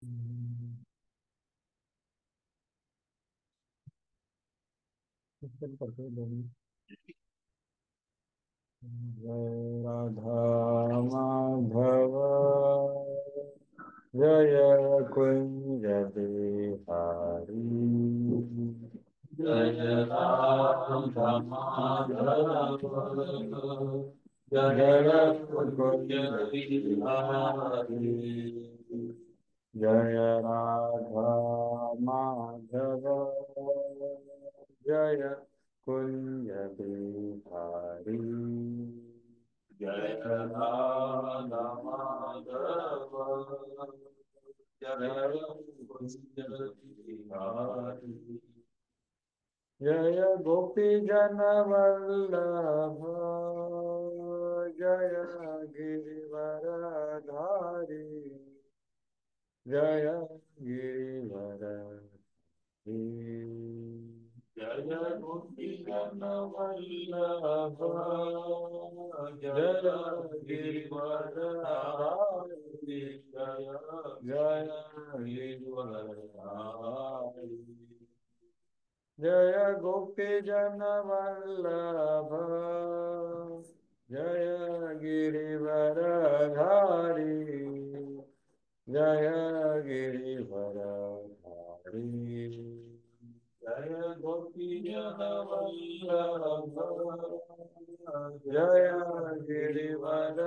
हम्म, चल करते हैं लोग। जय राधा माधव, जय कुंज बिहारी। जय राधा माधव, जय कुंज बिहारी। जय राधा माधव, जय कुंज बिहारी। जय राधा माधव, जय कुंज बिहारी। जय गोपी जन वल्लभ, जय गिरिवरधारी। जय गिरिवरधारी। जय गोपी जन वल्लभ, जय गिरिवरधारी। जय जय गिरिवरधारी। जय गोपी जन वल्लभ, जय गिरिवरधारी। जय गिरिवरधारी। जय गोपी जन वल्लभ, जय गिरिवरधारी।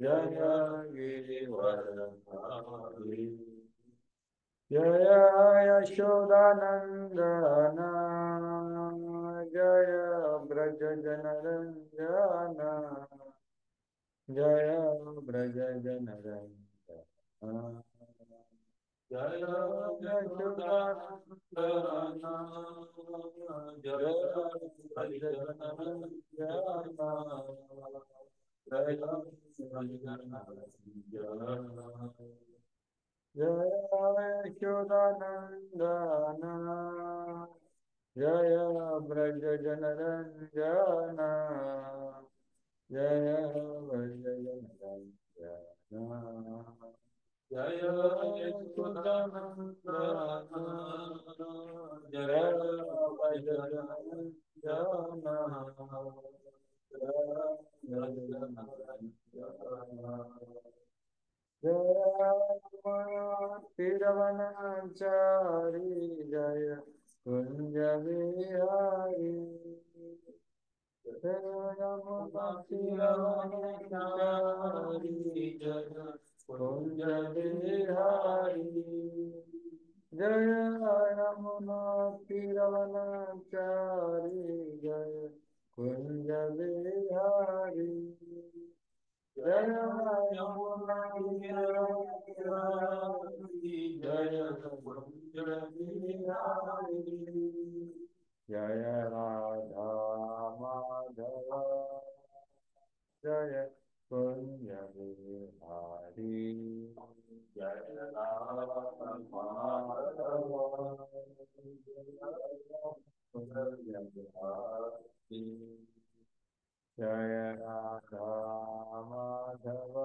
जय गिरिवरधारी। जय यशोदानंदन, जय ब्रज जनरंजन। जय ब्रज जनरंजन। जय यशोदानंदन, जय ब्रज जनरंजन। जय ब्रज जनरंजन। जय यशोदानंदन, जय ब्रज जनरंजन। जय ब्रज जनरंजन। जय यशोदानंदन, जय ब्रज जनरंजन। जय ब्रज जनरंजन। जय तिरवनचारी, जय कुंज बिहारी। जय यमुना तिरवनचारी, जय कुंज बिहारी। जय यमुना तिरवनचारी, जय कुंज बिहारी। जय यमुना किनारी, जय कुंज बिहारी। जय राधा माधव, जय कुंज बिहारी। जय राधा माधव, जय कुंज बिहारी। जय राधा माधव,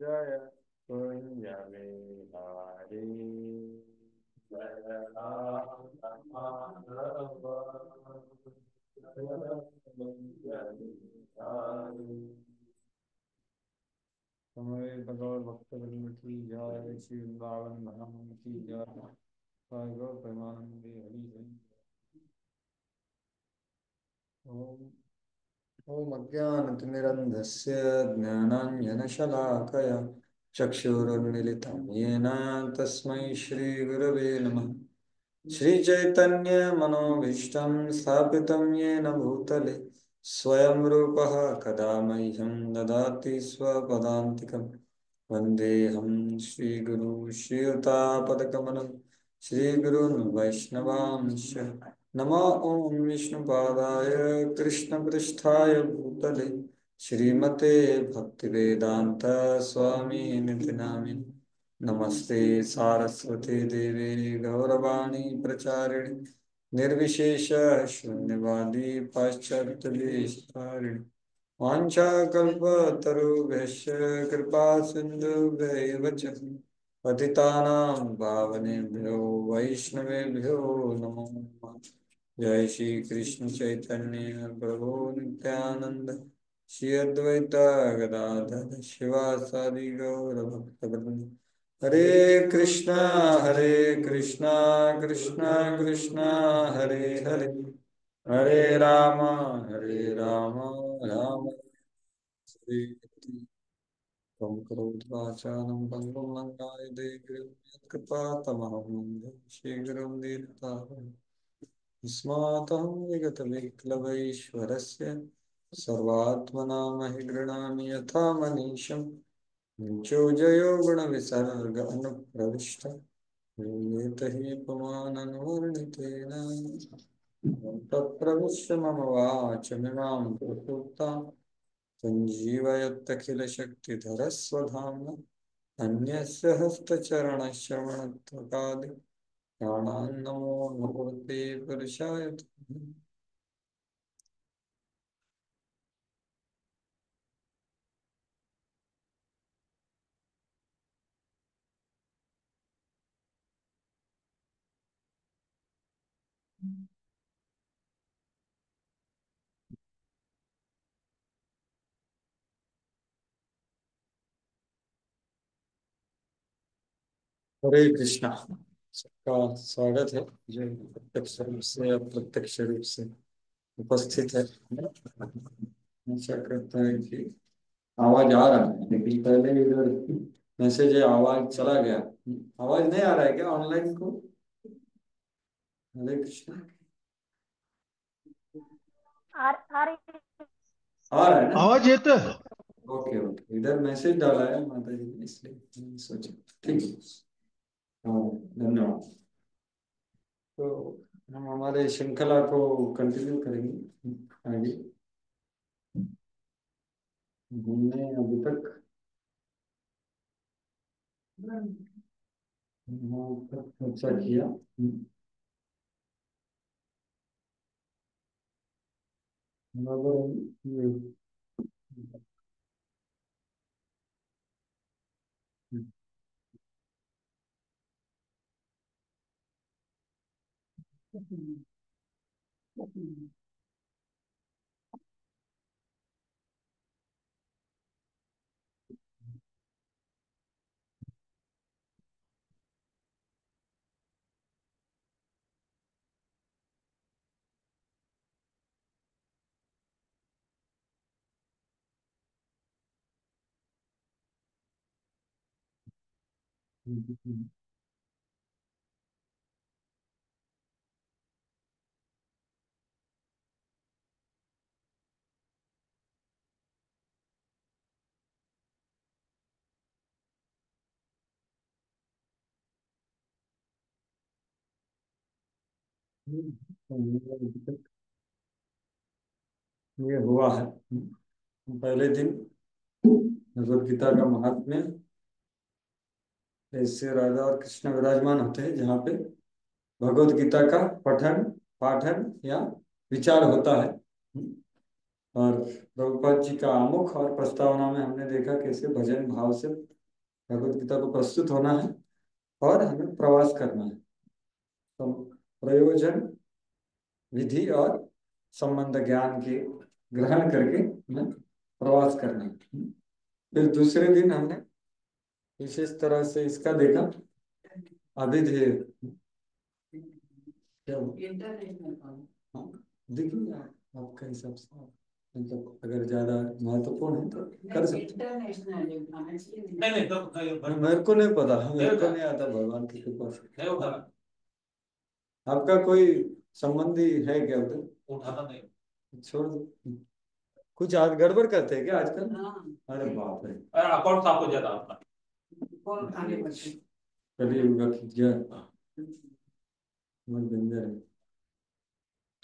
जय कुंज बिहारी। जय राधा माधव, जय कुंज बिहारी। हमारे भगवत भक्त वृंद की जय, श्री वृंदावन धाम की जय। जय गौर प्रेमानंदे हरि हरि। ओम। ॐ अज्ञानतिमिरन्धस्य ज्ञानाञ्जनशलाकया चक्षुरुन्मिलितं येन तस्मै श्रीगुरवे नमः। श्रीचैतन्यमनोभीष्टं स्थापितं येन भूतले स्वयं रूपः कदा मह्यं ददाति स्वपदान्तिकं। वन्देऽहं श्रीगुरू श्रीयुतापदकमलं श्रीगुरून् वैष्णवांश्च। नमो ॐ विष्णुपादाय कृष्णपृष्ठाय भूतले श्रीमते भक्तिवेदान्त स्वामी निधि नामिने। नमस्ते सारस्वती देवी गौरवाणी प्रचारिणी, निर्विशेष शून्यवादी पाश्चात्यदेशतारिणी। वाञ्छाकल्पतरुभ्यश्च कृपा सिन्धुभ्यैव च पतितानां पावनेभ्यो वैष्णवेभ्यो नमो नमः। जय श्री कृष्ण चैतन्य प्रभु नित्यानंद श्री अद्वैत गदाधर शिवासादि गौर भक्तवृंद। हरे कृष्णा कृष्णा कृष्णा हरे हरे हरे हरे राम राम हरे हरे। त्वं करोत्वाचालं पङ्गुं लङ्कायते कृपातमहं वन्दे शीघ्रं दीर्घताम् स्मातं विगतविक्लवैश्वरस्य सर्वात्मनामहि गृह्णामि यथा मनीषं मुञ्चोजयो गुणविसर्ग अनुप्रविष्ट येत हि पुमाननुवर्णितेन तत्प्रविश्य मम वाचमिमां प्रसुप्तां सञ्जीवयत्यखिलशक्तिधरस्वधाम्ना अन्यस्य हस्तचरणश्रवणत्वकादि प्राणान्नमो भगवते पुरुषाय तुभ्यम्। हरे कृष्णा। सबका स्वागत है जो प्रत्यक्ष रूप से अप्रत्यक्ष रूप से उपस्थित है। आशा करता है कि आवाज आ रहा है, लेकिन पहले इधर मैसेज है आवाज चला गया। आवाज नहीं आ रहा है क्या ऑनलाइन को? हरे कृष्णा। आ रही। आ रहा है ना? आवाज येतोय? ओके ओके, इधर मैसेज डाला है माता जी ने इसलिए मैंने सोचा ठीक है। हाँ, धन्यवाद। तो हम हमारे श्रृंखला को कंटिन्यू करेंगे आगे। हमने अभी तक यहाँ तक चर्चा किया। अगर ये ये हुआ है पहले दिन भगवद गीता का महात्म्य। ऐसे राधा और कृष्ण विराजमान होते हैं जहाँ पे भगवद गीता का पठन पाठन या विचार होता है। और प्रभुपाद जी का आमुख और प्रस्तावना में हमने देखा कैसे भजन भाव से भगवद गीता को प्रस्तुत होना है और हमें प्रवास करना है। तो प्रयोजन विधि और संबंध ज्ञान के ग्रहण करके हमें प्रवास करना है। फिर दूसरे दिन हमने विशेष तरह से इसका देखा अभिधेय। क्या हाँ, देखिए आपका हिसाब से मतलब अगर ज्यादा महत्वपूर्ण है तो कर सकते हैं। नहीं तो मेरे को नहीं पता, मेरे को नहीं आता भगवान की कृपा से। आपका कोई संबंधी है क्या उधर? उठाता नहीं, छोड़ दो। कुछ आज गड़बड़ करते हैं क्या आजकल? अरे बाप रे, अरे अकाउंट साफ हो जाता आपका। कलियुग का खिंचिया बहुत डेंजर है।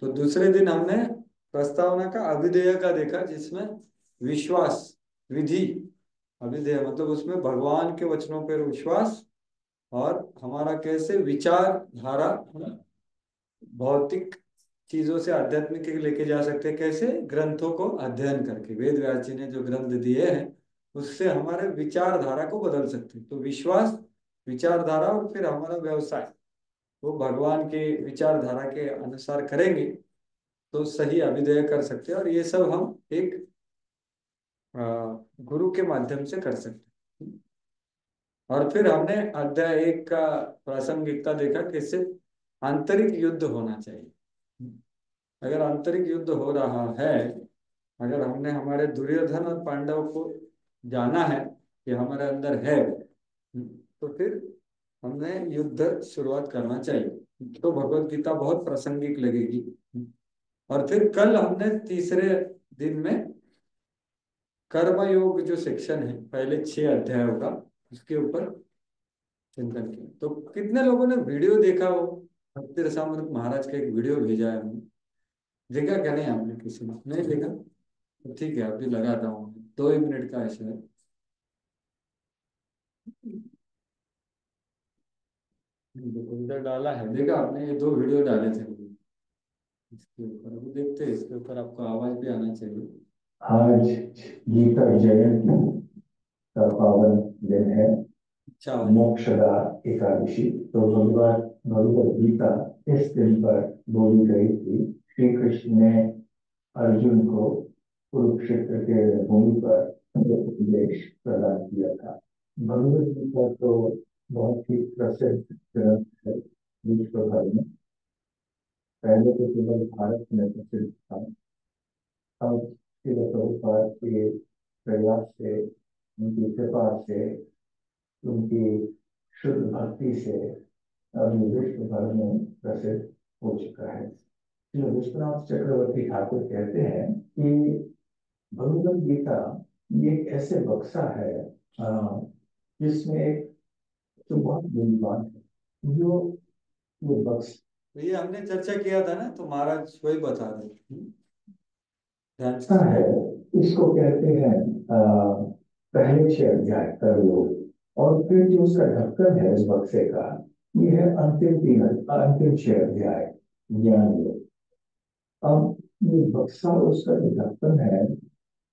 तो दूसरे दिन हमने प्रस्तावना का अभिधेय का देखा जिसमें विश्वास विधि। अभिधेय मतलब उसमें भगवान के वचनों पर विश्वास और हमारा कैसे विचार धारा भौतिक चीजों से आध्यात्मिक के लेके जा सकते हैं। कैसे? ग्रंथों को अध्ययन करके, वेद व्यास जी ने जो ग्रंथ दिए हैं उससे हमारे विचारधारा को बदल सकते हैं। तो विश्वास, विचारधारा और फिर हमारा व्यवसाय वो भगवान के विचारधारा के अनुसार करेंगे तो सही अभिदय कर सकते हैं। और ये सब हम एक अ, गुरु के माध्यम से कर सकते हैं। और फिर हमने अध्याय 1 का प्रासंगिकता देखा, कैसे आंतरिक युद्ध होना चाहिए। अगर आंतरिक युद्ध हो रहा है, अगर हमने हमारे दुर्योधन और पांडव को जाना है कि हमारे अंदर है, तो फिर हमें युद्ध शुरुआत करना चाहिए। तो भगवत गीता बहुत प्रासंगिक लगेगी। और फिर कल हमने तीसरे दिन में कर्मयोग जो सेक्शन है, पहले 6 अध्यायों का, उसके ऊपर चिंतन किया। तो कितने लोगों ने वीडियो देखा? वो भक्ति रसामृत महाराज का एक वीडियो भेजा है हमने, देखा क्या? नहीं, आपने किसी ने नहीं देखा? तो ठीक है, अभी लगाता हूँ, 2 ही मिनट का है शायद। उधर डाला है, देखा आपने? ये 2 वीडियो डाले थे हमने इसके ऊपर। अभी देखते हैं, इसके ऊपर आपको आवाज भी आना चाहिए। आज गीता जयंती का पावन दिन है, अच्छा, मोक्षदा एकादशी। तो भगवान भगवद गीता इस दिन पर बोली गई थी। श्री कृष्ण ने अर्जुन को कुरुक्षेत्र के भूमि पर उपदेश प्रदान किया था। भगवद गीता तो बहुत ही प्रसिद्ध ग्रंथ है विश्व भर में। पहले तो केवल भारत में प्रसिद्ध था, अब श्रील प्रभुपाद के प्रयास से, उनकी कृपा से, उनकी शुद्ध भक्ति से अब ये विश्व भर में प्रसिद्ध हो चुका है। श्री विश्वनाथ चक्रवर्ती ठाकुर कहते हैं कि भगवद गीता ये एक ऐसे बक्सा है जिसमें एक जो बहुत मूल्यवान है, जो ये बक्स। तो ये हमने चर्चा किया था ना, तो महाराज वही बता रहे। ध्यान से है, इसको कहते हैं पहले 6 अध्याय कर लो। और फिर जो उसका ढक्कन है इस बक्से का, ये है अंतिम 6 अध्याय ज्ञान योग। अब ये बक्सा, उसका जो ढक्कन है,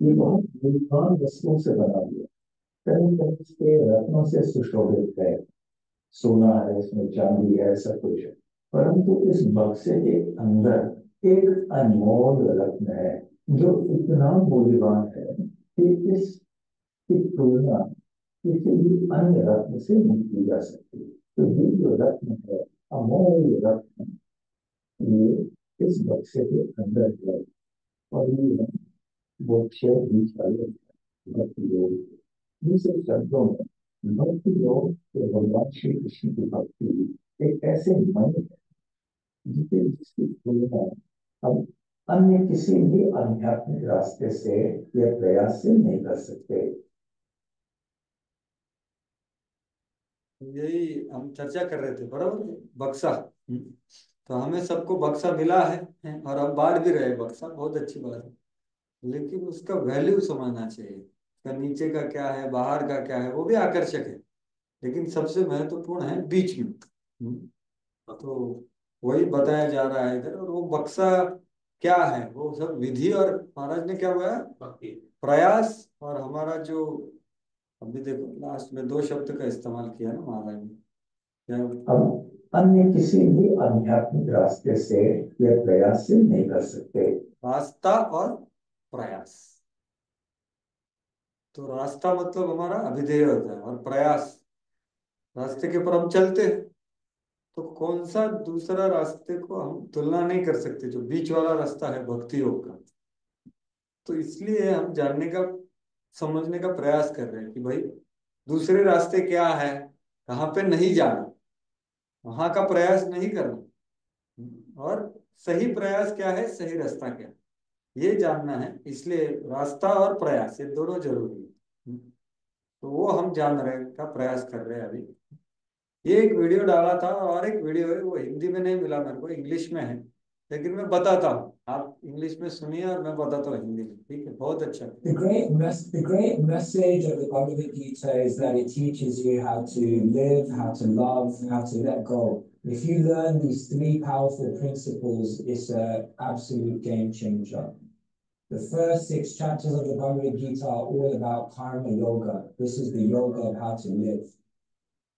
ये बहुत मूल्यवान वस्तुओं से बना हुआ, कहीं कहीं इसके रत्नों से सुशोभित है, सोना है इसमें, चांदी है, सब कुछ है। परंतु इस बक्से के अंदर एक अनमोल रत्न है जो इतना मूल्यवान है कि इसकी तुलना किसी भी अन्य रत्न से नहीं की जा सकती। तो ये जो रत्न है, अमोल रत्न, ये इस बक्से के अंदर है। और ये वो 6 बीच वाले भक्ति योग। दूसरे शब्दों में भक्ति योग के भगवान श्री कृष्ण की भक्ति एक ऐसे मन है जिसकी तुलना हम अन्य किसी भी आध्यात्मिक रास्ते से या प्रयास से नहीं कर सकते। यही हम चर्चा कर रहे थे, बराबर। बक्सा, तो हमें सबको बक्सा मिला है और हम बांट भी रहे बक्सा, बहुत अच्छी बात है। लेकिन उसका वैल्यू समझना चाहिए, उसका नीचे का क्या है, बाहर का क्या है, वो भी आकर्षक है, लेकिन सबसे महत्वपूर्ण है बीच में। तो वही बताया जा रहा है इधर। और वो बक्सा क्या है? वो सब विधि, और महाराज ने क्या बोला? प्रयास। और हमारा जो, अभी देखो लास्ट में 2 शब्द का इस्तेमाल किया ना महाराज ने, क्या? हम अन्य किसी भी आध्यात्मिक रास्ते से या प्रयास से नहीं कर सकते। रास्ता और प्रयास। तो रास्ता मतलब हमारा अभिधेय होता है, और प्रयास रास्ते के ऊपर हम चलते हैं। तो कौन सा दूसरा रास्ते को हम तुलना नहीं कर सकते, जो बीच वाला रास्ता है भक्ति योग का। तो इसलिए हम जानने का, समझने का प्रयास कर रहे हैं कि भाई दूसरे रास्ते क्या है, कहाँ पे नहीं जाना, वहां का प्रयास नहीं करना। और सही प्रयास क्या है, सही रास्ता क्या है, ये जानना है। इसलिए रास्ता और प्रयास ये दोनों जरूरी है। तो वो हम जान रहे का प्रयास कर रहे हैं अभी। ये एक वीडियो डाला था, और एक वीडियो है, वो हिंदी में नहीं मिला मेरे को, इंग्लिश में है। लेकिन मैं बताता हूँ, आप इंग्लिश में सुनिए और मैं बताता हूँ हिंदी में, ठीक है? बहुत अच्छा। The great message of the Bhagavad Gita is that it teaches you how to live, how to love, how to let go. If you learn these three powerful principles, it's an absolute game changer. The first 6 chapters of the Bhagavad Gita are all about karma yoga. This is the yoga of how to live.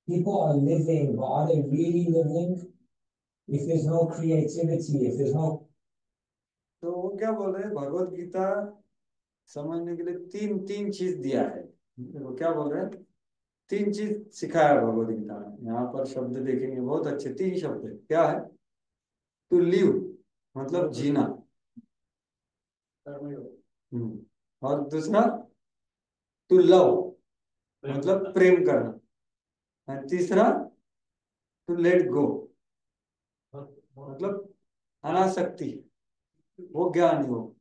People are living, but are they really living? If there's no creativity, if there's no... तो वो क्या बोल रहे हैं, भगवत गीता समझने के लिए तीन तीन चीज दिया है। वो क्या बोल रहे हैं, 3 चीज सिखाया भगवत गीता में। यहाँ पर शब्द देखेंगे बहुत अच्छे, 3 शब्द है। क्या है? टू लिव मतलब जीना, और दूसरा टू लव मतलब प्रेम करना, और तीसरा टू लेट गो मतलब अनासक्ति, वो ज्ञान योग।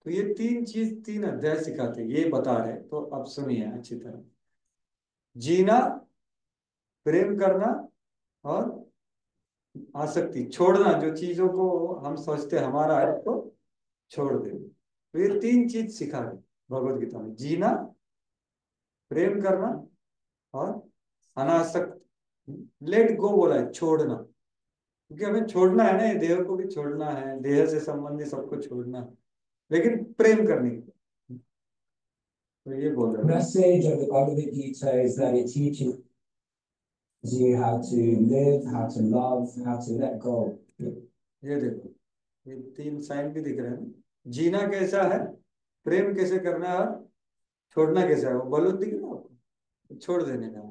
तो ये 3 चीज 3 अध्याय सिखाते हैं, ये बता रहे। तो अब सुनिए अच्छी तरह। जीना, प्रेम करना और आसक्ति छोड़ना, जो चीजों को हम सोचते हमारा है तो छोड़ दे। तो ये 3 चीज सिखा है भगवत गीता में, जीना, प्रेम करना और अनासक्त। लेट गो बोला है, छोड़ना, क्योंकि हमें छोड़ना है ना, ये देह को भी छोड़ना है, देह से संबंधी सबको छोड़ना है, लेकिन प्रेम करने की। तो ये बोल रहे हैं। Message of the Bhagavad Gita is that it teaches you how to live, how to love, how to let go. ये देखो, ये 3 साइन भी दिख रहे हैं। जीना कैसा है, प्रेम कैसे करना है, और छोड़ना कैसा है। वो बलून दिख रहा है आपको, छोड़ देने का।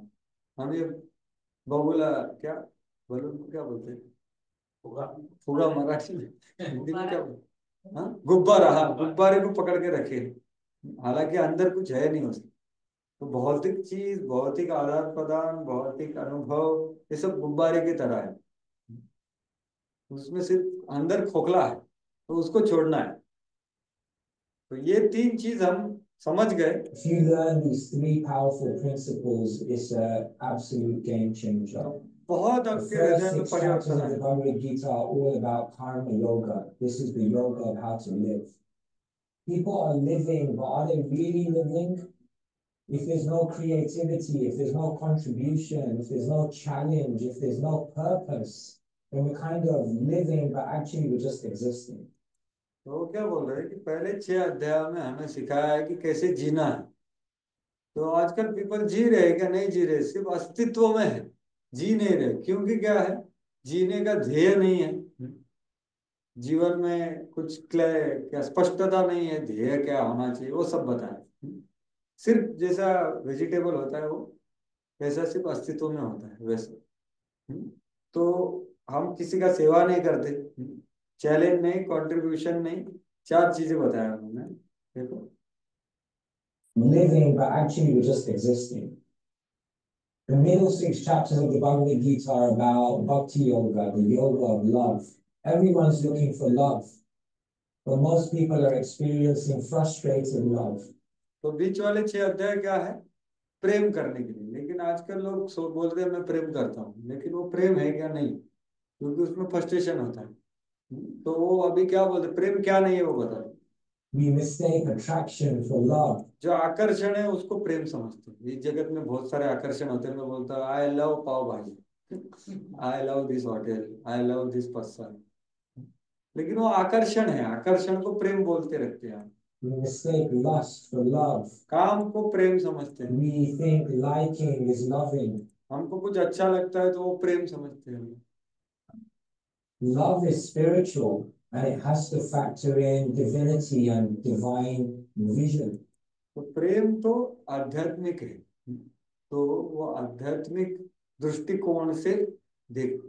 हम ये बबूला, क्या बलून को क्या बोलते हैं, फुगा, फुगा मराठी में, हिंदी में क्या बोलते हैं? हाँ, गुब्बारा। हाँ, गुब्बारे को पकड़ के रखे, हालांकि अंदर कुछ है नहीं उसके। तो भौतिक चीज, भौतिक आदान प्रदान, भौतिक अनुभव, ये सब गुब्बारे की तरह है, उसमें सिर्फ अंदर खोखला है, तो उसको छोड़ना है। तो ये 3 चीज हम समझ गए। If you learn these 3 powerful principles, it's an absolute game changer. तो बहुत The आपके first हृदय में 6 chapters परिवर्तन of the है। Bhagavad Gita are all about karma yoga. This is the yoga of how to live. People are living, but are they really living? If there's no creativity, if there's no contribution, if there's no challenge, if there's no purpose, then we're kind of living, but actually we're just existing. तो वो क्या बोल रहे हैं कि पहले 6 अध्याय में हमें सिखाया है कि कैसे जीना है। तो आजकल पीपल जी रहे हैं क्या? नहीं जी रहे, सिर्फ अस्तित्व में है, जी नहीं रहे। क्योंकि क्या है, जीने का ध्येय नहीं है, जीवन में कुछ क्या स्पष्टता नहीं है, ध्येय क्या होना चाहिए वो सब बताए। सिर्फ जैसा वेजिटेबल होता है वो, वैसा सिर्फ अस्तित्व में होता है वैसे। तो हम किसी का सेवा नहीं करते, चैलेंज नहीं, कंट्रीब्यूशन नहीं, 4 चीजें बताया उन्होंने। देखो, Living, but actually we're just existing. The middle 6 chapters of the Bhagavad Gita are about Bhakti Yoga, the yoga of love. Everyone's looking for love, but most people are experiencing frustrated love. तो बीच वाले 6 अध्याय क्या है, प्रेम करने के लिए। लेकिन आजकल लोग बोलते हैं मैं प्रेम करता हूँ, लेकिन वो प्रेम है क्या? नहीं, क्योंकि उसमें फ्रस्ट्रेशन होता है। तो वो अभी क्या बोलते, प्रेम क्या नहीं है वो बता। We mistake attraction for love. जो आकर्षण है उसको प्रेम समझते हैं। इस जगत में बहुत सारे आकर्षण होते हैं। मैं बोलता हूँ आई लव पाव भाजी, I love this hotel, I love this person, लेकिन वो आकर्षण है, आकर्षण को प्रेम बोलते रखते हैं। We mistake lust for love. काम को प्रेम समझते हैं। We think liking is loving. हमको कुछ अच्छा लगता है तो वो प्रेम समझते हैं। Love is spiritual and it has to factor in divinity and divine vision. तो प्रेम तो आध्यात्मिक है, तो वो आध्यात्मिक दृष्टिकोण से देख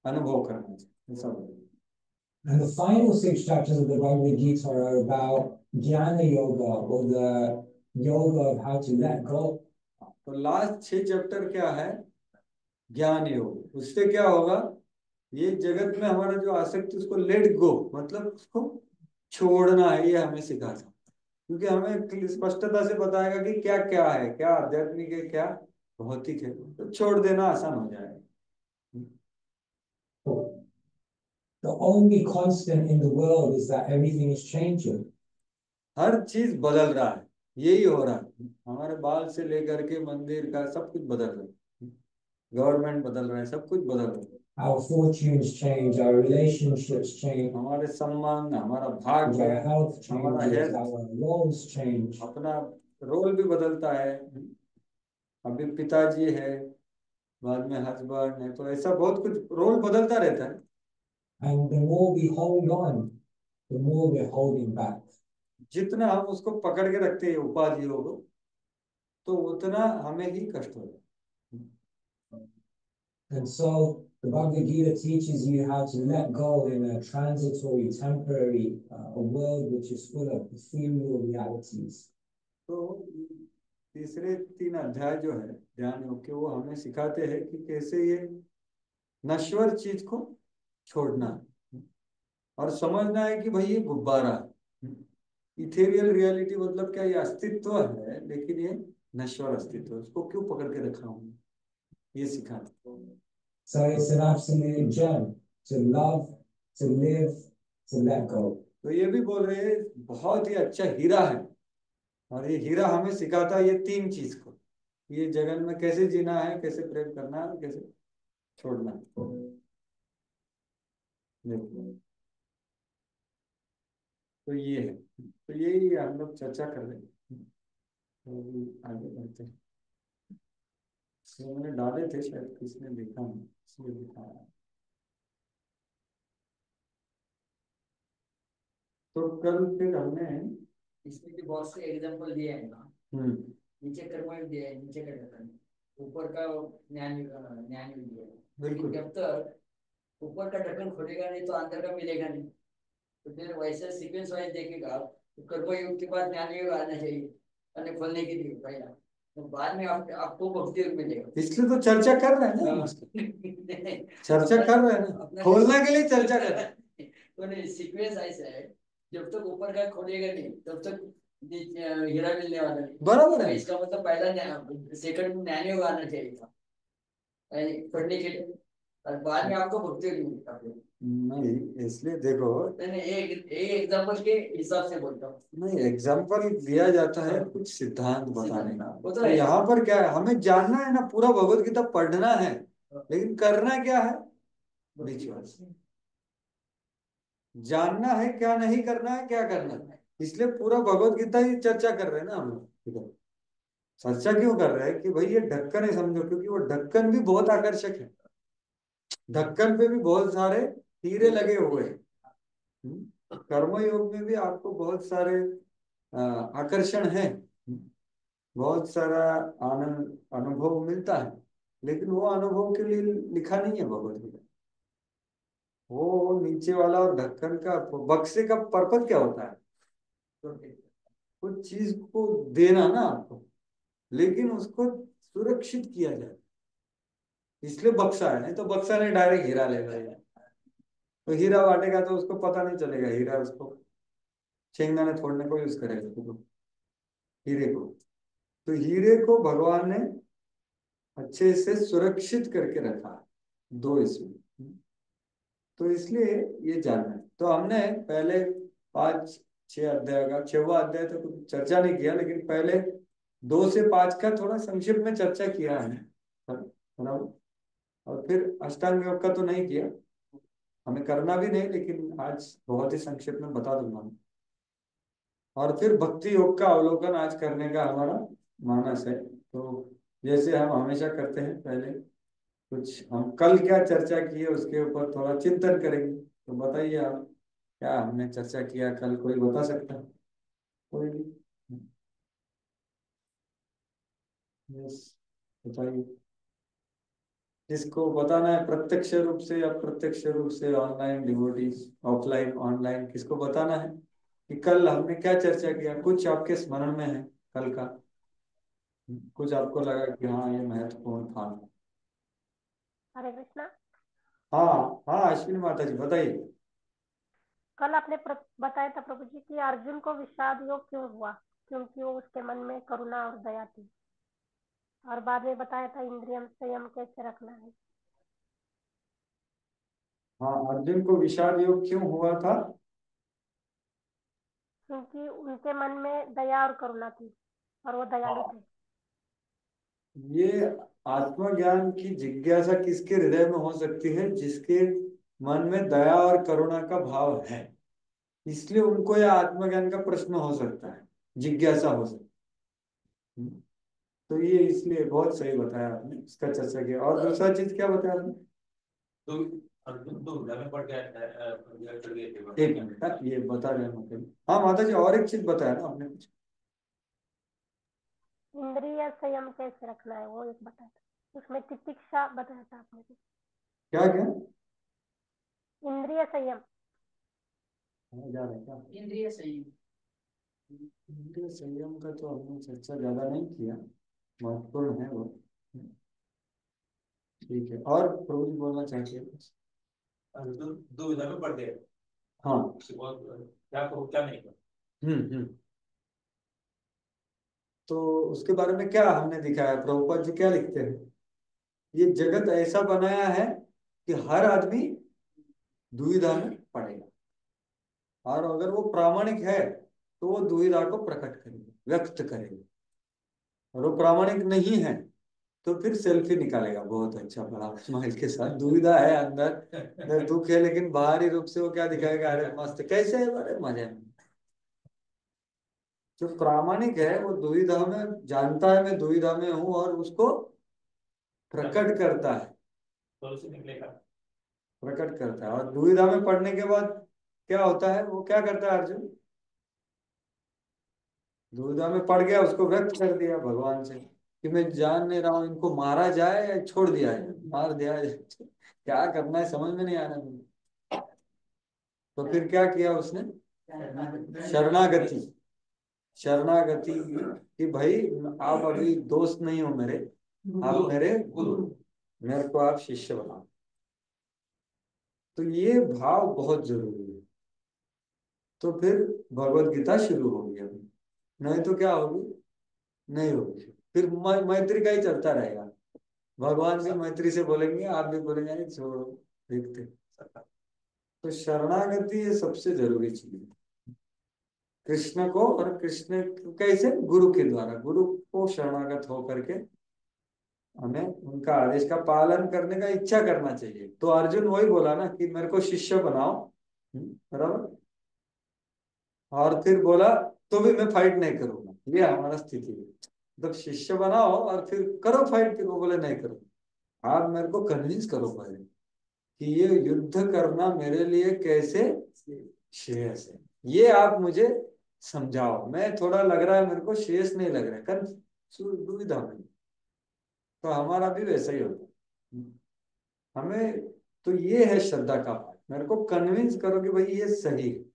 अनुभव करना चाहिए, ऐसा बोलते हैं। And the final 6 chapters of the Bhagavad Gita are about Jnana Yoga, or the yoga of how to let go. तो लास्ट 6 चैप्टर क्या है, ज्ञान योग। उससे क्या होगा, ये जगत में हमारा जो आसक्ति उसको लेट गो मतलब उसको छोड़ना है, ये हमें सिखाता। क्योंकि हमें स्पष्टता से बताएगा कि क्या क्या है, क्या आध्यात्मिक है, क्या भौतिक है, तो छोड़ देना आसान हो जाएगा। The only constant in the world is that everything is changing. हर चीज बदल रहा है, यही हो रहा है। हमारे बाल से लेकर के मंदिर का सब कुछ बदल रहा है, गवर्नमेंट बदल रहा है, सब कुछ बदल रहा है। Our fortunes change, our relationships change, हमारे सम्मान, हमारा our भाग्य, health हमारा changes, health, our roles change. अपना रोल भी बदलता है। अभी पिताजी है, बाद में हस्बैंड है, तो ऐसा बहुत कुछ रोल बदलता रहता है। And the more we hold on, the more we're holding back. जितना हम उसको पकड़ के रखते हैं उपाधियों को, तो उतना हमें ही कष्ट होगा। And so the Bhagavad Gita teaches you how to let go in a transitory, temporary, a world which is full of ethereal realities. तो तीसरे 3 अध्याय जो है ध्यान योग के, वो हमें सिखाते हैं कि कैसे ये नश्वर चीज को छोड़ना है और समझना है कि भाई ये गुब्बारा है। इथेरियल रियलिटी मतलब क्या, ये अस्तित्व है लेकिन ये नश्वर अस्तित्व है, उसको क्यों पकड़ के रखा हूं, ये सिखाते हैं। So it's an absolute gem to love, to live, to let go. तो ये भी बोल रहे हैं बहुत ही अच्छा हीरा है, और ये हीरा हमें सिखाता है ये 3 चीज को, ये जगत में कैसे जीना है, कैसे प्रेम करना है, कैसे छोड़ना है। देखो, तो ये है, तो यही हम लोग चर्चा कर रहे हैं। तो अभी आगे बढ़ते हैं। ये मैंने डाले थे, शायद किसने देखा नहीं इसलिए दिखाया। तो कल फिर हमने इसमें भी बहुत से एग्जांपल दिए हैं ना। नीचे कर्मयोग दिया है, नीचे का ढक्कन, ऊपर का ज्ञान ज्ञान योग दिया है। बिल्कुल। जब तक ऊपर का ढक्कन खुलेगा नहीं तो अंदर का मिलेगा नहीं। तो फिर वैसे सीक्वेंस वाइज देखेगा आप, तो कर्मयोग के बाद ज्ञान योग आना चाहिए और खोलने के लिए पहला, तो बाद में आपको भक्ति योग मिलेगा। इसलिए तो चर्चा कर रहे हैं ना, चर्चा कर रहे हैं ना, खोलने के लिए चर्चा कर रहे हैं। तो नहीं, सीक्वेंस ऐसा है, जब तक ऊपर का खोलेगा नहीं तब तक हीरा मिलने वाला नहीं। बराबर है। इसका मतलब पहला सेकंड ज्ञान योग आना चाहिए था पढ़ने के लिए, और बाद में आपको भक्ति योग मिलता है। नहीं, इसलिए देखो, नहीं, एक एग्जांपल के हिसाब से बोलता हूँ। नहीं, एग्जाम्पल दिया जाता है कुछ सिद्धांत बताने का। वो तो तो यहाँ पर क्या है, हमें जानना है ना, पूरा भगवत गीता पढ़ना है, लेकिन करना क्या है, बीच में जानना है क्या नहीं करना है, क्या करना है। इसलिए पूरा भगवत गीता ही चर्चा कर रहे हैं ना हम लोग। चर्चा क्यों कर रहे हैं कि भाई ये ढक्कन है, समझो, क्योंकि वो ढक्कन भी बहुत आकर्षक है। ढक्कन पे भी बहुत सारे हीरे लगे हुए हैं। कर्मयोग में भी आपको बहुत सारे आकर्षण है, बहुत सारा आनंद अनुभव मिलता है, लेकिन वो अनुभव के लिए लिखा नहीं है भगवत गीता। वो नीचे वाला और ढक्कन का, बक्से का पर्पज क्या होता है, कुछ चीज को देना ना आपको, लेकिन उसको सुरक्षित किया जाए, इसलिए बक्सा है। नहीं तो बक्सा नहीं, डायरेक्ट हीरा लेगा ये, तो हीरा बांटेगा तो उसको पता नहीं चलेगा, हीरा उसको शेंगदाने फोड़ने को यूज करेगा तो हीरे को। तो हीरे को भगवान ने अच्छे से सुरक्षित करके रखा है 2 इसमें। तो इसलिए ये जानना है। तो हमने पहले 5-6 अध्याय का 6वां अध्याय तो कुछ चर्चा नहीं किया, लेकिन पहले 2 से 5 का थोड़ा संक्षिप्त में चर्चा किया है, बराबर। और फिर अष्टांग योग का तो नहीं किया, हमें करना भी नहीं, लेकिन आज बहुत ही संक्षिप्त में बता दूंगा मैं। और फिर भक्ति योग का अवलोकन आज करने का हमारा मानस है। तो जैसे हम हमेशा करते हैं, पहले कुछ हम कल क्या चर्चा की है उसके ऊपर थोड़ा चिंतन करेंगे। तो बताइए आप, क्या हमने चर्चा किया कल, कोई बता सकता है? कोई भी? यस, बताइए। किसको बताना है, प्रत्यक्ष रूप से या प्रत्यक्ष रूप से, ऑनलाइन डिवोटीज, ऑफलाइन, ऑनलाइन, किसको बताना है कि कल हमने क्या चर्चा किया? कुछ आपके स्मरण में है कल का, कुछ आपको लगा कि हाँ ये महत्वपूर्ण था? हरे कृष्णा। हाँ हाँ, अश्विनी माता जी बताइए। कल आपने बताया था प्रभु जी कि अर्जुन को विषाद योग क्यों हुआ, क्योंकि वो उसके मन में करुणा और दया थी। और बाद में बताया था इंद्रियम संयम कैसे रखना है। हाँ, अर्जुन को विषाद योग क्यों हुआ था? क्योंकि उनके मन में दया और करुणा थी और वो दयालु हाँ, थे। ये आत्मज्ञान की जिज्ञासा किसके हृदय में हो सकती है? जिसके मन में दया और करुणा का भाव है, इसलिए उनको यह आत्मज्ञान का प्रश्न हो सकता है, जिज्ञासा हो सकती है। तो ये इसलिए बहुत सही बताया आपने, इसका चर्चा किया। और दूसरा चीज क्या बताया आपने? तो अर्जुन तो उलझन में पड़ गया चढ़ गए थे। एक मिनट, ये बता रहे हैं मतलब। हाँ माता जी, और एक चीज बताया ना आपने कुछ। इंद्रिय संयम कैसे रखना है वो एक बताया था, उसमें तितिक्षा बताया था आपने। क्या क्या? इंद्रिय संयम। जा रहा है क्या? इंद्रिय सही। इंद्रिय संयम का तो हमने चर्चा ज्यादा नहीं किया, महत्वपूर्ण है वो। ठीक है, और प्रभु जी बोलना चाहते हैं कुछ? अर्जुन दुविधा में पड़ गए। हाँ। क्या करूं क्या नहीं करूं। हम्म। तो उसके बारे में क्या हमने दिखाया? प्रभुपाद जी क्या लिखते हैं? ये जगत ऐसा बनाया है कि हर आदमी दुविधा में पड़ेगा, और अगर वो प्रामाणिक है तो वो दुविधा को प्रकट करेगा, व्यक्त करेगा। और वो प्रामाणिक नहीं है तो फिर सेल्फी निकालेगा बहुत अच्छा बड़ा स्माइल के साथ। दुविधा है अंदर, दुख है, लेकिन बाहरी रूप से वो क्या दिखाएगा? अरे मस्त, कैसे है, बड़े मजे में। जो प्रामाणिक है वो दुविधा में जानता है मैं दुविधा में हूं, और उसको प्रकट करता है, तो उसे निकलेगा। प्रकट करता है। और दुविधा में पड़ने के बाद क्या होता है? वो क्या करता है अर्जुन? दुविधा में पड़ गया, उसको व्यक्त कर दिया भगवान से कि मैं जान नहीं रहा हूं, इनको मारा जाए या छोड़ दिया जाए, मार दिया जाए, क्या करना है समझ में नहीं आ रहा मुझे। तो फिर क्या किया उसने? शरणागति। शरणागति कि भाई आप अभी दोस्त नहीं हो मेरे, आप मेरे गुरु, मेरे को आप शिष्य बनाओ। तो ये भाव बहुत जरूरी है। तो फिर भगवत गीता शुरू होगी अभी, नहीं तो क्या होगी? नहीं होगी। फिर मैत्री का ही चलता रहेगा। भगवान भी मैत्री से बोलेंगे, आप भी बोलेंगे, नहीं छोड़ो, देखते। तो शरणागति ये सबसे जरूरी चीज है कृष्ण को। और कृष्ण कैसे? गुरु के द्वारा, गुरु को शरणागत होकर के हमें उनका आदेश का पालन करने का इच्छा करना चाहिए। तो अर्जुन वही बोला ना कि मेरे को शिष्य बनाओ, बराबर। और फिर बोला तो भी मैं फाइट नहीं करूंगा, ये हमारा स्थिति है। मतलब शिष्य बनाओ और फिर करो फाइट। फिर वो बोले नहीं करो, आप मेरे को कन्विंस करो पहले कि ये युद्ध करना मेरे लिए कैसे श्रेयस है, ये आप मुझे समझाओ। मैं थोड़ा लग रहा है मेरे को श्रेयस नहीं लग रहा है, दुविधा में। तो हमारा भी वैसा ही होता है हमें। तो ये है श्रद्धा का पाठ, मेरे को कन्विंस करो कि भाई ये सही है।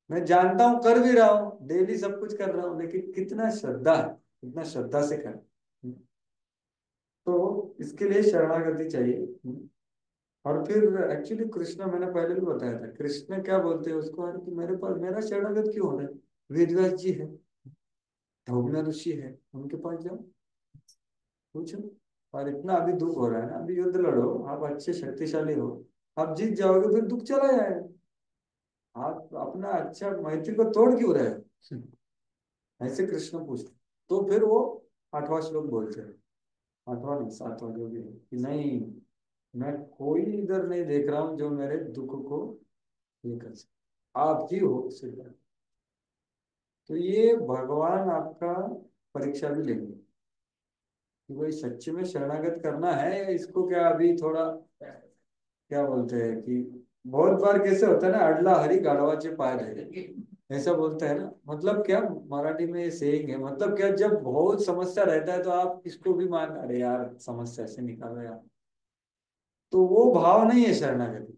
मैं जानता हूं, कर भी रहा हूँ, डेली सब कुछ कर रहा हूँ, लेकिन कितना श्रद्धा है, कितना श्रद्धा से कर। तो इसके लिए शरणागति चाहिए। और फिर एक्चुअली कृष्ण, मैंने पहले भी बताया था, कृष्ण क्या बोलते हैं उसको? अरे कि मेरे पास मेरा शरणागत क्यों हो रहा है? वेदव्यास जी है, धौम्य ऋषि है, उनके पास जाओ, पूछो। और इतना अभी दुख हो रहा है ना, अभी युद्ध लड़ो, आप अच्छे शक्तिशाली हो, आप जीत जाओगे, फिर दुख चला जाएगा। आप अपना अच्छा मैत्री को तोड़ क्यों रहे हो? ऐसे कृष्ण पूछते। तो फिर वो 8वां श्लोक बोलते हैं, 8वां नहीं 7वां जो भी है, कि नहीं, मैं कोई इधर नहीं देख रहा हूं जो मेरे दुख को ये कर सकते, आप ही हो सिर्फ। तो ये भगवान आपका परीक्षा भी लेंगे कि भाई सच्चे में शरणागत करना है, या इसको क्या अभी थोड़ा क्या बोलते हैं कि बहुत बार कैसे होता है ना, अडला हरी गाढवाचे पाय धरे, ऐसा बोलते हैं ना। मतलब क्या, मराठी में ये सेइंग है, मतलब क्या, जब बहुत समस्या रहता है तो आप इसको भी मान, अरे यार समस्या से निकालो यार। तो वो भाव नहीं है शरणागति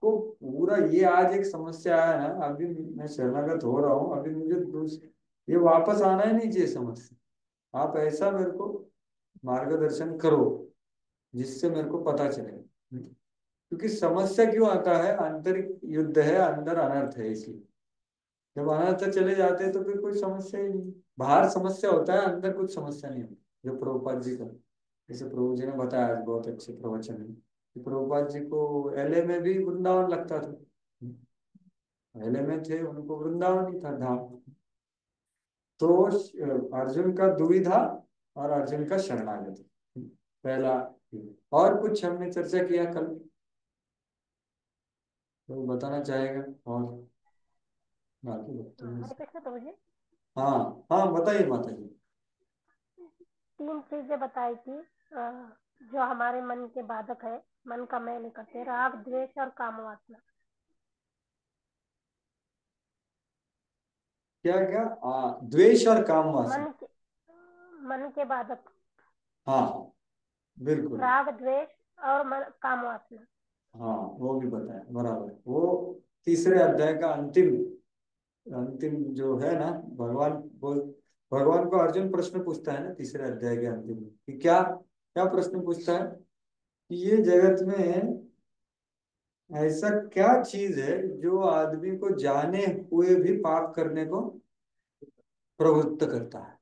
को। पूरा ये आज एक समस्या है ना, अभी मैं शरणागत हो रहा हूँ, अभी मुझे ये वापस आना ही नहीं चाहिए समस्या। आप ऐसा मेरे को मार्गदर्शन करो जिससे मेरे को पता चले। क्योंकि समस्या क्यों आता है? आंतरिक युद्ध है, अंदर अनर्थ है, इसलिए जब अनर्थ चले जाते हैं तो फिर कोई समस्या ही नहीं। बाहर समस्या होता है, अंदर कुछ समस्या नहीं होती। जो प्रभुपाद जी का, जैसे प्रभु जी ने बताया आज बहुत अच्छे प्रवचन में, कि प्रभुपाद जी को एलए में भी वृंदावन लगता था। एलए में थे, उनको वृंदावन ही था धाम। तो अर्जुन का दुविधा और अर्जुन का शरणागति, पहला। और कुछ हमने चर्चा किया कल, तो बताना चाहेगा? और बाकी हरे कृष्ण प्रभु जी। हाँ हाँ, बताइए माता जी। 3 चीजें बताई थी जो हमारे मन के बाधक है, मन का मैल करते, राग, द्वेष और काम वासना। क्या क्या? द्वेष और काम वासना। मन के बाधक। हाँ बिल्कुल। राग, द्वेष और काम वासना। हाँ वो भी बताया, बराबर। वो तीसरे अध्याय का अंतिम अंतिम जो है ना, भगवान बोल भगवान को अर्जुन प्रश्न पूछता है ना तीसरे अध्याय के अंतिम में, कि क्या क्या प्रश्न पूछता है कि ये जगत में ऐसा क्या चीज है जो आदमी को जाने हुए भी पाप करने को प्रवृत्त करता है?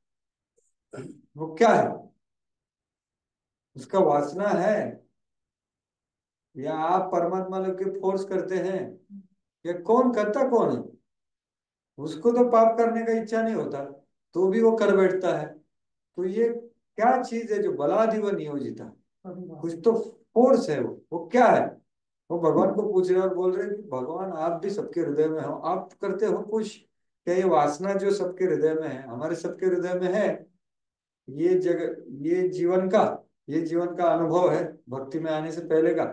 वो क्या है? उसका वासना है, या आप परमात्मा लोग के फोर्स करते हैं, या कौन करता कौन है? उसको तो पाप करने का इच्छा नहीं होता, तो भी वो कर बैठता है। तो ये क्या चीज है जो बलादिव नियोजिता? कुछ तो फोर्स है, वो क्या है? वो भगवान को पूछ रहे और बोल रहे कि भगवान आप भी सबके हृदय में हो, आप करते हो कुछ। क्या ये वासना जो सबके हृदय में है, हमारे सबके हृदय में है, ये जगह ये जीवन का अनुभव है भक्ति में आने से पहले का,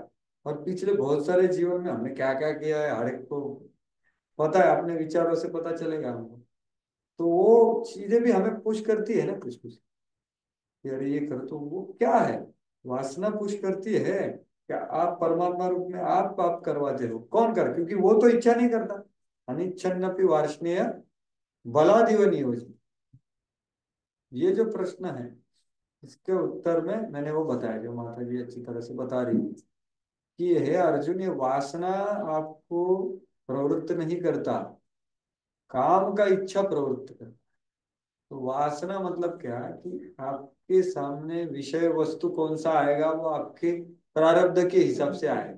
और पिछले बहुत सारे जीवन में हमने क्या क्या किया है हर एक को पता है, अपने विचारों से पता चलेगा हमको। तो वो चीजें भी हमें पुश करती है ना कुछ कुछ, कि अरे ये करो। तो वो क्या है? वासना पुश करती है। क्या आप परमात्मा रूप में आप पाप करवाते हो? कौन कर? क्योंकि वो तो इच्छा नहीं करता। अनिच्छन्नपि वार्ष्णेय बलादिव नियोजित, ये जो प्रश्न है, इसके उत्तर में मैंने वो बताया जो माता जी अच्छी तरह से बता रही थी, कि हे अर्जुन, ये वासना आपको प्रवृत्त नहीं करता, काम का इच्छा प्रवृत्त करता। तो वासना मतलब क्या कि आपके सामने विषय वस्तु कौन सा आएगा, वो आपके प्रारब्ध के हिसाब से आएगा।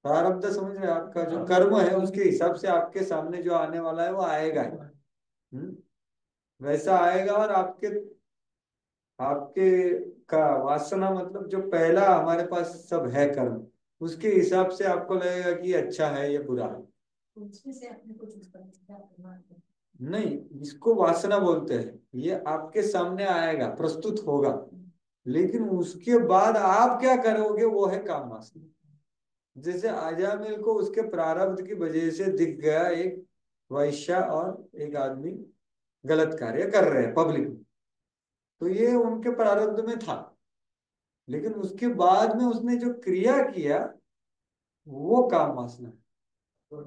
प्रारब्ध समझ रहे हैं? आपका जो कर्म है उसके हिसाब से आपके सामने जो आने वाला है वो आएगा ही। वैसा आएगा। और आपके आपके का वासना मतलब जो पहला हमारे पास सब है कर्म, उसके हिसाब से आपको लगेगा कि ये अच्छा है ये बुरा है। नहीं, इसको वासना बोलते हैं। ये आपके सामने आएगा, प्रस्तुत होगा, लेकिन उसके बाद आप क्या करोगे वो है काम वासना। जैसे अजामिल को उसके प्रारब्ध की वजह से दिख गया एक वैश्या और एक आदमी गलत कार्य कर रहे हैं पब्लिक में, तो ये उनके प्रारब्ध में था। लेकिन उसके बाद में उसने जो क्रिया किया वो काम वासना है।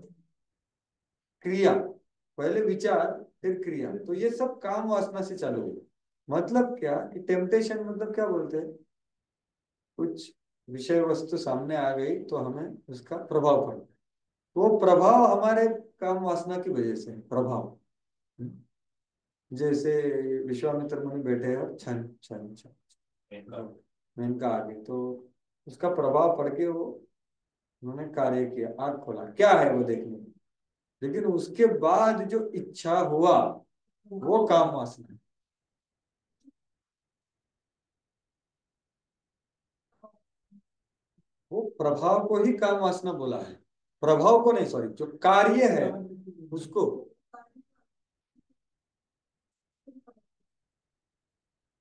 क्रिया, पहले विचार फिर क्रिया, तो ये सब काम वासना से चालू हुई। मतलब क्या कि टेम्पटेशन मतलब क्या बोलते हैं, कुछ विषय वस्तु सामने आ गई तो हमें उसका प्रभाव पड़ता है। तो वो प्रभाव हमारे काम वासना की वजह से है, प्रभाव। जैसे विश्वामित्र मुनि बैठे हैं और छन छन छन मेनका आ गई, तो उसका प्रभाव पड़ के वो उन्होंने कार्य किया, आग खोला, क्या है वो देखने में। लेकिन उसके बाद जो इच्छा हुआ वो काम वासना है। वो प्रभाव को ही काम वासना बोला है, प्रभाव को नहीं, सॉरी, जो कार्य है उसको।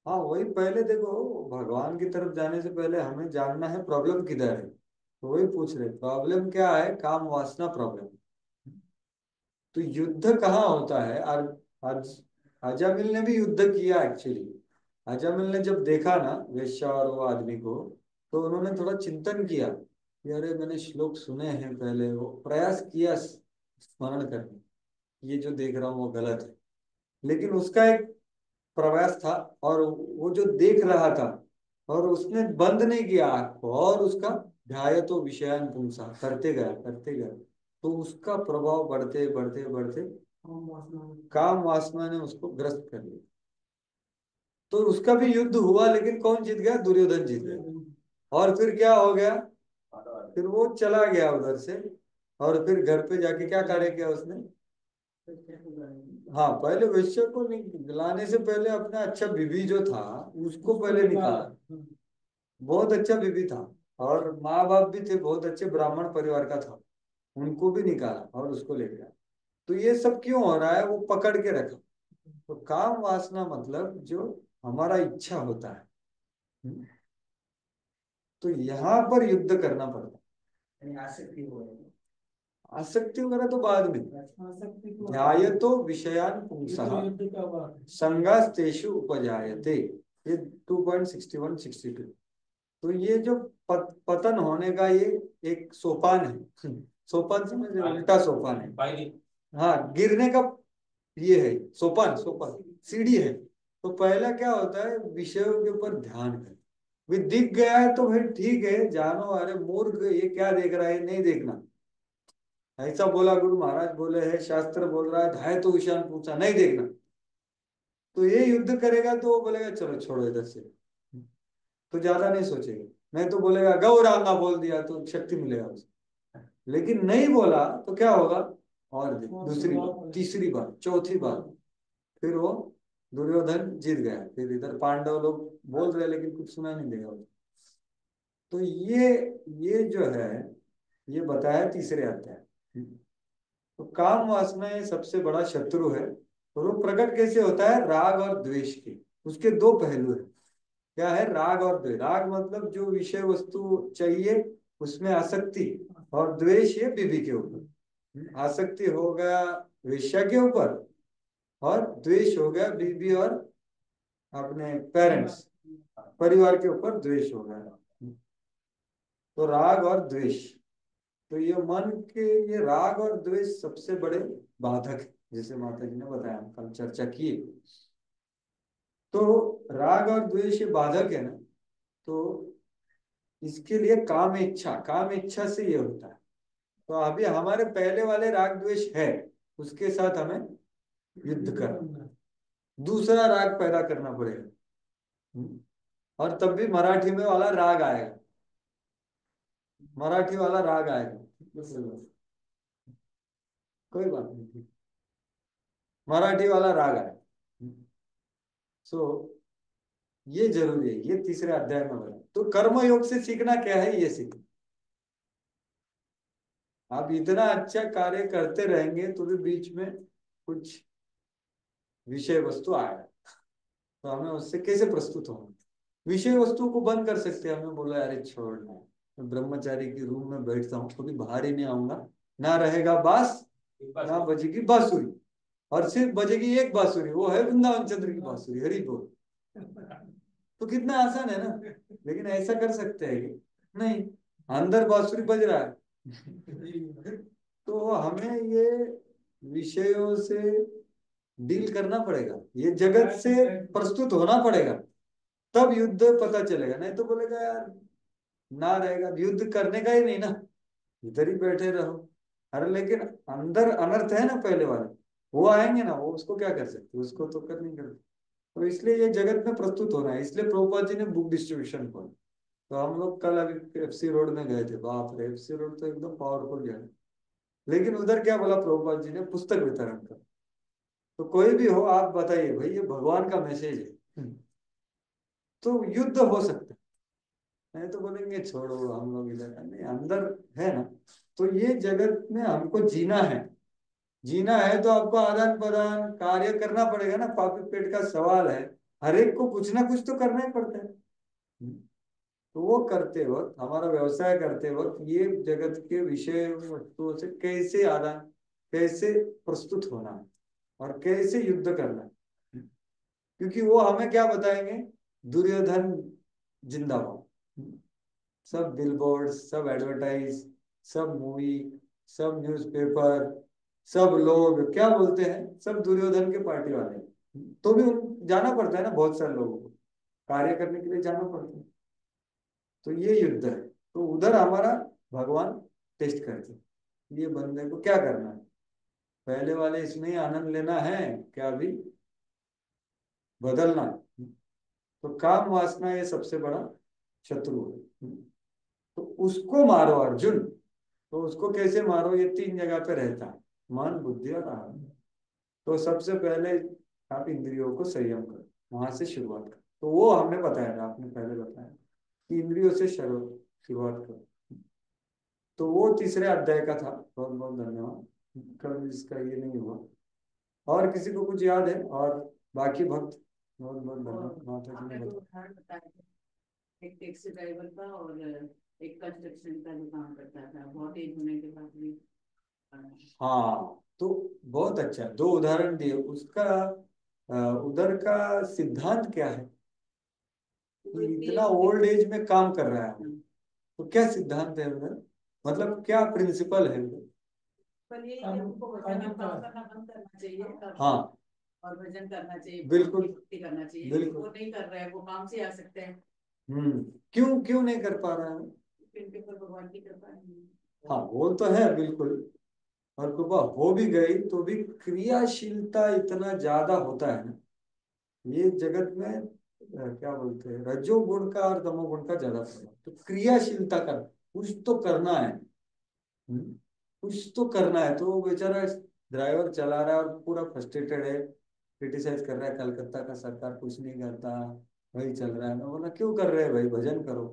हाँ वही, पहले देखो, भगवान की तरफ जाने से पहले हमें जानना है प्रॉब्लम किधर है। तो वही पूछ रहे, प्रॉब्लम क्या है? काम वासना प्रॉब्लम। तो युद्ध कहाँ होता है? आज अजामिल ने भी युद्ध किया एक्चुअली। अजामिल ने जब देखा ना वेश्या और वो आदमी को, तो उन्होंने थोड़ा चिंतन किया कि अरे मैंने श्लोक सुने हैं पहले, वो प्रयास किया स्मरण करने, ये जो देख रहा हूँ वो गलत है। लेकिन उसका एक प्रयास था, और वो जो देख रहा था, और उसने बंद नहीं किया आँख को, और उसका ध्यायतो विषयान पुंसा करते गया। तो उसका प्रभाव बढ़ते बढ़ते बढ़ते काम वासना ने उसको ग्रस्त कर लिया। तो उसका भी युद्ध हुआ, लेकिन कौन जीत गया? दुर्योधन जीत गया। और फिर क्या हो गया? फिर वो चला गया उधर से, और फिर घर पे जाके क्या कार्य किया उसने? हाँ, पहले वैश्य को लाने से पहले अपना अच्छा बीवी जो था उसको पहले निकाला। बहुत अच्छा बीवी था, और माँ बाप भी थे, बहुत अच्छे ब्राह्मण परिवार का था, उनको भी निकाला और उसको ले गया। तो ये सब क्यों हो रहा है, वो पकड़ के रखा। तो काम वासना मतलब जो हमारा इच्छा होता है। हम्म। तो यहाँ पर युद्ध करना पड़ता यानी आसक्ति हो रही है। है। आसक्ति वगैरह तो बाद में। ध्यायतो विषयान पुंसः संगास्तेषु उपजायते, ये 2.61-62। तो ये जो पतन होने का ये एक सोपान है। सोपान समझ रहे हो? उल्टा सोपान है। हाँ, गिरने का ये है सोपान, सोपान सीढ़ी है। तो पहला क्या होता है, विषयों के ऊपर ध्यान कर। भी दिख गया है तो फिर ठीक है, जानो, अरे मूर्ख ये क्या देख रहा है, नहीं देखना। ऐसा बोला गुरु महाराज बोले है, शास्त्र बोल रहा है, धाय तो विषान पूछा, नहीं देखना। तो ये युद्ध करेगा तो वो बोलेगा चलो छोड़ो इधर से, तो ज्यादा नहीं सोचेगा। नहीं तो बोलेगा गौरांगा बोल दिया तो शक्ति मिलेगा उसे। लेकिन नहीं बोला तो क्या होगा, और दूसरी बार, तीसरी बार, चौथी बार, फिर वो दुर्योधन जीत गया। फिर इधर पांडव लोग बोल रहे लेकिन कुछ सुना नहीं देगा उसे। तो ये जो है, ये बताया तीसरे अध्याय। तो काम वासना ये सबसे बड़ा शत्रु है। और वो प्रकट कैसे होता है, राग और द्वेष के। उसके दो पहलू है। क्या है, राग और द्वेष। राग मतलब जो विषय वस्तु चाहिए उसमें आसक्ति, और द्वेष ये बीबी के ऊपर। आसक्ति हो गया वेश्या के ऊपर, और द्वेष हो गया बीबी और अपने पेरेंट्स, परिवार के ऊपर द्वेष हो गया। तो राग और द्वेष, तो ये मन के, ये राग और द्वेष सबसे बड़े बाधक है, जैसे माता जी ने बताया, हम कल चर्चा की। तो राग और द्वेष ये बाधक है ना, तो इसके लिए काम इच्छा, काम इच्छा से ये होता है। तो अभी हमारे पहले वाले राग द्वेष है, उसके साथ हमें युद्ध करना, दूसरा राग पैदा करना पड़ेगा। और तब भी मराठी में वाला राग आएगा, मराठी वाला राग आएगा, कोई बात नहीं, मराठी वाला राग आएगा। सो ये जरूरी है, ये तीसरे अध्याय में बोला। तो कर्म योग से सीखना क्या है, ये सीख। आप इतना अच्छा कार्य करते रहेंगे तो भी बीच में कुछ विषय वस्तु आएगा, तो हमें उससे कैसे प्रस्तुत होना। विषय वस्तु को बंद कर सकते हैं। हमें बोला अरे छोड़ना, मैं ब्रह्मचारी की रूम में बैठता हूँ, कभी बाहर ही नहीं आऊंगा, ना रहेगा बांस, ना बजेगी बांसुरी, और सिर्फ बजेगी एक बांसुरी, वो है वृंदावन चंद्र की बांसुरी, हरि बोल। तो कितना आसान है ना। लेकिन ऐसा कर सकते हैं कि नहीं, अंदर बांसुरी बज रहा है। तो हमें ये विषयों से डील करना पड़ेगा, ये जगत से प्रस्तुत होना पड़ेगा, तब युद्ध पता चलेगा। नहीं तो बोलेगा यार ना रहेगा, युद्ध करने का ही नहीं ना, इधर ही बैठे रहो। अरे लेकिन अंदर अनर्थ है ना पहले वाले, वो आएंगे ना, वो उसको क्या कर सकते, उसको तो कर नहीं करते। तो इसलिए ये जगत में प्रस्तुत होना है। इसलिए प्रभुपाद जी ने बुक डिस्ट्रीब्यूशन खोला। तो हम लोग कल अभी एफसी रोड में गए थे, बाप रे, एफसी रोड तो एकदम पावरफुल जगह। लेकिन उधर क्या बोला प्रभुपाद जी ने, पुस्तक वितरण कर। तो कोई भी हो आप बताइए भाई, ये भगवान का मैसेज है, तो युद्ध हो सकता है। नहीं तो बोलेंगे छोड़ो हम लोग इधर नहीं, अंदर है ना। तो ये जगत में हमको जीना है, जीना है तो आपको आदान प्रदान कार्य करना पड़ेगा ना। पापी पेट का सवाल है, हर एक को कुछ ना कुछ तो करना ही पड़ता है। तो वो करते वक्त, हमारा व्यवसाय करते वक्त, ये जगत के विषय वस्तुओं से कैसे आदान, कैसे प्रस्तुत होना है, और कैसे युद्ध करना है। क्योंकि वो हमें क्या बताएंगे, दुर्योधन जिंदाबाद, सब बिलबोर्ड, सब एडवर्टाइज, सब मूवी, सब न्यूज़पेपर, सब लोग क्या बोलते हैं, सब दुर्योधन के पार्टी वाले हैं। तो भी जाना पड़ता है ना, बहुत सारे लोगों को कार्य करने के लिए जाना पड़ता है। तो ये युद्ध है। तो उधर हमारा भगवान टेस्ट करते हैं, ये बंदे को क्या करना है, पहले वाले इसमें ही आनंद लेना है क्या, अभी बदलना है। तो काम वासना ये सबसे बड़ा शत्रु है। तो उसको मारो अर्जुन। तो उसको कैसे मारो, ये तीन जगह पे रहता है, मन, बुद्धि और अहंकार। तो सबसे पहले आप इंद्रियों को संयम करो, वहां से शुरुआत करो। तो वो हमने बताया था, आपने पहले बताया कि इंद्रियों से शुरुआत करो। तो वो तीसरे अध्याय का था। बहुत बहुत धन्यवाद। कल इसका ये नहीं हुआ। और किसी को कुछ याद है? और बाकी भक्त बहुत बहुत धन्यवाद। माता जी आपने ने तो बताया। उदाहरण बताया, एक टैक्सी ड्राइवर का और एक कंस्ट्रक्शन का जो काम करता था, बहुत एज होने के बाद भी। हाँ, तो बहुत अच्छा, दो उदाहरण दिए। उसका उधर का सिद्धांत क्या है कि इतना ओल्ड एज में काम कर रहा है वो? तो क्या सिद्धांत है उधर, मतलब क्या प्रिंसिपल है उधर? पर ये है कि उनको वचन का काम करना बंद करना चाहिए। हाँ, और भजन करना चाहिए, बिल्कुल भक्ति करना चाहिए। बिल्कुल। वो नहीं कर रहे हैं, वो काम से आ सकते हैं। क्यों क्यों नहीं कर पा रहा है? इनके ऊपर भगवान की कृपा नहीं है। हाँ, वो तो है बिल्कुल। और कृपा हो भी गई तो भी क्रियाशीलता इतना ज्यादा होता है ना ये जगत में। क्या बोलते हैं, रजोगुण का और तमोगुण का ज्यादा प्रभाव। तो क्रियाशीलता का कुछ तो करना है। कुछ तो करना है। तो वो बेचारा ड्राइवर चला रहा है और पूरा फ्रस्ट्रेटेड है, क्रिटिसाइज कर रहा है कलकत्ता का सरकार कुछ नहीं करता, वही चल रहा है। मैं बोला क्यों कर रहे हैं भाई, भजन करो।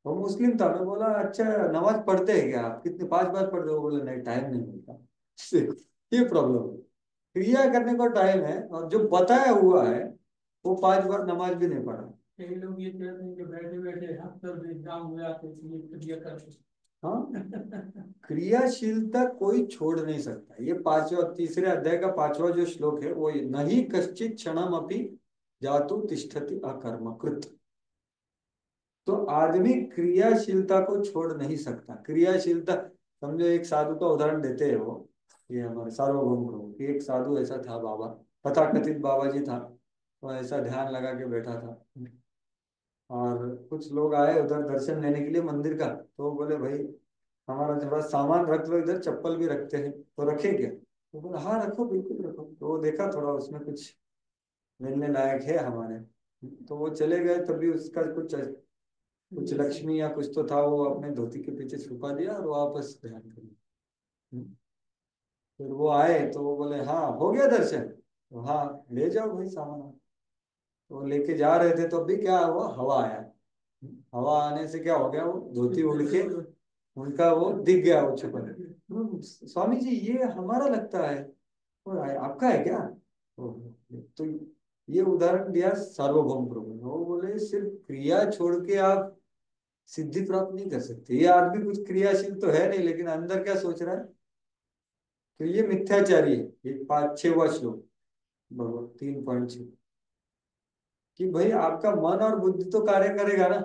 वो मुस्लिम था। मैं बोला अच्छा नमाज पढ़ते हैं क्या आप, कितने 5 बार पढ़ते हो? बोले नहीं, टाइम नहीं मिलता। ये प्रॉब्लम है। क्रिया करने को टाइम है और जो बताया हुआ है वो 5 बार नमाज भी नहीं पढ़ा। कई लोग ये कहते हैं कि बैठे बैठे हफ्ते में एग्जाम हो जाते हैं, इसलिए क्रिया करते हाँ, क्रियाशीलता कोई छोड़ नहीं सकता। ये पांचवा, तीसरे अध्याय का 5वां जो श्लोक है वो नहीं कश्चित क्षणम अपि जातु तिष्ठति अकर्मकृत। तो आदमी क्रियाशीलता को छोड़ नहीं सकता। क्रियाशीलता समझो, एक साधु का उदाहरण देते हैं वो, ये हमारे सार्वभौम प्रभु कि एक साधु ऐसा था, बाबा तथाकथित बाबा जी था। वो ऐसा ध्यान लगा के बैठा था और कुछ लोग आए उधर दर्शन लेने के लिए मंदिर का। तो वो बोले भाई हमारा थोड़ा सामान रख लो इधर, चप्पल भी रखते हैं, तो रखे क्या? तो बोला हाँ रखो, बिल्कुल रखो। तो वो देखा थोड़ा उसमें कुछ मिलने लायक है हमारे, तो वो चले गए। तभी उसका कुछ कुछ लक्ष्मी या कुछ तो था, वो अपने धोती के पीछे छुपा दिया और वापस ध्यान कर लिया। फिर वो आए तो वो बोले हाँ हो गया दर्शन? तो हाँ ले जाओ भाई सामान। तो वो लेके जा रहे थे तो भी क्या हुआ, हवा आया। हवा आने से क्या हो गया, वो धोती उड़ के उनका वो दिख गया, वो छुपा। स्वामी जी ये हमारा लगता है और आपका है क्या? तो ये उदाहरण दिया सार्वभौम प्रभु ने। वो बोले सिर्फ क्रिया छोड़ के आप सिद्धि प्राप्त नहीं कर सकते। ये आदमी कुछ क्रियाशील तो है नहीं, लेकिन अंदर क्या सोच रहा है? तो ये मिथ्याचारी है। ये 6वां श्लोक, भगवत 3.6, कि भाई आपका मन और बुद्धि तो कार्य करेगा ना।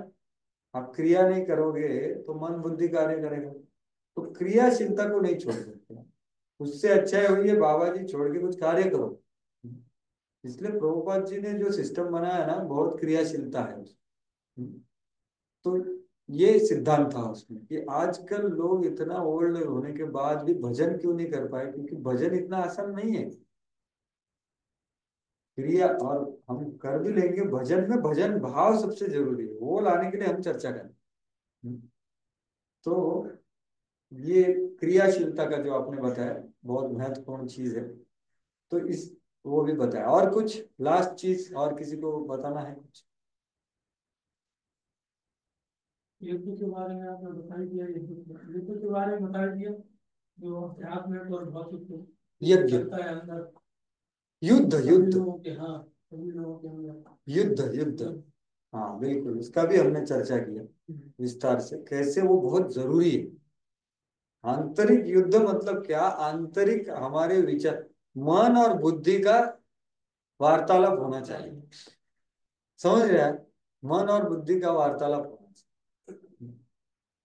आप क्रिया नहीं करोगे तो मन बुद्धि कार्य करेगा। तो क्रियाशीलता को नहीं छोड़ सकते। उससे अच्छा है वही है बाबा जी छोड़ के कुछ कार्य करो। इसलिए प्रभुपाद जी ने जो सिस्टम बनाया ना, बहुत क्रियाशीलता है उसमें। तो ये सिद्धांत था उसमें कि आजकल लोग इतना ओल्ड होने के बाद भी भजन क्यों नहीं कर पाए, क्योंकि भजन इतना आसान नहीं है। क्रिया और हम कर भी लेंगे, भजन में भजन भाव सबसे जरूरी है, वो लाने के लिए हम चर्चा करें। तो ये क्रियाशीलता का जो आपने बताया बहुत महत्वपूर्ण चीज है। तो इस वो भी बताया। और कुछ लास्ट चीज और किसी को बताना है कुछ? युद्ध के बारे में आपने बता ही दिया, युद्ध के बारे में बता ही दिया। जो अध्यात्म में और भौतिक यज्ञ, चलता है अंदर युद्ध, सभी युद्ध, लोगों के, हाँ सभी लोगों के अंदर युद्ध, युद्ध। हाँ बिल्कुल, उसका भी हमने चर्चा किया विस्तार से, कैसे वो बहुत जरूरी है। आंतरिक युद्ध मतलब क्या? आंतरिक हमारे विचार, मन और बुद्धि का वार्तालाप होना चाहिए। समझ रहे हैं? मन और बुद्धि का वार्तालाप होना चाहिए।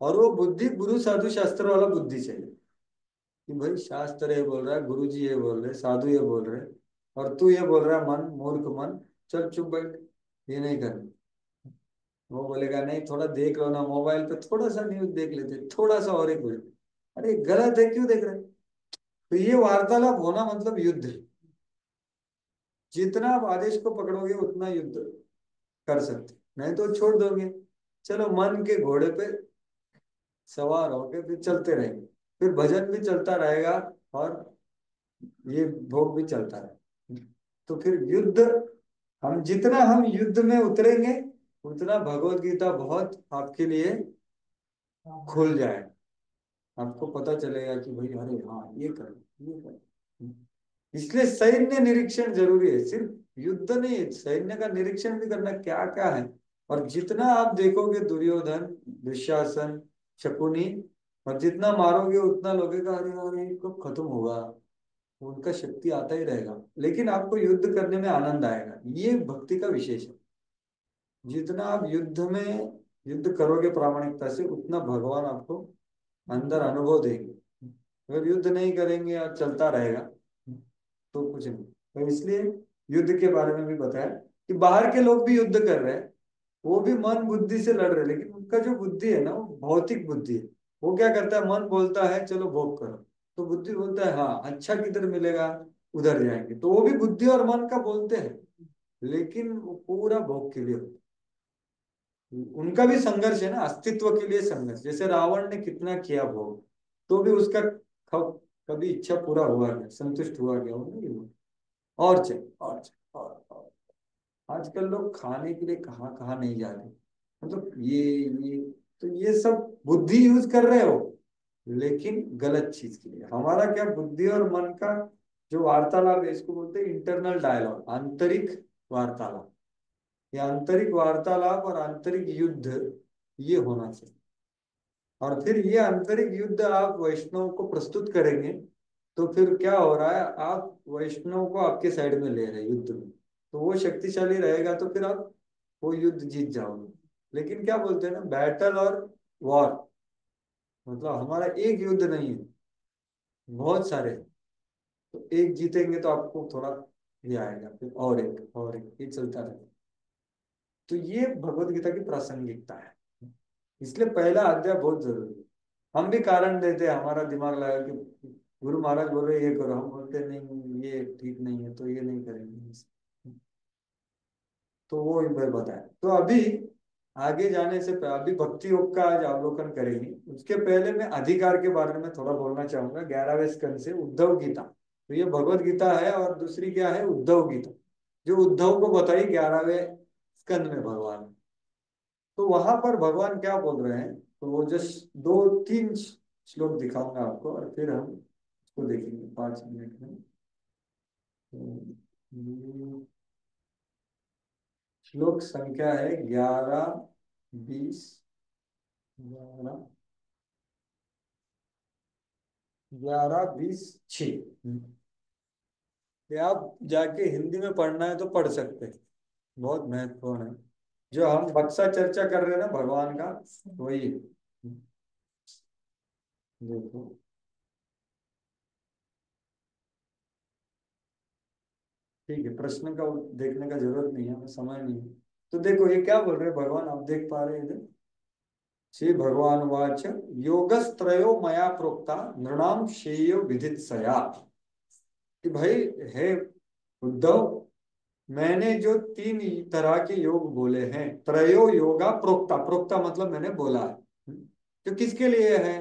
और वो बुद्धि गुरु साधु शास्त्र वाला बुद्धि चाहिए कि भाई शास्त्र ये बोल रहा है, गुरु जी ये बोल रहे, साधु ये बोल रहे, और तू ये बोल रहा है मन, मूर्ख मन, चल चुप बैठ, ये नहीं करना। वो बोलेगा नहीं थोड़ा देख लो ना मोबाइल पे, थोड़ा सा न्यूज देख लेते, थोड़ा सा और एक हो जाए। अरे गलत है, क्यों देख रहे हैं? तो ये वार्तालाप होना मतलब युद्ध है। जितना आप आदेश को पकड़ोगे उतना युद्ध कर सकते, नहीं तो छोड़ दोगे। चलो मन के घोड़े पे सवार होके फिर चलते रहेंगे, फिर भजन भी चलता रहेगा और ये भोग भी चलता है। तो फिर युद्ध, जितना हम युद्ध में उतरेंगे उतना भगवत गीता बहुत आपके लिए खुल जाए। आपको पता चलेगा कि भाई अरे हाँ ये करो ये करो। इसलिए सैन्य निरीक्षण जरूरी है, सिर्फ युद्ध नहीं है, सैन्य का निरीक्षण भी करना क्या क्या है। और जितना आप देखोगे दुर्योधन, दुशासन, शकुनी, और जितना मारोगे उतना लगेगा अरे अरे ये कब खत्म होगा। उनका शक्ति आता ही रहेगा, लेकिन आपको युद्ध करने में आनंद आएगा। ये भक्ति का विशेष है। जितना आप युद्ध में युद्ध करोगे प्रामाणिकता से उतना भगवान आपको अंदर अनुभव देंगे। अगर युद्ध नहीं करेंगे और चलता रहेगा तो कुछ नहीं। तो इसलिए युद्ध के बारे में भी बताया कि बाहर के लोग भी युद्ध कर रहे हैं, वो भी मन बुद्धि से लड़ रहे हैं, लेकिन उनका जो बुद्धि है ना वो भौतिक बुद्धि है। वो क्या करता है, मन बोलता है चलो भोग करो, तो बुद्धि बोलता है हाँ अच्छा किधर मिलेगा उधर जाएंगे, तो वो भी बुद्धि और मन का बोलते हैं, लेकिन वो पूरा भोग के लिए होता है। उनका भी संघर्ष है ना, अस्तित्व के लिए संघर्ष। जैसे रावण ने कितना किया भोग, तो भी उसका कभी इच्छा पूरा हुआ क्या, संतुष्ट हुआ क्या, वो नहीं हुआ। और चाहिए और चाहिए और। आजकल लोग खाने के लिए कहाँ कहाँ नहीं जा रहे, मतलब ये तो ये सब बुद्धि यूज कर रहे हो, लेकिन गलत चीज के लिए। हमारा क्या, बुद्धि और मन का जो वार्तालाप है इसको बोलते हैं इंटरनल डायलॉग, आंतरिक वार्तालाप। ये आंतरिक वार्तालाप और आंतरिक युद्ध ये होना चाहिए। और फिर ये आंतरिक युद्ध आप वैष्णव को प्रस्तुत करेंगे तो फिर क्या हो रहा है, आप वैष्णव को आपके साइड में ले रहे हैं युद्ध में, तो वो शक्तिशाली रहेगा तो फिर आप वो युद्ध जीत जाओगे। लेकिन क्या बोलते हैं ना, बैटल और वॉर, मतलब हमारा एक युद्ध नहीं है, बहुत सारे हैं। तो एक जीतेंगे तो आपको थोड़ा ये आएगा, फिर और एक ये चलता रहेगा। तो ये भगवत गीता की प्रासंगिकता है, इसलिए पहला अध्याय बहुत जरूरी है। हम भी कारण देते हैं, हमारा दिमाग लगा कि गुरु महाराज बोल रहे ये करो, हम बोलते नहीं ये ठीक नहीं है तो ये नहीं करेंगे। तो वो मैं बताया। तो अभी आगे जाने से पहले अभी भक्ति योग का आज अवलोकन करेंगे। उसके पहले मैं अधिकार के बारे में थोड़ा बोलना चाहूंगा। 11वें स्कंद से उद्धव गीता, तो ये भगवत गीता है और दूसरी क्या है, उद्धव गीता, जो उद्धव को बताई 11वें स्कंद में भगवान। तो वहां पर भगवान क्या बोल रहे हैं, तो वो जस्ट 2-3 श्लोक दिखाऊंगा आपको और फिर हम उसको देखेंगे 5 मिनट में। तो श्लोक संख्या है 11, 20, 11, 20, 6। ये आप जाके हिंदी में पढ़ना है तो पढ़ सकते हैं, बहुत महत्वपूर्ण है। जो हम बक्सा चर्चा कर रहे हैं ना भगवान का, वही है। देखो ठीक है, प्रश्न का देखने का जरूरत नहीं है, हमें समय नहीं है। तो देखो ये क्या बोल रहे हैं भगवान, आप देख पा रहे हैं इधर। श्री भगवान वाच, योगस्त्रयो मया प्रोक्ता नृणाम श्रेयो विदित्सया। कि भाई हे उद्धव, मैंने जो 3 तरह के योग बोले हैं, त्रयो योगा प्रोक्ता, प्रोक्ता मतलब मैंने बोला है, तो किसके लिए है,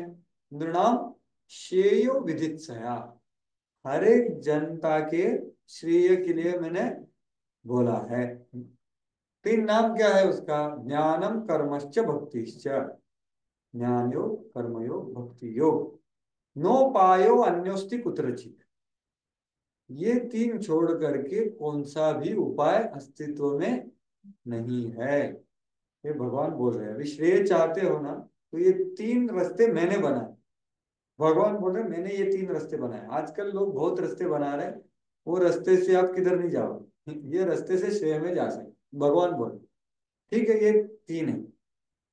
नृणाम श्रेयो विदित्सया, हर एक जनता के श्रेय के लिए मैंने बोला है। 3 नाम क्या है उसका, ज्ञानम कर्मश्च भक्तिश्च, ज्ञान योग, कर्मयोग, भक्ति योग, नो पायो अन्योस्ति कुत्रचित। ये 3 छोड़ करके कौन सा भी उपाय अस्तित्व में नहीं है, ये भगवान बोल रहे हैं। अभी श्रेय चाहते हो ना, तो ये 3 रास्ते मैंने बनाए। भगवान बोल रहे हैं मैंने ये 3 रास्ते बनाए। आजकल लोग बहुत रास्ते बना रहे हैं, वो रास्ते से आप किधर नहीं जाओगे, ये रास्ते से श्रेय में जा सकते। भगवान बोल ठीक है ये 3 है,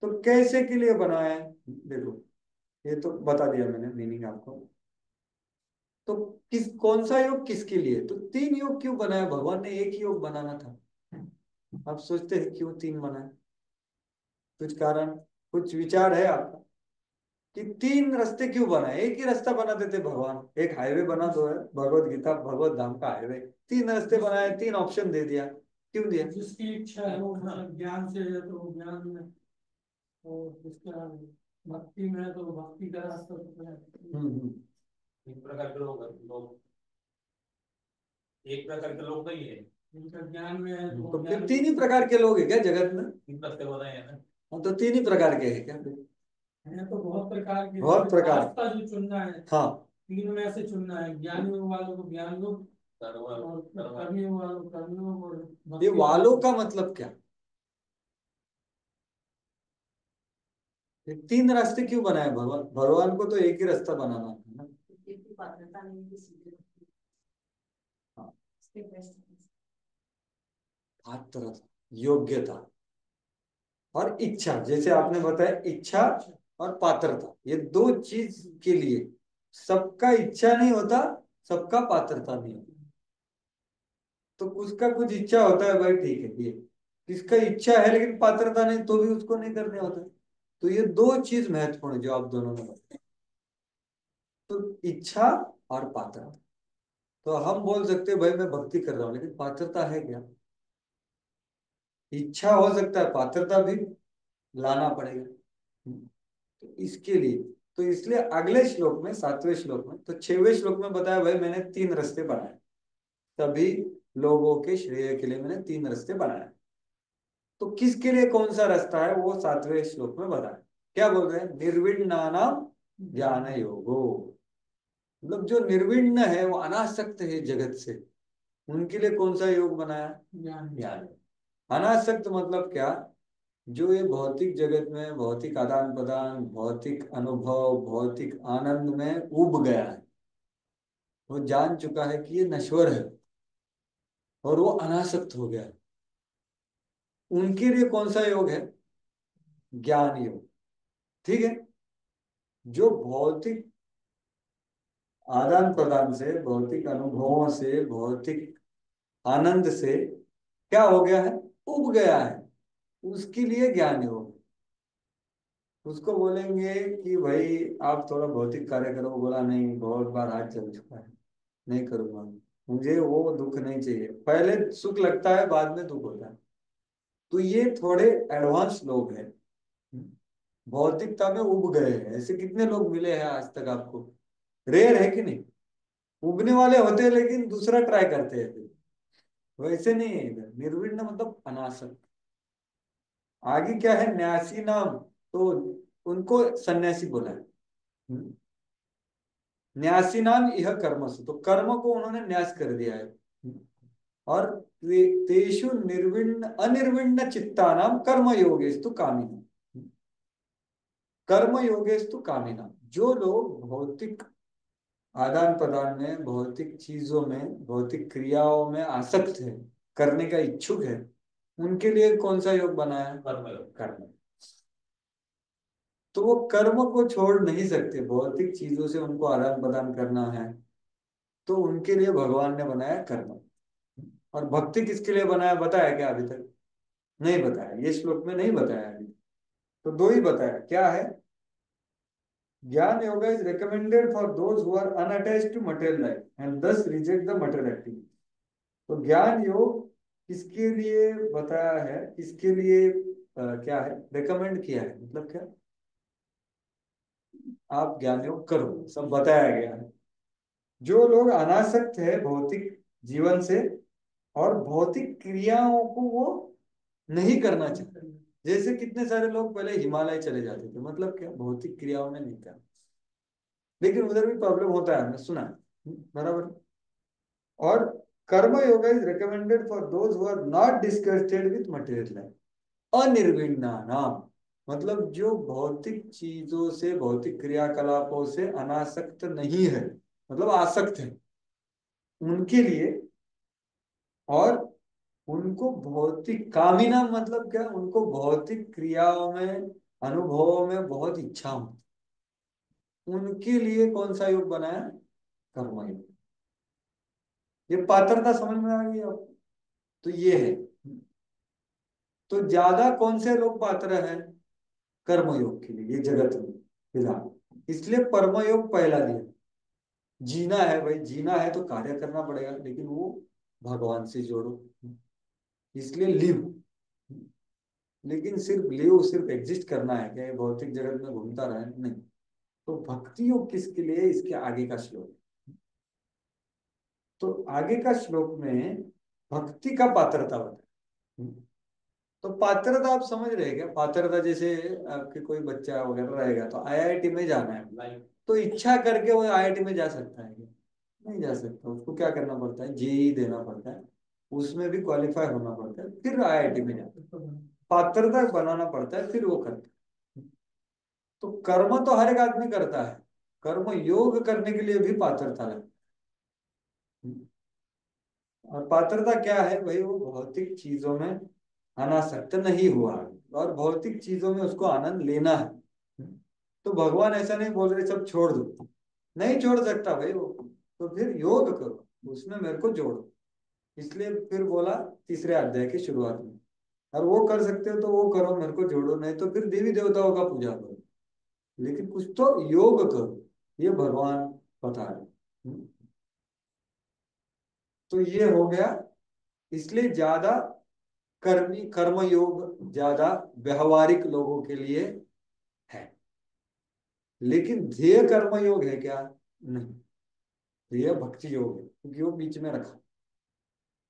तो कैसे के लिए बनाया है देखो, ये तो बता दिया मैंने मीनिंग आपको। तो कौन सा योग किसके लिए, तो 3 योग क्यों बनाया भगवान ने, एक ही योग बनाना था। आप सोचते हैं क्यों 3 बनाए, कुछ कारण, कुछ विचार है आपका कि 3 रास्ते क्यों बनाए, एक ही रास्ता बना देते भगवान, एक हाईवे बना दो है, भगवत गीता भगवत धाम का हाईवे। 3 रास्ते बनाए, 3 ऑप्शन दे दिया, क्यों दिया। जिसकी इच्छा है वो मतलब ज्ञान से है तो ज्ञान में, और जिसका भक्ति में है तो भक्ति का रास्ता पकड़े। 3 प्रकार के लोग हैं। लोग एक प्रकार के लोग नहीं है। इनका ज्ञान में है तो फिर तीन ही प्रकार के लोग हैं क्या जगत में? तीन रास्ते बताए हैं ना। हाँ, तो तीन ही प्रकार के हैं क्या फिर? है तो बहुत प्रकार के, बहुत प्रकार। रास्ता जो चुनना है, हाँ, तीन में से चुनना है। ज्ञानी योग वालों को ज्ञान योग, और कर्मी योग वालों को कर्मी योग, और भक्ति ये योग वालों का मतलब क्या? ये तीन रास्ते क्यों बनाए भगवान? भगवान को तो एक ही रास्ता बनाना है ना। जिनकी पात्रता नहीं है सीधे हाँ, स्टेप बाय स्टेप। पात्रता, योग्यता और इच्छा, जैसे आपने बताया इच्छा और पात्रता, ये दो चीज के लिए सबका इच्छा नहीं होता, सबका पात्रता नहीं होता। तो उसका कुछ इच्छा होता है भाई, ठीक है, ये किसका इच्छा है लेकिन पात्रता नहीं, तो भी उसको नहीं करने होता। तो ये दो चीज महत्वपूर्ण है जो आप दोनों ने बताया, तो इच्छा और पात्रता। तो हम बोल सकते हैं भाई मैं भक्ति कर रहा हूँ, लेकिन पात्रता है क्या? इच्छा हो सकता है, पात्रता भी लाना पड़ेगा। तो इसके लिए, तो इसलिए अगले श्लोक में, 7वें श्लोक में, तो 6वें श्लोक में बताया भाई मैंने तीन रास्ते बनाए, सभी लोगों के श्रेय के लिए मैंने तीन रास्ते बनाए। तो किसके लिए कौन सा रास्ता है वो 7वें श्लोक में बताया। क्या बोल रहे हैं? निर्विण्णानाम ज्ञान योगो, मतलब जो निर्विण्ण है, वो अनासक्त है जगत से, उनके लिए कौन सा योग बनाया? ज्ञान। ज्ञान। अनासक्त मतलब क्या? जो ये भौतिक जगत में भौतिक आदान प्रदान, भौतिक अनुभव, भौतिक आनंद में उब गया है, वो जान चुका है कि ये नश्वर है और वो अनासक्त हो गया है, उनके लिए कौन सा योग है? ज्ञान योग। ठीक है, जो भौतिक आदान प्रदान से, भौतिक अनुभवों से, भौतिक आनंद से क्या हो गया है? उब गया है, उसके लिए ज्ञान योग। उसको बोलेंगे कि भाई आप थोड़ा भौतिक कार्य करो, बोला नहीं, बहुत बार हाथ चल चुका है, नहीं करूंगा, मुझे वो दुख नहीं चाहिए। पहले सुख लगता है, बाद में दुख होता है। तो ये थोड़े एडवांस लोग हैं, भौतिकता में उब गए हैं। ऐसे कितने लोग मिले हैं आज तक आपको? रेयर है कि नहीं? उबने वाले होते हैं लेकिन दूसरा ट्राई करते हैं फिर। वैसे नहीं है इधर, निर्विण्ण मतलब अनासक्त। आगे क्या है? न्यासी नाम, तो उनको सन्यासी बोला है। न्यासी नाम यह कर्म से, तो कर्म को उन्होंने न्यास कर दिया है। और तेषु निर्विण्ण अनिर्विण्ण चित्ता नाम कर्म योगेस्तु कामिना, कर्म योगेस्तु कामिना, जो लोग भौतिक आदान प्रदान में, भौतिक चीजों में, भौतिक क्रियाओं में आसक्त है, करने का इच्छुक है, उनके लिए कौन सा योग बनाया? कर्म। तो वो कर्म को छोड़ नहीं सकते, भौतिक चीजों से उनको आदान प्रदान करना है, तो उनके लिए भगवान ने बनाया कर्म। और भक्ति किसके लिए बनाया, बताया क्या अभी तक? नहीं बताया, ये श्लोक में नहीं बताया अभी। तो दो ही बताया, क्या है? ज्ञान yoga is recommended for those who are unattached to material life and thus reject the material activity. तो ज्ञान योग किसके लिए बताया है, किसके लिए क्या है, रिकमेंड किया है, मतलब क्या? आप ज्ञान योग करो, सब बताया गया है। जो लोग अनासक्त है भौतिक जीवन से और भौतिक क्रियाओं को वो नहीं करना चाहते, जैसे कितने सारे लोग पहले हिमालय चले जाते थे, मतलब क्या? भौतिक क्रियाओं में नहीं करना, लेकिन उधर भी प्रॉब्लम होता है, हमने सुना है। बराबर। और karma yoga is recommended for those who are not disgusted with material life अनिर्विण्णा नाम, मतलब जो भौतिक चीजों से, भौतिक क्रियाकलापों से अनासक्त नहीं है, मतलब आसक्त है, उनके लिए। और उनको भौतिक कामिना मतलब क्या? उनको भौतिक क्रियाओं में, अनुभवों में बहुत इच्छा हो, उनके लिए कौन सा योग बनाया? कर्म योग। ये पात्रता समझ में आ गई आपको? तो ये है। तो ज्यादा कौन से लोग पात्र हैं कर्मयोग के लिए ये जगत में फिलहाल? इसलिए कर्मयोग पहला दिया। जीना है भाई, जीना है तो कार्य करना पड़ेगा, लेकिन वो भगवान से जोड़ो, इसलिए लिव। लेकिन सिर्फ लिव, सिर्फ एग्जिस्ट करना है क्या, ये भौतिक जगत में घूमता रहे? नहीं। तो भक्ति योग किसके लिए? इसके आगे का श्लोक। तो आगे का श्लोक में भक्ति का पात्रता बताया। तो पात्रता आप समझ रहे हैं क्या? पात्रता जैसे आपके कोई बच्चा वगैरह रहेगा तो आईआईटी में जाना है, तो इच्छा करके वो आईआईटी में जा सकता है क्या? नहीं जा सकता। उसको क्या करना पड़ता है? जेईई देना पड़ता है, उसमें भी क्वालिफाई होना पड़ता है, फिर आईआईटी में जाता है। पात्रता बनाना पड़ता है, फिर वो करता है। तो कर्म तो हर एक आदमी करता है, कर्म योग करने के लिए भी पात्रता लगती है। और पात्रता क्या है भाई? वो भौतिक चीजों में अनासक्त नहीं हुआ है और भौतिक चीजों में उसको आनंद लेना है। तो भगवान ऐसा नहीं बोल रहे सब छोड़ दो, नहीं छोड़ सकता भाई वो। तो फिर योग करो, उसमें मेरे को जोड़ो। इसलिए फिर बोला तीसरे अध्याय की शुरुआत में, और वो कर सकते हो तो वो करो, मेरे को जोड़ो, नहीं तो फिर देवी देवताओं का पूजा करो, लेकिन कुछ तो योग करो, ये भगवान बता रहे। तो ये हो गया। इसलिए ज्यादा कर्मी कर्म योग ज्यादा व्यवहारिक लोगों के लिए है, लेकिन ध्येय कर्म योग है क्या? नहीं, ध्येय भक्ति योग है, क्योंकि वो बीच में रखा।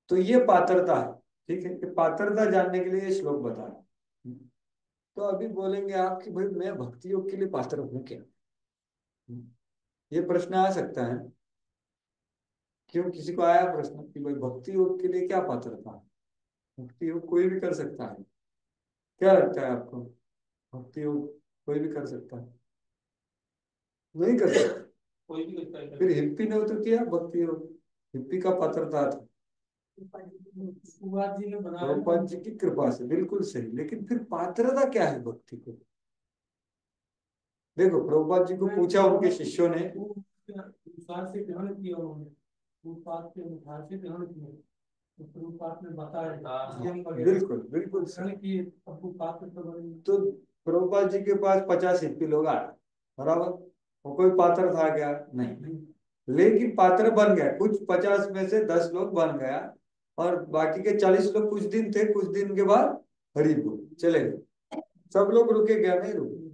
तो ये पात्रता है। ठीक है, कि पात्रता जानने के लिए ये श्लोक बता रहा है। तो अभी बोलेंगे आप कि भाई मैं भक्ति योग के लिए पात्र हूं क्या? ये प्रश्न आ सकता है। क्यों, किसी को आया प्रश्न कि भाई भक्ति योग के लिए क्या पात्रता है? भक्ति योग कोई भी कर सकता है, क्या लगता है आपको? भक्ति योग कोई भी कर सकता है? नहीं कर सकता। कोई भी करता है। फिर हिप्पी ने तो किया भक्ति योग, हिप्पी का पात्रता था सुभाष जी ने बनाया। प्रभुपाद जी की कृपा से, बिल्कुल सही। लेकिन फिर पात्रता क्या है भक्ति को? देखो, प्रभुपाद जी को पूछा उनके शिष्यों ने, अनुसार से ग्रहण किया उन्होंने, प्रभुपाद के अनुसार से ग्रहण किया। तो प्रभुपाद ने बताया नियम वगैरह बिल्कुल बिल्कुल ग्रहण सही। किए, प्रभुपाद ने तो तो प्रभुपाद जी के पास 50 हिप्पी लोग आए, बराबर। वो कोई पात्र था क्या? नहीं। लेकिन पात्र बन गया, कुछ 50 में से 10 लोग बन गया, और बाकी के 40 लोग कुछ दिन थे, कुछ दिन के बाद हरि बोल चले गए। सब लोग रुके क्या? नहीं रुके।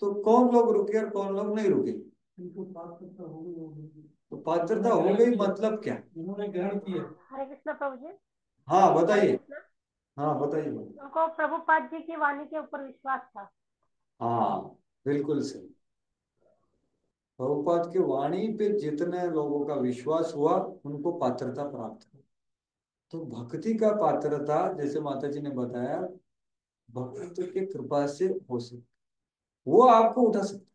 तो कौन लोग रुके और कौन लोग नहीं रुके? इनको पात्रता हो गई। तो पात्रता हो गई मतलब क्या? उन्होंने ग्रहण किया। हरे कृष्ण प्रभु जी। हाँ हरे बताइए। कृष्ण। हाँ बताइए। उनको प्रभुपाद जी की वाणी के ऊपर विश्वास था। हाँ बिल्कुल सही। प्रभुपाद की वाणी पे जितने लोगों का विश्वास हुआ उनको पात्रता प्राप्त हुई। तो भक्ति का पात्रता, जैसे माता जी ने बताया, भक्त की कृपा से हो सकती, वो आपको उठा सकता,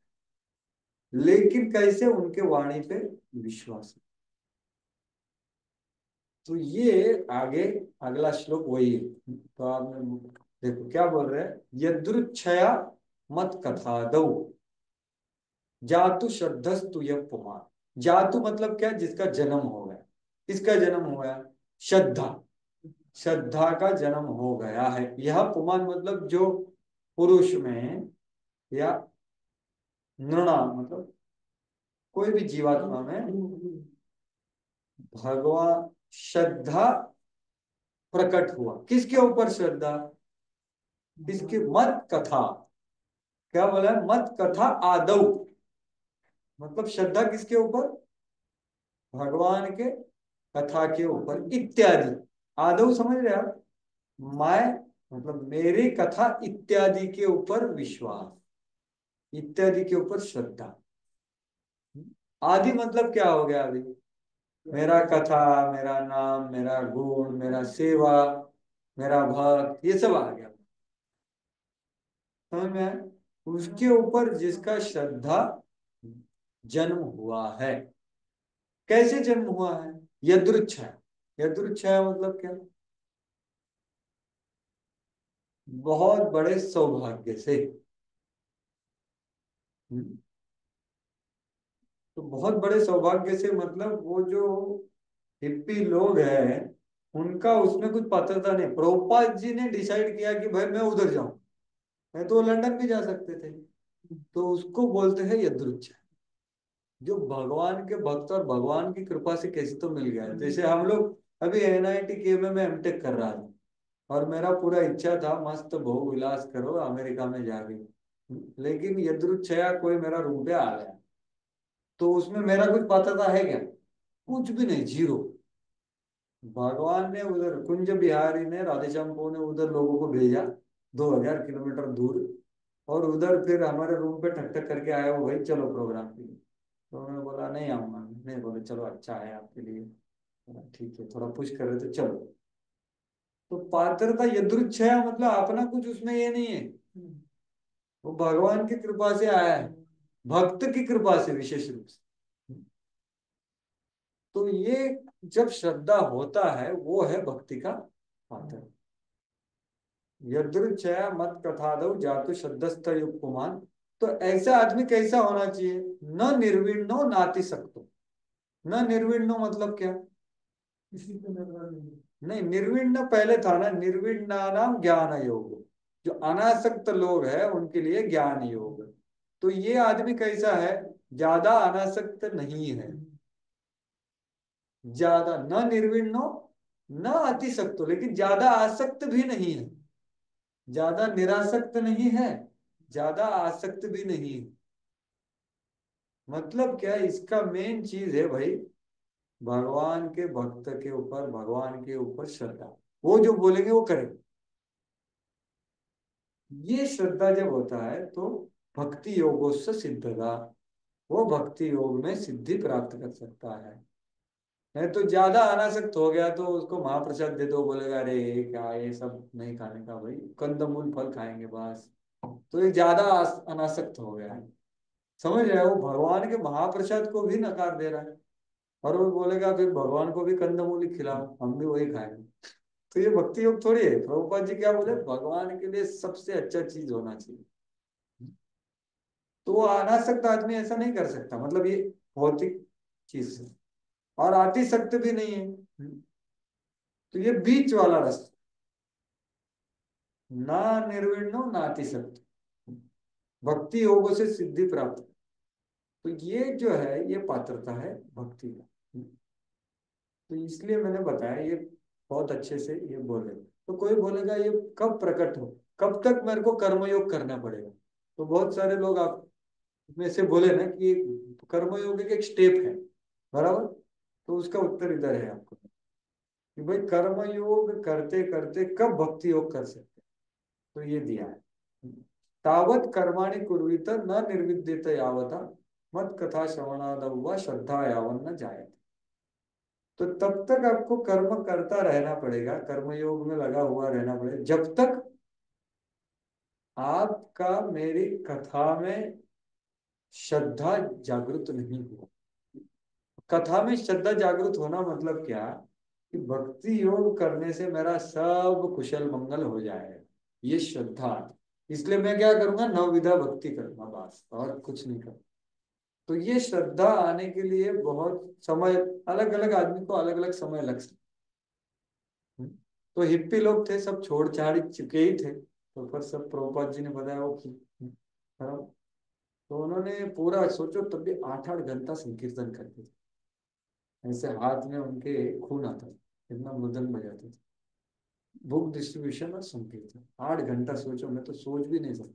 लेकिन कैसे? उनके वाणी पे विश्वास है। तो ये आगे अगला श्लोक वही है। तो आपने देखो क्या बोल रहे हैं, यदृच्छया मत कथा दो जातु श्रद्धस्तु यह पुमान। जातु मतलब क्या? जिसका जन्म हो गया। किसका जन्म हो गया? श्रद्धा। श्रद्धा का जन्म हो गया है। यह पुमान मतलब जो पुरुष में या नृणाम मतलब कोई भी जीवात्मा में भगवान श्रद्धा प्रकट हुआ। किसके ऊपर श्रद्धा? किसकी? मत कथा। क्या बोला है? मत कथा आदौ, मतलब श्रद्धा किसके ऊपर? भगवान के कथा के ऊपर, इत्यादि। आदौ समझ रहे आप? मैं मतलब मेरी कथा इत्यादि के ऊपर विश्वास, इत्यादि के ऊपर श्रद्धा। आदि मतलब क्या हो गया अभी? मेरा कथा, मेरा नाम, मेरा गुण, मेरा सेवा, मेरा भक्त, ये सब आ गया। समझ में आया? उसके ऊपर जिसका श्रद्धा जन्म हुआ है। कैसे जन्म हुआ है? यदृच्छा। यदृच्छा मतलब क्या? बहुत बड़े सौभाग्य से। तो बहुत बड़े सौभाग्य से मतलब वो जो हिप्पी लोग हैं उनका उसमें कुछ पात्रता नहीं। प्रभुपाद जी ने डिसाइड किया कि भाई मैं उधर जाऊं, मैं तो लंदन भी जा सकते थे। तो उसको बोलते हैं यदृच्छा। जो भगवान के भक्त और भगवान की कृपा से कैसे तो मिल गया। जैसे हम लोग अभी एनआईटी के में एमटेक कर रहा था, और मेरा पूरा इच्छा था मस्त भोग विलास करो अमेरिका में जाके, लेकिन यदृच्छया कोई मेरा रूम पे आ गया। तो उसमें मेरा कुछ पात्रता है क्या? कुछ भी नहीं, जीरो। भगवान ने उधर कुंज बिहारी ने, राधेश्याम को ने उधर लोगों को भेजा 2000 किलोमीटर दूर, और उधर फिर हमारे रूम पे ठक ठक करके आए, वो भाई चलो प्रोग्राम के लिए। तो उन्होंने बोला नहीं आऊंगा, नहीं बोले चलो अच्छा है आपके लिए। बोला, ठीक है, थोड़ा पुश कर रहे थे, चलो। तो पात्रता यदृच्छया, मतलब अपना कुछ उसमें ये नहीं है, वो भगवान की कृपा से आया है, भक्त की कृपा से विशेष रूप से। तो ये जब श्रद्धा होता है वो है भक्ति का पात्र। यदृच्छया मत कथादौ जातु श्रद्धस्थ युक्तमान। तो ऐसा आदमी कैसा होना चाहिए? न निर्विण्णो नातिसक्तो। न निर्विण्णो मतलब क्या? किसी पे निर्भर नहीं। नहीं, निर्विण्ण पहले था ना, निर्विण्णानाम ज्ञान योग। जो अनासक्त लोग हैं उनके लिए ज्ञान योग। तो ये आदमी कैसा है? ज्यादा अनासक्त नहीं है, ज्यादा न निर्विण्णो न अतिसक्तो, लेकिन ज्यादा आसक्त भी नहीं है, ज्यादा निरासक्त नहीं है, ज्यादा आसक्त भी नहीं है। मतलब क्या, इसका मेन चीज है भाई भगवान के भक्त के ऊपर, भगवान के ऊपर श्रद्धा। वो जो बोलेंगे वो करेंगे। ये श्रद्धा जब होता है तो भक्ति योगो से सिद्धता, वो भक्ति योग में सिद्धि प्राप्त कर सकता है। नहीं तो ज्यादा अनासक्त हो गया तो उसको महाप्रसाद दे दो, बोलेगा अरे ये क्या, ये सब नहीं खाने का भाई, कंदमूल फल खाएंगे बस। तो ये ज्यादा अनासक्त हो गया है। समझ रहे हो? वो भगवान के महाप्रसाद को भी नकार दे रहा है, और वो बोलेगा फिर भगवान को भी कंदमूल ही खिलाओ, हम भी वही खाएंगे। तो ये भक्ति योग थोड़ी है। प्रभुपाद जी क्या बोले? भगवान के लिए सबसे अच्छा चीज होना चाहिए। तो वो अनासक्त आदमी ऐसा नहीं कर सकता, मतलब ये भौतिक चीज है, और आतिशक्त भी नहीं है। तो ये बीच वाला रास्ता, ना निर्विण्णो ना अतिशक्त, भक्ति योगों से सिद्धि प्राप्त। तो ये जो है ये पात्रता है भक्ति का। तो इसलिए मैंने बताया ये बहुत अच्छे से ये बोले। तो कोई बोलेगा ये कब प्रकट हो, कब तक मेरे को कर्मयोग करना पड़ेगा? तो बहुत सारे लोग आप में से बोले ना कि कर्मयोग एक स्टेप है, बराबर। तो उसका उत्तर इधर है आपको कि भाई कर्मयोग करते करते कब भक्ति योग कर सकते हैं। तो ये दिया है, तावत कर्माणि कुर्वीत न निर्विद्यते यावता मत कथा श्रवणाद व श्रद्धा यावन न जायते। तो तब तक आपको कर्म करता रहना पड़ेगा, कर्मयोग में लगा हुआ रहना पड़ेगा, जब तक आपका मेरी कथा में श्रद्धा जागृत नहीं हुआ। कथा में श्रद्धा जागृत होना मतलब क्या? कि भक्ति योग करने से मेरा सब कुशल मंगल हो जाएगा, ये श्रद्धा। इसलिए मैं क्या करूंगा? नवविधा भक्ति करूंगा, बस और कुछ नहीं करूंगा। तो ये श्रद्धा आने के लिए बहुत समय, अलग अलग आदमी को अलग अलग समय लग सकता है। तो हिप्पी लोग थे, सब छोड़ छाड़ चुके ही थे, तो फिर सब प्रभुपाद जी ने बताया वो की। बराबर। तो उन्होंने पूरा सोचो, तब भी 8-8 घंटा संकीर्तन करते थे, ऐसे हाथ में उनके खून आता था, इतना मृदंग बजाते थे। बुक डिस्ट्रीब्यूशन और संकीर्तन 8 घंटा, सोचो, मैं तो सोच भी नहीं सकता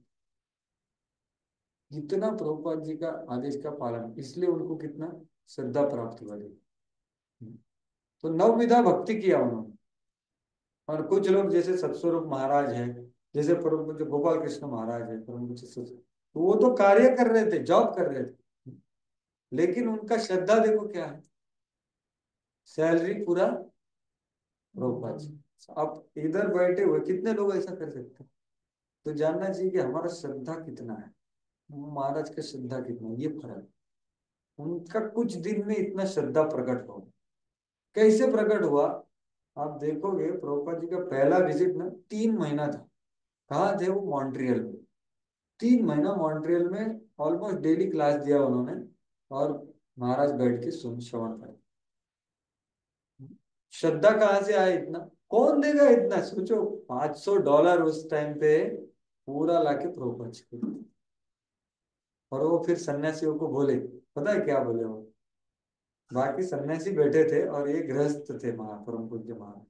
जितना प्रभुपाद जी का आदेश का पालन, इसलिए उनको कितना श्रद्धा प्राप्त हुआ थी। तो नवविधा भक्ति किया उन्होंने। और कुछ लोग जैसे सत्स्वरूप महाराज है, जैसे परम पूज्य गोपाल कृष्ण महाराज है, परम पूज्य तो वो तो कार्य कर रहे थे, जॉब कर रहे थे, लेकिन उनका श्रद्धा देखो क्या है, सैलरी पूरा प्रभुपाद जी। अब इधर बैठे हुए कितने लोग ऐसा कर सकते हैं? तो जानना चाहिए कि हमारा श्रद्धा कितना है, महाराज का श्रद्धा कितना है, ये फर्क। उनका कुछ दिन में इतना श्रद्धा प्रकट हो, कैसे प्रकट हुआ? आप देखोगे प्रभुपाद जी का पहला विजिट ना 3 महीना था। कहाँ थे वो? मॉन्ट्रियल में। 3 महीना मॉन्ट्रियल में ऑलमोस्ट डेली क्लास दिया उन्होंने, और महाराज बैठ के सुन श्रवण कर। श्रद्धा कहाँ से आया इतना? कौन देगा इतना? सोचो, $500 उस टाइम पे पूरा लाके प्रभुपाद जी को दिया। और वो फिर सन्यासियों को बोले, पता है क्या बोले वो? बाकी सन्यासी बैठे थे और ये गृहस्थ थे, परम पूज्य महाराज।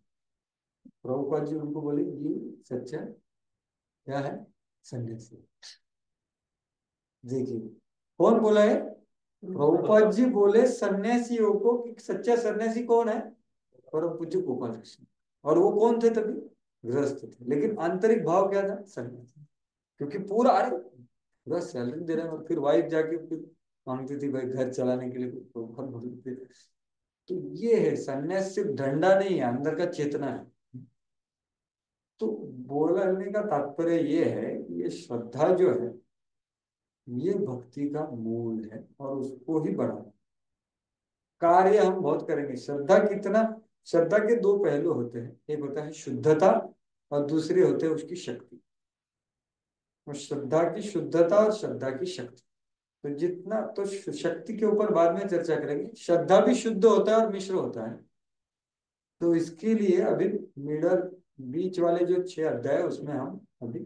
प्रभुपाद जी उनको बोले ये सच्चा क्या है? सन्यासी। देखिए कौन बोला है? प्रभुपाद जी बोले सन्यासियों को कि सच्चा सन्यासी कौन है, परम पूज्य गोपाल कृष्ण। और वो कौन थे तभी, गृहस्थ थे, लेकिन आंतरिक भाव क्या था, सन्यासी। क्योंकि पूरा, अरे पूरा सैलरी दे रहे हैं और फिर वाइफ जाके फिर मांगती थी भाई घर चलाने के लिए कुछ तो बहुत बोलते थे। तो ये है सन्यास, सिर्फ डंडा नहीं है, अंदर का चेतना है। तो बोलने का तात्पर्य ये है कि ये श्रद्धा जो है ये भक्ति का मूल है और उसको ही बढ़ाना। कार्य हम बहुत करेंगे, श्रद्धा कितना, श्रद्धा के दो पहलू होते हैं, एक होता है शुद्धता और दूसरी होते हैं उसकी शक्ति। और श्रद्धा की शुद्धता और श्रद्धा की शक्ति, तो जितना तो शक्ति के ऊपर बाद में चर्चा करेंगे। श्रद्धा भी शुद्ध होता है और मिश्र होता है, तो इसके लिए अभी मिडल बीच वाले जो 6 अध्याय उसमें हम अभी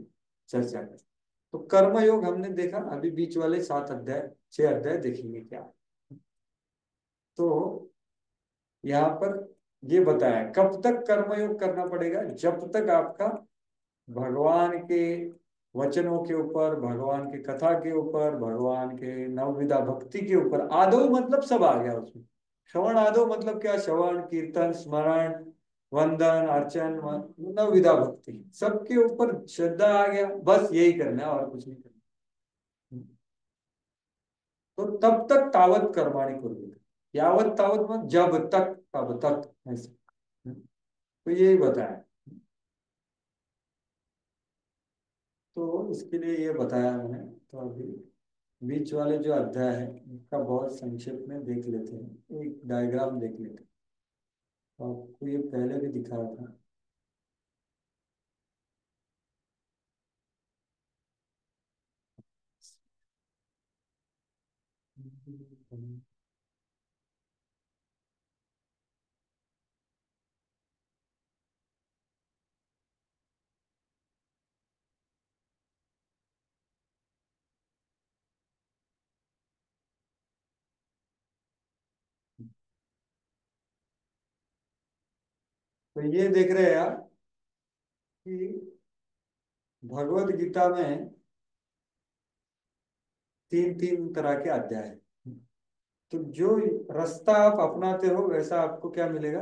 चर्चा करें। तो कर्मयोग हमने देखा, अभी बीच वाले 7 अध्याय 6 अध्याय देखेंगे क्या। तो यहाँ पर ये बताया कब तक कर्मयोग करना पड़ेगा, जब तक आपका भगवान के वचनों के ऊपर, भगवान की कथा के ऊपर, भगवान के नवविधा भक्ति के ऊपर, आदो मतलब सब आ गया उसमें। श्रवण आदो मतलब क्या, श्रवण कीर्तन स्मरण वंदन अर्चन नवविधा भक्ति, सबके ऊपर श्रद्धा आ गया, बस यही करना है और कुछ नहीं करना। तो तब तक तावत कर्माणि कुर्वन्तु, यावत तावत मतलब जब तक तब तक, ऐसे। तो यही बताया। तो इसके लिए ये बताया मैंने। तो अभी बीच वाले जो अध्याय है उसका बहुत संक्षेप में देख लेते हैं, एक डायग्राम देख लेते हैं। तो आपको ये पहले भी दिखाया था। तो ये देख रहे हैं आप कि भगवत गीता में 3 3 तरह के अध्याय हैं। तो जो रास्ता आप अपनाते हो वैसा आपको क्या मिलेगा,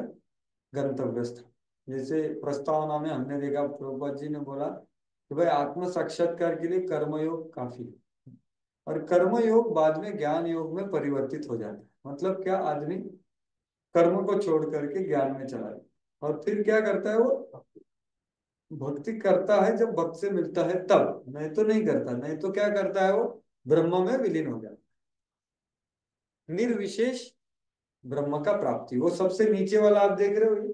गंतव्य स्थान। जैसे प्रस्तावना में हमने देखा प्रभुपाद जी ने बोला कि भाई आत्म साक्षात्कार के लिए कर्मयोग काफी है, और कर्मयोग बाद में ज्ञान योग में परिवर्तित हो जाता है। मतलब क्या, आदमी कर्म को छोड़ करके ज्ञान में चला जाए और फिर क्या करता है, वो भक्ति करता है जब भक्त से मिलता है तब, नहीं तो नहीं करता। नहीं तो क्या करता है, वो ब्रह्म में विलीन हो जाता है, निर्विशेष ब्रह्म का प्राप्ति। वो सबसे नीचे वाला आप देख रहे हो, ये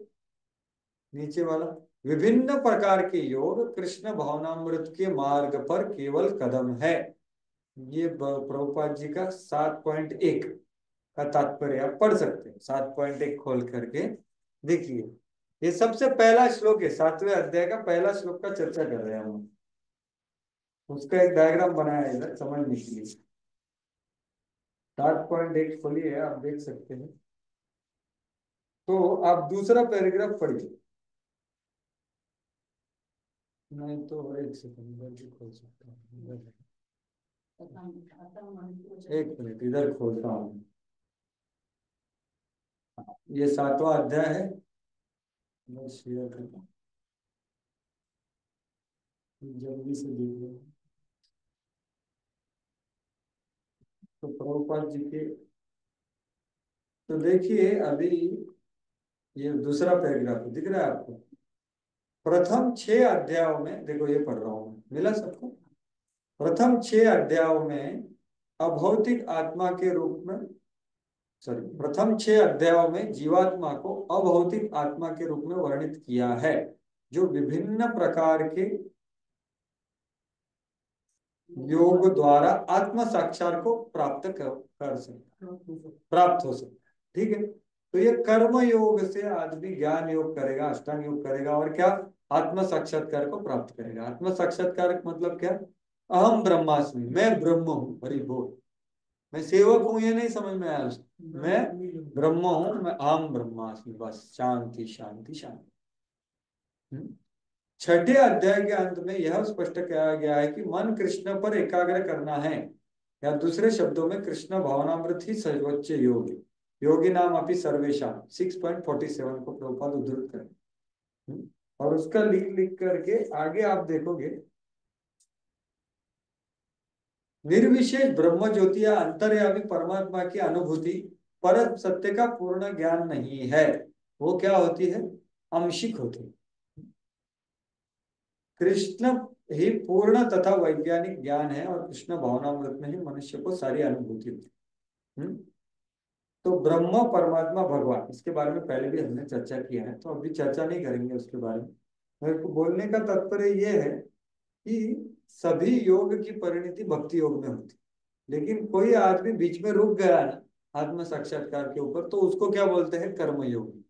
नीचे वाला, विभिन्न प्रकार के योग कृष्ण भावनामृत के मार्ग पर केवल कदम है। ये प्रभुपाद जी का 7.1 का तात्पर्य आप पढ़ सकते हैं। 7.1 खोल करके देखिए, ये सबसे पहला श्लोक है, 7वें अध्याय का पहला श्लोक का चर्चा कर रहे हैं हम। उसका एक डायग्राम बनाया है इधर समझने के लिए। 7.1 खोलिए, आप देख सकते हैं। तो आप दूसरा पैराग्राफ पढ़िए। नहीं तो एक सेकंड इधर भी खोल सकता हूँ, एक मिनट इधर खोलता हूँ। ये 7वां अध्याय है, मैं शेयर करता हूँ, जल्दी से देख लो। तो प्रभुपाद जी के, तो देखिए अभी ये दूसरा पैराग्राफ दिख रहा है आपको। प्रथम 6 अध्यायों में देखो, ये पढ़ रहा हूँ, मिला सबको। प्रथम 6 अध्यायों में अभौतिक आत्मा के रूप में, सॉरी, प्रथम 6 अध्यायों में जीवात्मा को अभौतिक आत्मा के रूप में वर्णित किया है, जो विभिन्न प्रकार के योग द्वारा आत्म साक्षात को कर सकता, प्राप्त हो सकता है। ठीक है, तो ये कर्म योग से आदमी ज्ञान योग करेगा, अष्टांग योग करेगा, और क्या, आत्म साक्षात्कार को प्राप्त करेगा। आत्म साक्षात्कार मतलब क्या, अहम ब्रह्मास्मि, मैं ब्रह्म हूँ, हरि बोल, मैं सेवक हूँ ये नहीं समझ में आया उसको, मैं ब्रह्म हूँ, मैं अहम ब्रह्मास्मि, बस शांति शांति शांति। छठे अध्याय के अंत में यह स्पष्ट किया गया है कि मन कृष्ण पर एकाग्र करना है, या दूसरे शब्दों में कृष्ण भावनामृत ही सर्वोच्च योग है। योगी नाम अपनी सर्वेशा 6.47 को प्रभुपाद उद्धृत करें। और उसका लिख लिख करके आगे आप देखोगे, निर्विशेष ब्रह्म ज्योति या अंतर्यामी परमात्मा की अनुभूति परम सत्य का पूर्ण ज्ञान नहीं है। वो क्या होती है? आंशिक होती है। कृष्ण ही पूर्ण तथा वैज्ञानिक ज्ञान है और कृष्ण भावनामृत में ही मनुष्य को सारी अनुभूति होती है। तो ब्रह्म परमात्मा भगवान, इसके बारे में पहले भी हमने चर्चा किया है, तो अभी चर्चा नहीं करेंगे उसके बारे में। मेरे को बोलने का तात्पर्य यह है कि सभी योग की परिणति भक्ति योग में होती, लेकिन कोई आदमी बीच में रुक गया ना आत्म साक्षात्कार के ऊपर, तो उसको क्या बोलते हैं? कर्म योगी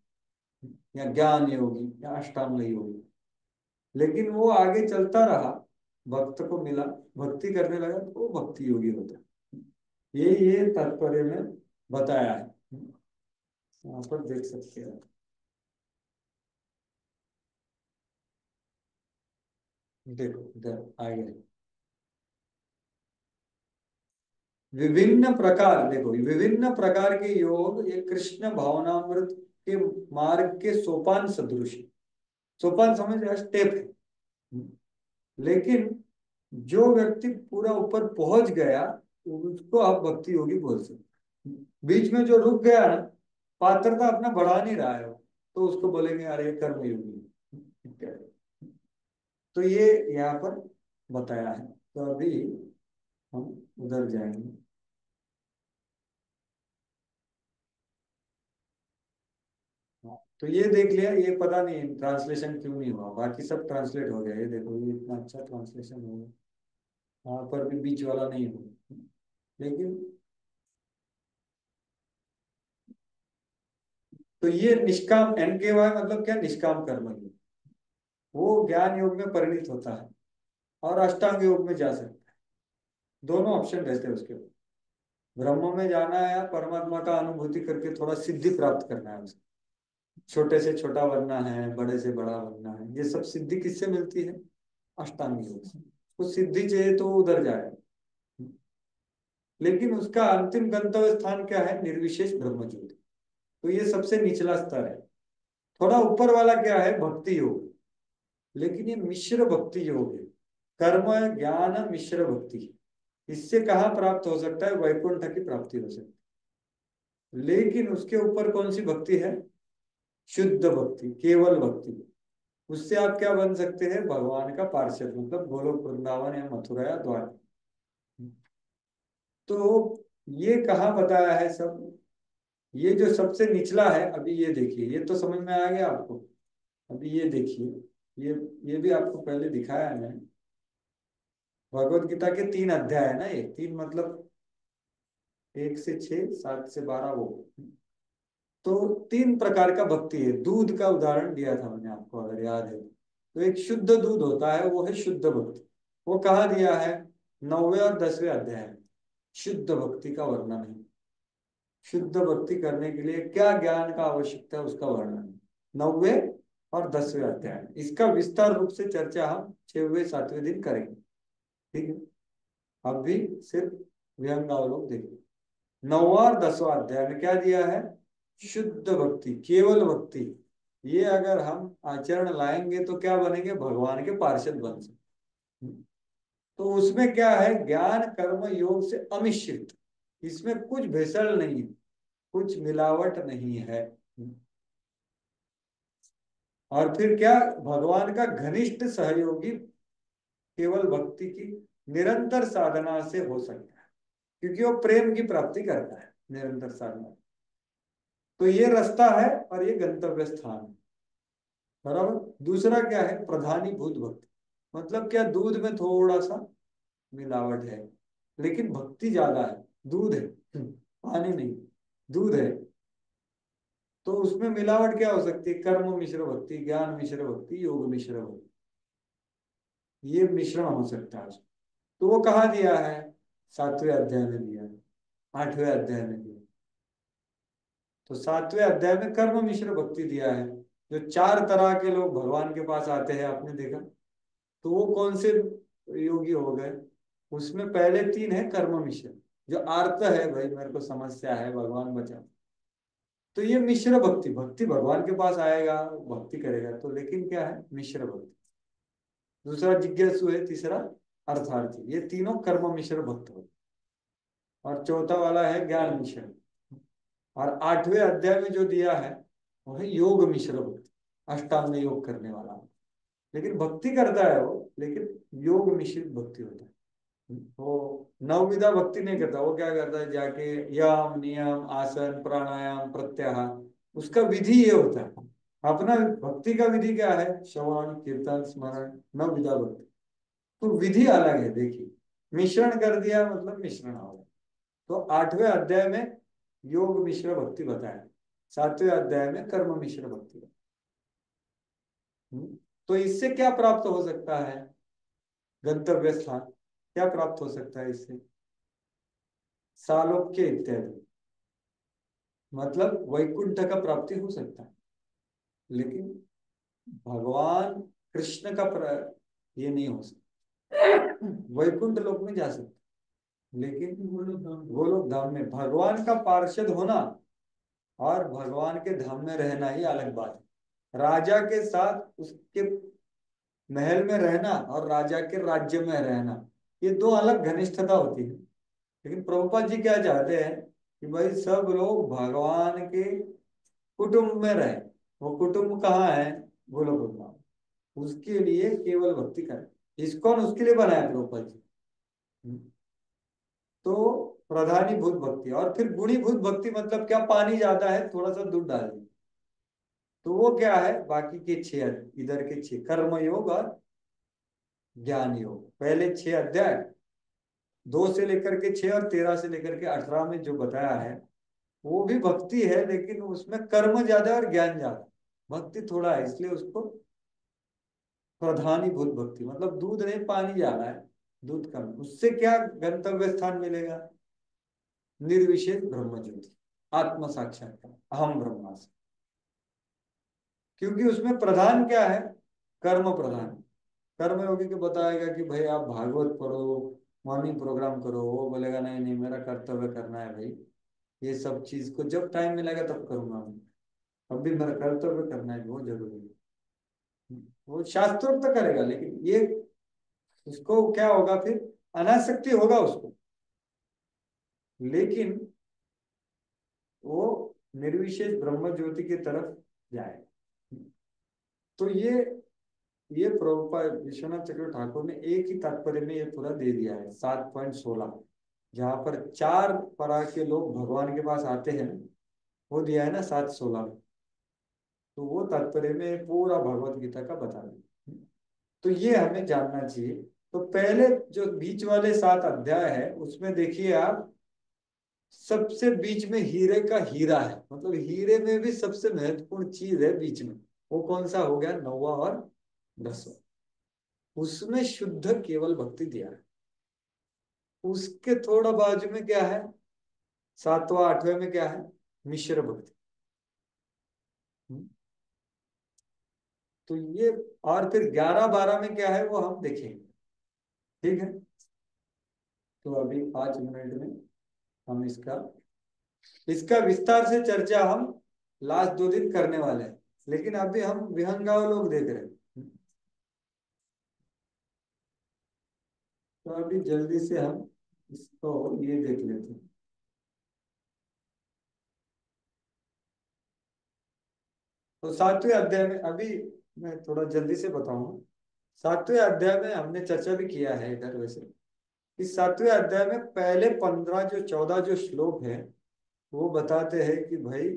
या ज्ञान योगी या अष्टांग योगी। लेकिन वो आगे चलता रहा, भक्त को मिला, भक्ति करने लगा, तो वो भक्ति योगी होता है। ये तात्पर्य में बताया है, यहाँ पर देख सकते हैं। देखो इधर आगे विभिन्न प्रकार, देखो विभिन्न प्रकार के योग ये कृष्ण भावनामृत के मार्ग के सोपान सदृश। सोपान समझ रहे? स्टेप है। लेकिन जो व्यक्ति पूरा ऊपर पहुंच गया उसको आप भक्ति योगी बोल सकते। बीच में जो रुक गया ना, पात्रता अपना बढ़ा नहीं रहा है, तो उसको बोलेंगे अरे कर्म योगी। तो ये यहाँ पर बताया है। तो अभी हम उधर जाएंगे। तो ये देख लिया, ये पता नहीं ट्रांसलेशन क्यों नहीं हुआ, बाकी सब ट्रांसलेट हो गया। ये देखो ये इतना अच्छा ट्रांसलेशन हो गया, वहां पर भी बीच वाला नहीं हुआ। लेकिन तो ये निष्काम NKY मतलब क्या? निष्काम कर्म योग, वो ज्ञान योग में परिणित होता है और अष्टांग योग में जा सकता है। दोनों ऑप्शन रहते हैं उसके ऊपर। ब्रह्म में जाना है या परमात्मा का अनुभूति करके थोड़ा सिद्धि प्राप्त करना है। छोटे से छोटा बनना है, बड़े से बड़ा बनना है। ये सब सिद्धि किससे मिलती है? अष्टांग योग से। कुछ सिद्धि चाहिए तो उधर जाए, लेकिन उसका अंतिम गंतव्य स्थान क्या है? निर्विशेष ब्रह्म ज्योति। तो ये सबसे निचला स्तर है। थोड़ा ऊपर वाला क्या है? भक्ति योग। लेकिन ये मिश्र भक्ति योग है, कर्म ज्ञान मिश्र भक्ति। इससे कहाँ प्राप्त हो सकता है? वैकुंठ की प्राप्ति हो सकती है। लेकिन उसके ऊपर कौन सी भक्ति है? शुद्ध भक्ति, केवल भक्ति। उससे आप क्या बन सकते हैं? भगवान का पार्षद, मतलब गोलोक वृंदावन या मथुरा या द्वारका। तो ये कहाँ बताया है सब? ये जो सबसे निचला है, अभी ये देखिए, ये तो समझ में आ गया आपको। अभी ये देखिए, ये भी आपको पहले दिखाया है मैंने। भगवत गीता के 3 अध्याय है ना, ये 3 मतलब 1 से 6, 7 से 12 वो। तो 3 प्रकार का भक्ति है। दूध का उदाहरण दिया था मैंने आपको, अगर याद है तो एक शुद्ध दूध होता है, वो है शुद्ध भक्ति। वो कहाँ दिया है? 9वें और 10वें अध्याय में शुद्ध भक्ति का वर्णन है। शुद्ध भक्ति करने के लिए क्या ज्ञान का आवश्यकता है उसका वर्णन है 9वें और 10वें अध्याय में। इसका विस्तार रूप से चर्चा हम 6वें 7वें दिन करेंगे, ठीक है? अभी सिर्फ विहंगावलोक देखिए। 9वां और 10वां अध्याय में क्या दिया है? शुद्ध भक्ति, केवल भक्ति। ये अगर हम आचरण लाएंगे तो क्या बनेंगे? भगवान के पार्षद बन सकते। तो उसमें क्या है? ज्ञान कर्म योग से अमिश्रित, इसमें कुछ भेसळ नहीं है, कुछ मिलावट नहीं है। और फिर क्या? भगवान का घनिष्ठ सहयोगी केवल भक्ति की निरंतर साधना से हो सकता है, क्योंकि वो प्रेम की प्राप्ति करता है निरंतर साधना। तो ये रास्ता है और ये गंतव्य स्थान है, बराबर। दूसरा क्या है? प्रधानीभूत भक्ति, मतलब क्या? दूध में थोड़ा सा मिलावट है, लेकिन भक्ति ज्यादा है। दूध है, पानी नहीं, दूध है। तो उसमें मिलावट क्या हो सकती है? कर्म मिश्र भक्ति, ज्ञान मिश्र भक्ति, योग मिश्र भक्ति, ये मिश्रण हो सकता है। तो वो कहाँ दिया है? 7वें अध्याय में दिया है, 8वें अध्याय में दिया। तो 7वें अध्याय में कर्म मिश्र भक्ति दिया है। जो 4 तरह के लोग भगवान के पास आते हैं, आपने देखा। तो वो कौन से योगी हो गए? उसमें पहले 3 है कर्म मिश्र, जो आर्त है भाई मेरे को समस्या है भगवान बचा, तो ये मिश्र भक्ति, भक्ति भगवान के पास आएगा भक्ति करेगा तो, लेकिन क्या है मिश्र भक्ति। दूसरा जिज्ञासु है, तीसरा अर्थार्थी, ये तीनों कर्म मिश्र भक्त हो। और चौथा वाला है ज्ञान मिश्र। और 8वें अध्याय में जो दिया है वो है योग मिश्र भक्ति, अष्टांग योग करने वाला, लेकिन भक्ति करता है वो, लेकिन योग मिश्रित भक्ति होता है। वो नवविधा भक्ति नहीं करता, वो क्या करता है जाके यम नियम आसन प्राणायाम प्रत्याहार, उसका विधि ये होता है। अपना भक्ति का विधि क्या है, श्रवण कीर्तन स्मरण, नवविधा भक्ति, तो विधि अलग है। देखिए मिश्रण कर दिया मतलब मिश्रण हो गया। तो 8वें अध्याय में योग मिश्र भक्ति बताया, 7वें अध्याय में कर्म मिश्र भक्ति बताया। तो इससे क्या प्राप्त हो सकता है, गंतव्य स्थान क्या प्राप्त हो सकता है इससे, सालोक्य इत्यादि, मतलब वैकुंठ का प्राप्ति हो सकता है। लेकिन भगवान कृष्ण का ये नहीं हो सकता। वैकुंठ लोक में जा सकते, लेकिन गोलोक धाम में भगवान का पार्षद होना और भगवान के धाम में रहना ही अलग बात है। राजा के साथ उसके महल में रहना और राजा के राज्य में रहना, ये दो अलग घनिष्ठता होती है। लेकिन प्रभुपाद जी क्या चाहते हैं कि भाई सब लोग भगवान के कुटुंब में रहे। वो कुटुंब कहाँ है, गोलोक धाम, उसके लिए केवल भक्ति करें। इसको उसके लिए बनाया प्रभुपाद जी। तो प्रधानीभूत भक्ति और फिर गुणीभूत भक्ति, मतलब क्या, पानी ज्यादा है थोड़ा सा दूध डाल दें, तो वो क्या है, बाकी के 6 इधर के 6 कर्म योग और ज्ञान योग। पहले 6 अध्याय 2 से लेकर के 6 और 13 से लेकर के 18 में जो बताया है वो भी भक्ति है, लेकिन उसमें कर्म ज्यादा और ज्ञान ज्यादा, भक्ति थोड़ा है, इसलिए उसको प्रधानीभूत भक्ति, मतलब दूध नहीं पानी ज्यादा है, दूध कम। उससे क्या गंतव्य स्थान मिलेगा, निर्विशेष ब्रह्म ज्योति, आत्म साक्षात्कार, अहम ब्रह्मास्मि। क्योंकि उसमें प्रधान क्या है, कर्म प्रधान। कर्म योगी को बताएगा कि भाई आप भागवत पढ़ो, मॉर्निंग प्रोग्राम करो, वो बोलेगा नहीं नहीं मेरा कर्तव्य करना है भाई, ये सब चीज को जब टाइम मिलेगा तब करूंगा मैं, अभी मेरा कर्तव्य करना है, वो जरूरी है। वो शास्त्रोक्त करेगा, लेकिन ये उसको क्या होगा फिर, अनासक्ति होगा उसको, लेकिन वो निर्विशेष ब्रह्म ज्योति की तरफ जाएगा। तो ये प्रभुपाद विश्वनाथ चक्रवर्ती ठाकुर ने एक ही तात्पर्य में ये पूरा दे दिया है 7.16, जहां पर 4 परा के लोग भगवान के पास आते हैं, वो दिया है ना 7:16 में। तो वो तात्पर्य में पूरा भगवत गीता का बता दिया। तो ये हमें जानना चाहिए। तो पहले जो बीच वाले 7 अध्याय है उसमें देखिए आप, सबसे बीच में हीरे का हीरा है, मतलब हीरे में भी सबसे महत्वपूर्ण चीज है बीच में, वो कौन सा हो गया, 9वां और 10वां, उसमें शुद्ध केवल भक्ति दिया है। उसके थोड़ा बाजू में क्या है, 7वां 8वें में क्या है, मिश्र भक्ति। तो ये, और फिर 11 12 में क्या है वो हम देखेंगे, ठीक है। तो अभी 5 मिनट में हम इसका विस्तार से चर्चा हम लास्ट 2 दिन करने वाले हैं, लेकिन अभी हम विहंगाव लोग देख रहे हैं। तो अभी जल्दी से हम इसको ये देख लेते हैं। तो 7वें अध्याय में, अभी मैं थोड़ा जल्दी से बताऊंगा। 7वें अध्याय में हमने चर्चा भी किया है इधर, वैसे इस 7वें अध्याय में पहले 15 जो 14 जो श्लोक है वो बताते हैं कि भाई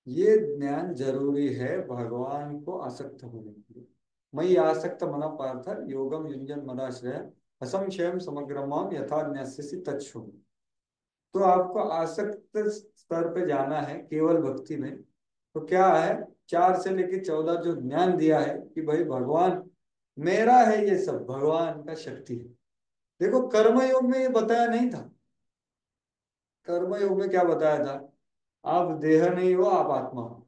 ये ज्ञान जरूरी है भगवान को आसक्त होने के लिए। मयि आसक्त मना पार्थ योगम युंजन मदाश्रय असंशयम समग्रमाम यथा न्यस्यसि तच्छ्रुम। तो आपको आसक्त स्तर पे जाना है केवल भक्ति में। तो क्या है, 4 से लेकर 14 जो ज्ञान दिया है कि भाई भगवान मेरा है, ये सब भगवान का शक्ति है। देखो कर्मयोग में ये बताया नहीं था। कर्मयोग में क्या बताया था, आप देह नहीं हो, आप आत्मा हो,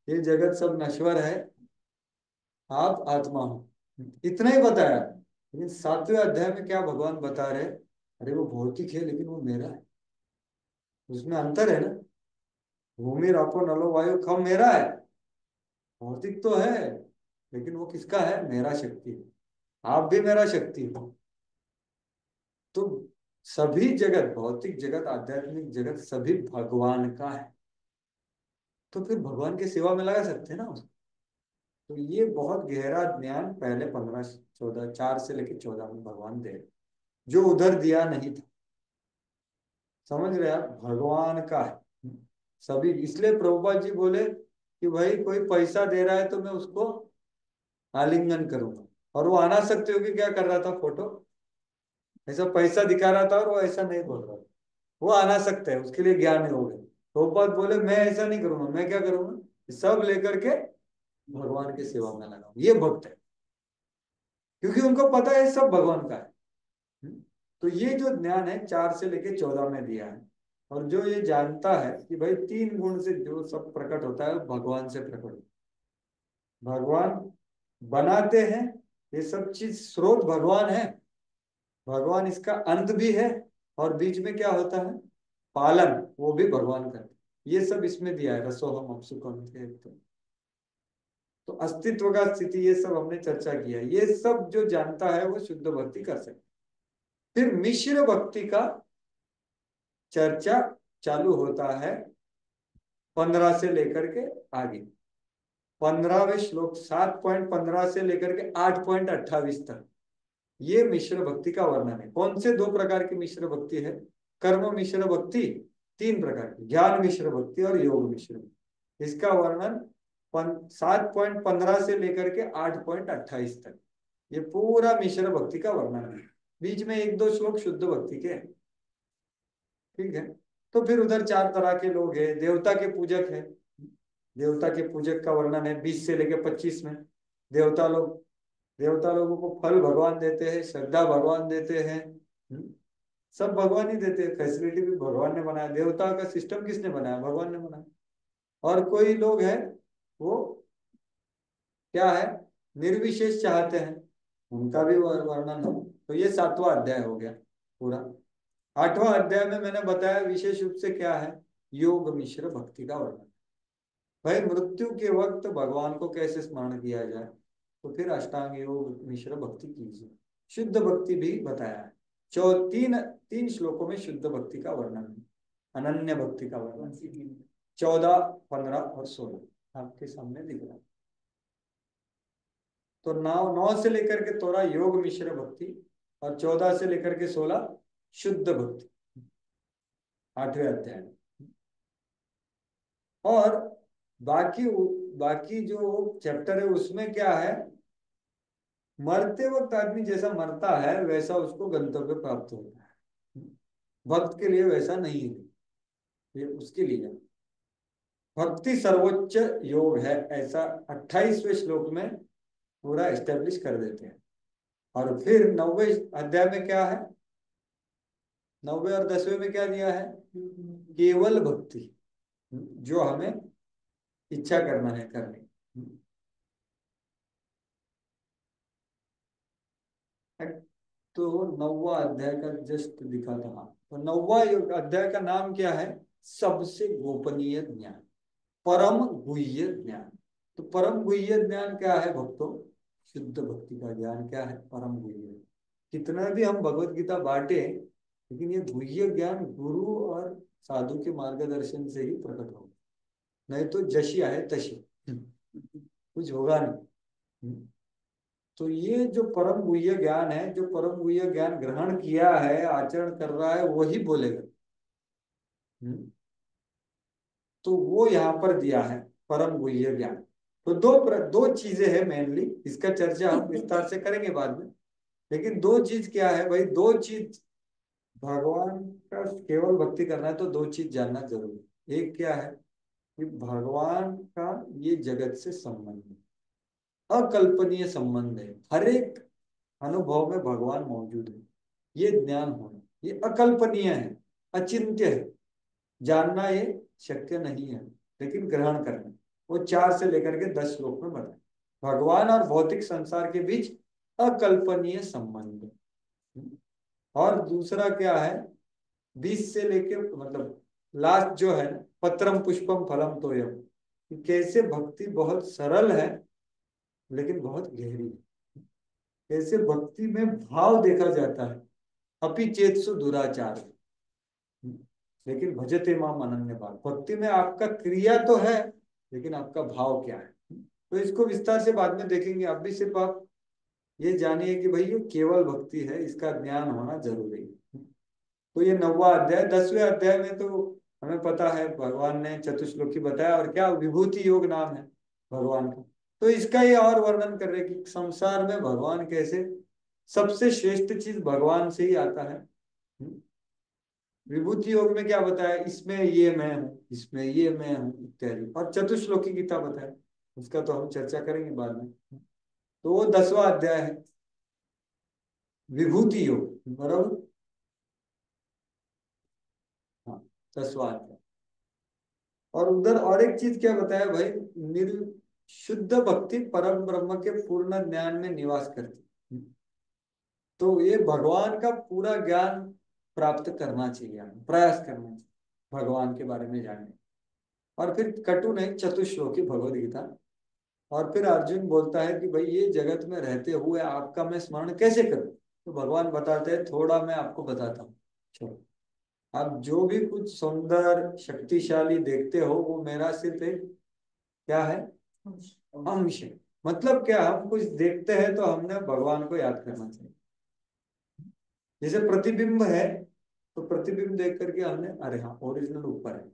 ये जगत सब नश्वर है, आप आत्मा हो, इतना ही बताया। लेकिन 7वें अध्याय में क्या भगवान बता रहे हैं, अरे वो भौतिक है लेकिन वो मेरा है। उसमें अंतर है ना, भूमि रापो नलो वायु खम मेरा है, भौतिक तो है लेकिन वो किसका है, मेरा शक्ति है। आप भी मेरा शक्ति हो। तो सभी जगत, भौतिक जगत, आध्यात्मिक जगत, सभी भगवान का है। तो फिर भगवान की सेवा में लगा सकते हैं ना उसको। तो ये बहुत गहरा ज्ञान पहले 15-14, 4 से लेकर 14 में भगवान दे, जो उधर दिया नहीं था। समझ रहे आप, भगवान का है सभी। इसलिए प्रभुपाद जी बोले कि भाई कोई पैसा दे रहा है तो मैं उसको आलिंगन करूंगा। और वो अनासक्त योगी क्या कर रहा था, फोटो ऐसा पैसा दिखा रहा था और वो ऐसा नहीं बोल रहा था। वो अनासक्त है, उसके लिए ज्ञान हो गया। प्रभुपाद बोले मैं ऐसा नहीं करूंगा, मैं क्या करूंगा, सब लेकर के भगवान की सेवा में लगाऊं। ये भक्त है, क्योंकि उनको पता है सब भगवान का है। तो ये जो ज्ञान है 4 से लेके 14 में दिया है। और जो ये जानता है कि भाई 3 गुण से जो सब प्रकट होता है वो भगवान से प्रकट होता है। भगवान बनाते हैं, ये सब चीज स्रोत भगवान है, भगवान इसका अंत भी है। और बीच में क्या होता है, पालन, वो भी भगवान करते हैं। ये सब इसमें दिया है, रसोहम अपसुकम थे। तो अस्तित्व का स्थिति, ये सब हमने चर्चा किया। ये सब जो जानता है वो शुद्ध भक्ति कर सकता है। फिर मिश्र भक्ति का चर्चा चालू होता है 15 से लेकर के आगे। 15वें श्लोक 7.15 से लेकर के 8.28 तक ये मिश्र भक्ति का वर्णन है। कौन से 2 प्रकार की मिश्र भक्ति है, कर्म मिश्र भक्ति 3 प्रकार की, ज्ञान मिश्र भक्ति और योग मिश्र भक्ति। इसका वर्णन 7.15 से लेकर के 8.28 तक ये पूरा मिश्र भक्ति का वर्णन है। बीच में 1-2 श्लोक शुद्ध भक्ति के हैं। ठीक है। तो फिर उधर 4 तरह के लोग हैं, देवता के पूजक है, देवता के पूजक का वर्णन है 20 से लेकर 25 में। देवता लोग, देवता लोगों को फल भगवान देते हैं, श्रद्धा भगवान देते हैं, सब भगवान ही देते हैं, फैसिलिटी भी भगवान ने बनाया। देवता का सिस्टम किसने बनाया, भगवान ने बनाया। और कोई लोग हैं वो क्या है, निर्विशेष चाहते हैं, उनका भी वर्णन है। तो ये 7वां अध्याय हो गया पूरा। 8वां अध्याय में मैंने बताया विशेष रूप से क्या है, योग मिश्र भक्ति का वर्णन। भाई मृत्यु के वक्त भगवान को कैसे स्मरण किया जाए, तो फिर अष्टांग योग मिश्र भक्ति कीजिए। शुद्ध भक्ति भी बताया है। 3 श्लोकों में शुद्ध भक्ति का वर्णन है, अनन्य भक्ति का वर्णन 14, 15 और 16 आपके सामने दिख रहा है। तो 9 से लेकर के 13 योग मिश्र भक्ति और 14 से लेकर के 16 शुद्ध भक्ति 8वें अध्याय में। और बाकी बाकी जो चैप्टर है उसमें क्या है, मरते वक्त आदमी जैसा मरता है वैसा उसको गंतव्य प्राप्त होता है। भक्त के लिए वैसा नहीं है, ये उसके लिए है। भक्ति सर्वोच्च योग है, ऐसा 28वें श्लोक में पूरा एस्टेब्लिश कर देते हैं। और फिर 9वें अध्याय में क्या है, 9वें और 10वें में क्या दिया है, केवल भक्ति, जो हमें इच्छा करना है करने। तो 9वां अध्याय का जस्ट दिखा था। तो 9वां अध्याय का नाम क्या है, सबसे गोपनीय ज्ञान, परम गुह्य ज्ञान। तो परम गुह्य ज्ञान क्या है भक्तों, शुद्ध भक्ति का ज्ञान क्या है, परम गुह्य। कितना भी हम भगवत गीता बांटे, लेकिन ये गुह्य ज्ञान गुरु और साधु के मार्गदर्शन से ही प्रकट होगा, नहीं तो जशी आए तशी कुछ होगा नहीं। तो ये जो परम गुह्य ज्ञान है, जो परम गुह्य ज्ञान ग्रहण किया है, आचरण कर रहा है, वही बोलेगा। तो वो यहाँ पर दिया है परम गुह्य ज्ञान। तो दो चीजें हैं मेनली, इसका चर्चा हम विस्तार से करेंगे बाद में। लेकिन 2 चीज क्या है भाई, 2 चीज भगवान का केवल भक्ति करना है तो 2 चीज जानना जरूरी है। एक क्या है कि भगवान का ये जगत से संबंध है, अकल्पनीय संबंध है। हर एक अनुभव में भगवान मौजूद है, ये ज्ञान होना, ये अकल्पनीय है, अचिंत्य है, जानना ये शक्य नहीं है, लेकिन ग्रहण करना। वो 4 से लेकर के 10 श्लोक में बताए। भगवान और भौतिक संसार के बीच अकल्पनीय संबंध। और दूसरा क्या है, 20 से लेके मतलब लास्ट जो है, पत्रम पुष्पम फलम तोयम, कि कैसे भक्ति बहुत सरल है लेकिन बहुत गहरी है। कैसे भक्ति में भाव देखा जाता है, अपि चेतसु दुराचार, लेकिन भजते माम अनन्य भाव। भक्ति में आपका क्रिया तो है लेकिन आपका भाव क्या है, तो इसको विस्तार से बाद में देखेंगे। अभी सिर्फ आप ये जानिए कि भाई ये केवल भक्ति है, इसका ज्ञान होना जरूरी है। तो ये 9वां अध्याय। 10वें अध्याय में तो हमें पता है भगवान ने चतुश्लोकी बताया, और क्या विभूति योग नाम है भगवान का। तो इसका ये और वर्णन कर रहे कि संसार में भगवान कैसे, सबसे श्रेष्ठ चीज भगवान से ही आता है। विभूति योग में क्या बताया, इसमें ये मैं हूँ, इसमें ये मैं हूँ इत्यादि। और चतुश्लोकी गीता बताया, उसका तो हम चर्चा करेंगे बाद में। तो वो 10वां अध्याय है, विभूति योग, बराबर। हाँ, 10वां अध्याय। और उधर और एक चीज क्या बताया भाई, शुद्ध भक्ति परम ब्रह्म के पूर्ण ज्ञान में निवास करती। तो ये भगवान का पूरा ज्ञान प्राप्त करना चाहिए, हमें प्रयास करना चाहिए भगवान के बारे में जानने। और फिर कटु नहीं, चतुश्लोकी भगवद गीता। और फिर अर्जुन बोलता है कि भाई ये जगत में रहते हुए आपका मैं स्मरण कैसे करूं। तो भगवान बताते हैं, थोड़ा मैं आपको बताता हूँ, चलो। आप जो भी कुछ सुंदर शक्तिशाली देखते हो वो मेरा सिर्फ एक क्या है, अंश है। मतलब क्या, हम कुछ देखते हैं तो हमने भगवान को याद करना चाहिए। जैसे प्रतिबिंब है, तो प्रतिबिंब देख करके हमने, अरे हाँ ओरिजिनल ऊपर है।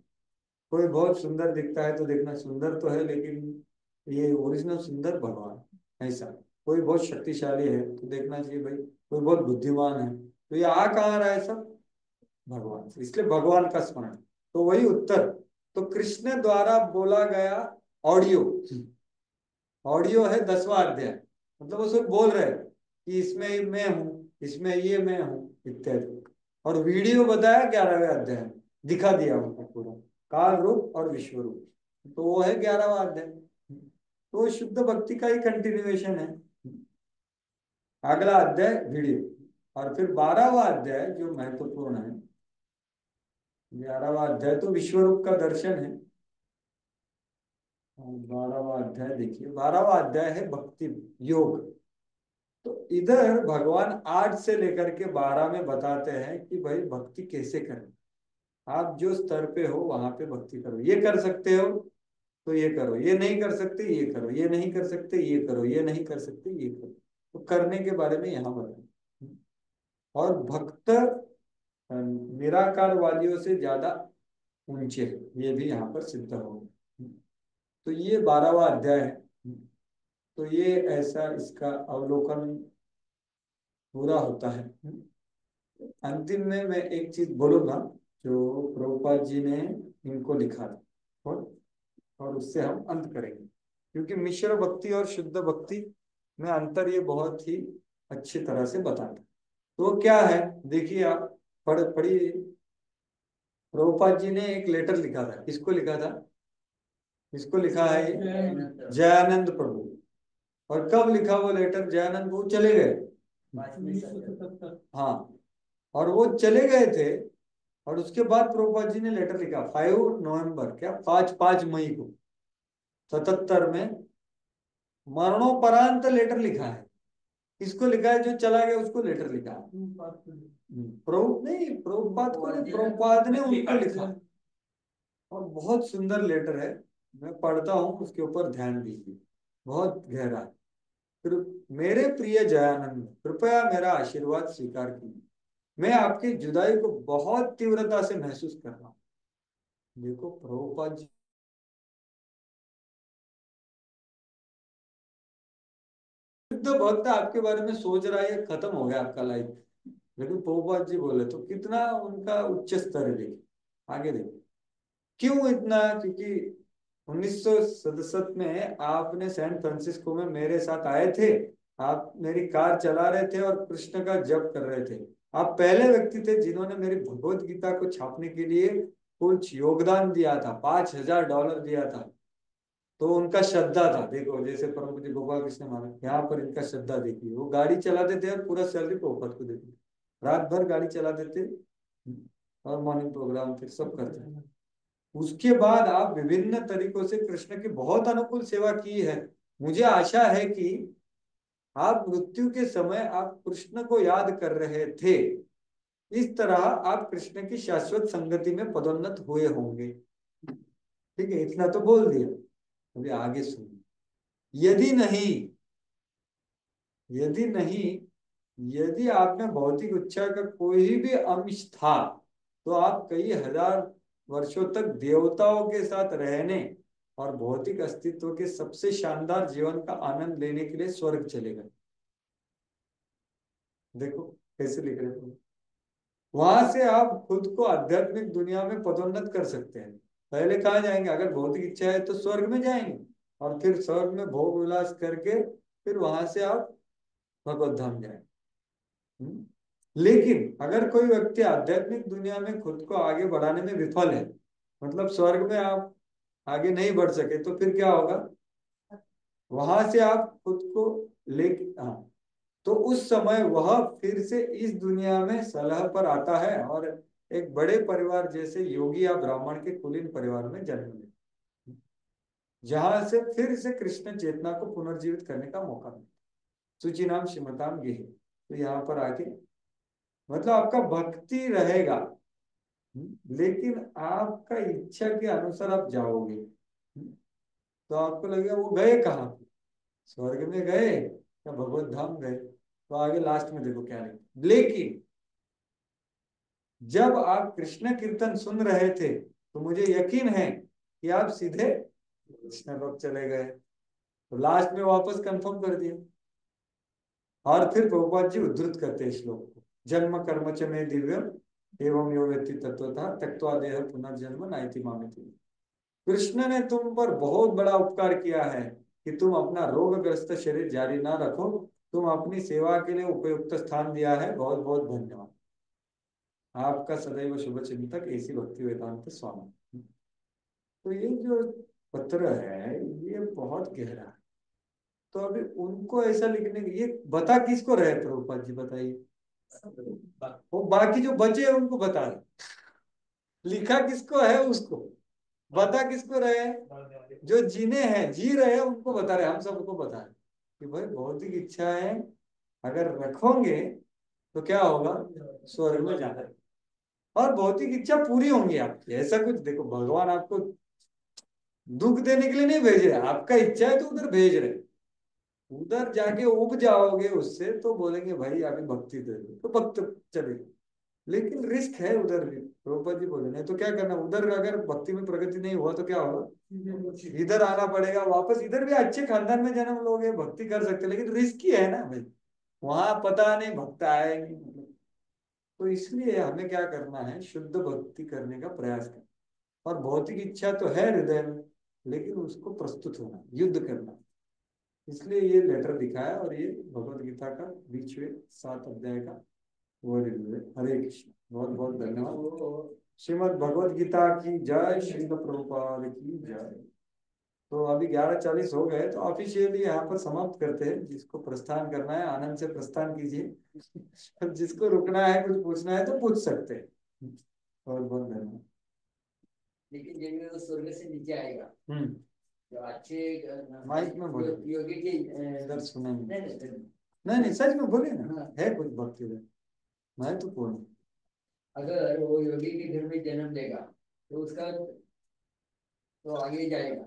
कोई बहुत सुंदर दिखता है तो देखना सुंदर तो है लेकिन ये ओरिजिनल सुंदर भगवान। ऐसा कोई बहुत शक्तिशाली है तो देखना चाहिए भाई कोई बहुत बुद्धिमान है, तो ये आ कहाँ रहा है, सब भगवान से। इसलिए भगवान का स्मरण, तो वही उत्तर। तो कृष्ण द्वारा बोला गया ऑडियो, ऑडियो है 10वां अध्याय। मतलब वो सब बोल रहे हैं कि इसमें मैं हूँ, इसमें ये मैं हूँ इत्यादि। और वीडियो बताया 11वें अध्याय में, दिखा दिया उनको पूरा काल रूप और विश्व रूप। तो वो है 11वां अध्याय। तो वो शुद्ध भक्ति का ही कंटिन्यूएशन है। अगला अध्याय वीडियो। और फिर 12वां अध्याय जो महत्वपूर्ण है, 11वां अध्याय तो विश्व रूप का दर्शन है। 12वां अध्याय देखिए, 12वां अध्याय है भक्ति योग। तो इधर भगवान 8 से लेकर के 12 में बताते हैं कि भाई भक्ति कैसे करें। आप जो स्तर पे हो वहां पे भक्ति करो, ये कर सकते हो तो ये करो, ये नहीं कर सकते ये करो, ये नहीं कर सकते ये करो, ये नहीं कर सकते ये करो। तो करने के बारे में यहाँ बताए। और भक्त निराकारवादियों से ज्यादा ऊंचे हैं, ये भी यहाँ पर सिद्ध होगा। तो ये 12वां अध्याय है। तो ये ऐसा इसका अवलोकन पूरा होता है। अंतिम में मैं एक चीज बोलूंगा जो प्रभुपाद जी ने इनको लिखा था, और उससे हम अंत करेंगे। क्योंकि मिश्र भक्ति और शुद्ध भक्ति में अंतर ये बहुत ही अच्छी तरह से बताता है। तो क्या है देखिए, आप पढ़िए। प्रभुपाद जी ने एक लेटर लिखा था, किसको लिखा था, किसको लिखा है ये? जयानंद प्रभु। और कब लिखा वो लेटर? जयानंद प्रभु चले गए, 1977। हाँ, और वो चले गए थे। और उसके बाद प्रभुपाद जी ने लेटर लिखा 5 नवंबर, क्या 5 मई को 77 में, मरणोपरांत लेटर लिखा है। किसको लिखा है? जो चला गया उसको लेटर लिखा है। प्रभु नहीं, प्रभुपाद को नहीं, प्रभुपाद ने उनको लिखा। और बहुत सुंदर लेटर है, मैं पढ़ता हूँ, उसके ऊपर ध्यान दीजिए, बहुत गहरा है। फिर, मेरे प्रिय जयानंद, कृपया मेरा आशीर्वाद स्वीकार कीजिए। मैं आपकी जुदाई को बहुत तीव्रता से महसूस कर रहा हूँ। देखो प्रभुपाद जी शुद्ध भक्त आपके बारे में सोच रहा है, ये खत्म हो गया आपका लाइफ, लेकिन प्रभुपाद जी बोले तो कितना उनका उच्च स्तर है। देखिए आगे देखिए, क्यों इतना? क्योंकि 1967 में आपने सैन फ्रांसिस्को में मेरे साथ आए थे। आप मेरी कार चला रहे थे और कृष्ण का जप कर रहे थे। आप पहले व्यक्ति थे जिन्होंने मेरी भगवत गीता को छापने के लिए कुछ योगदान दिया था, $5000 दिया था। तो उनका श्रद्धा था, देखो जैसे परम पूज्य गोपाल कृष्ण महाराज, यहाँ पर इनका श्रद्धा देखिए, वो गाड़ी चलाते थे और पूरा सैलरी प्रभुपाद को देते थे, रात भर गाड़ी चलाते थे और मॉर्निंग प्रोग्राम थे, सब करते थे। उसके बाद आप विभिन्न तरीकों से कृष्ण की बहुत अनुकूल सेवा की है। मुझे आशा है कि आप मृत्यु के समय आप कृष्ण को याद कर रहे थे, इस तरह आप कृष्ण की शाश्वत संगति में पदोन्नत हुए होंगे। ठीक है, इतना तो बोल दिया, अभी आगे सुनिए। यदि नहीं यदि आप में भौतिक इच्छा का कोई भी अंश था, तो आप कई हजार वर्षों तक देवताओं के साथ रहने और भौतिक अस्तित्व के सबसे शानदार जीवन का आनंद लेने के लिए स्वर्ग चले गए। देखो कैसे लिख रहे थे, वहां से आप खुद को आध्यात्मिक दुनिया में पदोन्नत कर सकते हैं। पहले कहाँ जाएंगे, अगर भौतिक इच्छा है तो स्वर्ग में जाएंगे, और फिर स्वर्ग में भोग विलास करके फिर वहां से आप भगवत धाम जाएंगे। लेकिन अगर कोई व्यक्ति आध्यात्मिक दुनिया में खुद को आगे बढ़ाने में विफल है, मतलब स्वर्ग में आप आगे नहीं बढ़ सके, तो फिर क्या होगा, वहां से आप खुद को लेके, हाँ, तो उस समय वह फिर से इस दुनिया में सलाह पर आता है और एक बड़े परिवार जैसे योगी या ब्राह्मण के कुलीन परिवार में जन्म लेता है, जहां से फिर से कृष्ण चेतना को पुनर्जीवित करने का मौका मिलता है। सूची नाम श्रीमताम ये है। तो यहाँ पर आके मतलब आपका भक्ति रहेगा, लेकिन आपका इच्छा के अनुसार आप जाओगे। तो आपको लगेगा वो गए कहाँ पे, स्वर्ग में गए या भगवत धाम गए। तो आगे लास्ट में देखो क्या लिखा, लेकिन जब आप कृष्ण कीर्तन सुन रहे थे तो मुझे यकीन है कि आप सीधे कृष्ण लोक चले गए। तो लास्ट में वापस कंफर्म कर दिया, और फिर प्रभुपाद जी उद्धृत करते हैं श्लोक को, जन्म कर्म च में दिव्यम एवं यो व्यक्ति तत्वतः त्यक्त्वा देह पुनर्जन्म नाइति मामिति। कृष्ण ने तुम पर बहुत बड़ा उपकार किया है कि तुम अपना रोगग्रस्त शरीर जारी ना रखो, तुम अपनी सेवा के लिए उपयुक्त स्थान दिया है, बहुत बहुत धन्यवाद। आपका सदैव शुभ चिंतक ऐसी भक्ति वेदांत स्वामी। तो ये जो पत्र है ये बहुत गहरा है। तो अभी उनको ऐसा लिखने के, ये बता किसको रहे प्रभुपाद जी बताइए, वो बाकी जो बचे हैं उनको बता रहे, लिखा किसको है उसको बता, किसको रहे हैं, जो जीने हैं जी रहे हैं उनको बता रहे, हम सबको बता रहे कि भाई भौतिक इच्छाएं अगर रखोगे तो क्या होगा, स्वर्ग में जाना है, और भौतिक इच्छा पूरी होंगी आपकी। ऐसा कुछ देखो, भगवान आपको दुख देने के लिए नहीं भेज रहे, आपका इच्छा है तो उधर भेज रहे, उधर जाके उब जाओगे उससे तो बोलेंगे भाई अभी भक्ति दे दो, तो भक्त चलेगा। लेकिन रिस्क है उधर भी, प्रभुपाद जी बोले, नहीं तो क्या करना, उधर अगर भक्ति में प्रगति नहीं हुआ तो क्या होगा, इधर आना पड़ेगा वापस, इधर भी अच्छे खानदान में जन्म लोगे भक्ति कर सकते, लेकिन रिस्क ही है ना भाई, वहां पता नहीं भक्त आएंगे मतलब। तो इसलिए हमें क्या करना है, शुद्ध भक्ति करने का प्रयास करना, और भौतिक इच्छा तो है हृदय में, लेकिन उसको प्रस्तुत होना, युद्ध करना। इसलिए ये लेटर लिखा है, और ये भगवत गीता का बीच में 7 अध्याय का वो रिव्यू है। हरे कृष्ण, बहुत बहुत धन्यवाद। श्रीमद् भगवत गीता की जय, श्रील प्रभुपाद की जय। तो अभी 11:40 हो गए, तो ऑफिशियली यहाँ पर समाप्त करते हैं। जिसको प्रस्थान करना है आनंद से प्रस्थान कीजिए, जिसको रुकना है कुछ पूछना है तो पूछ सकते हैं। बहुत बहुत धन्यवाद। लेकिन जिनमें वो स्वर्ग से नीचे आएगा, जो अच्छे माइक में बोले, योगी के इधर सुने नहीं नहीं नहीं, सच में बोले ना, है कुछ भक्ति में मैं तो पूर्ण। अगर वो योगी के घर में जन्म लेगा तो उसका तो आगे जाएगा,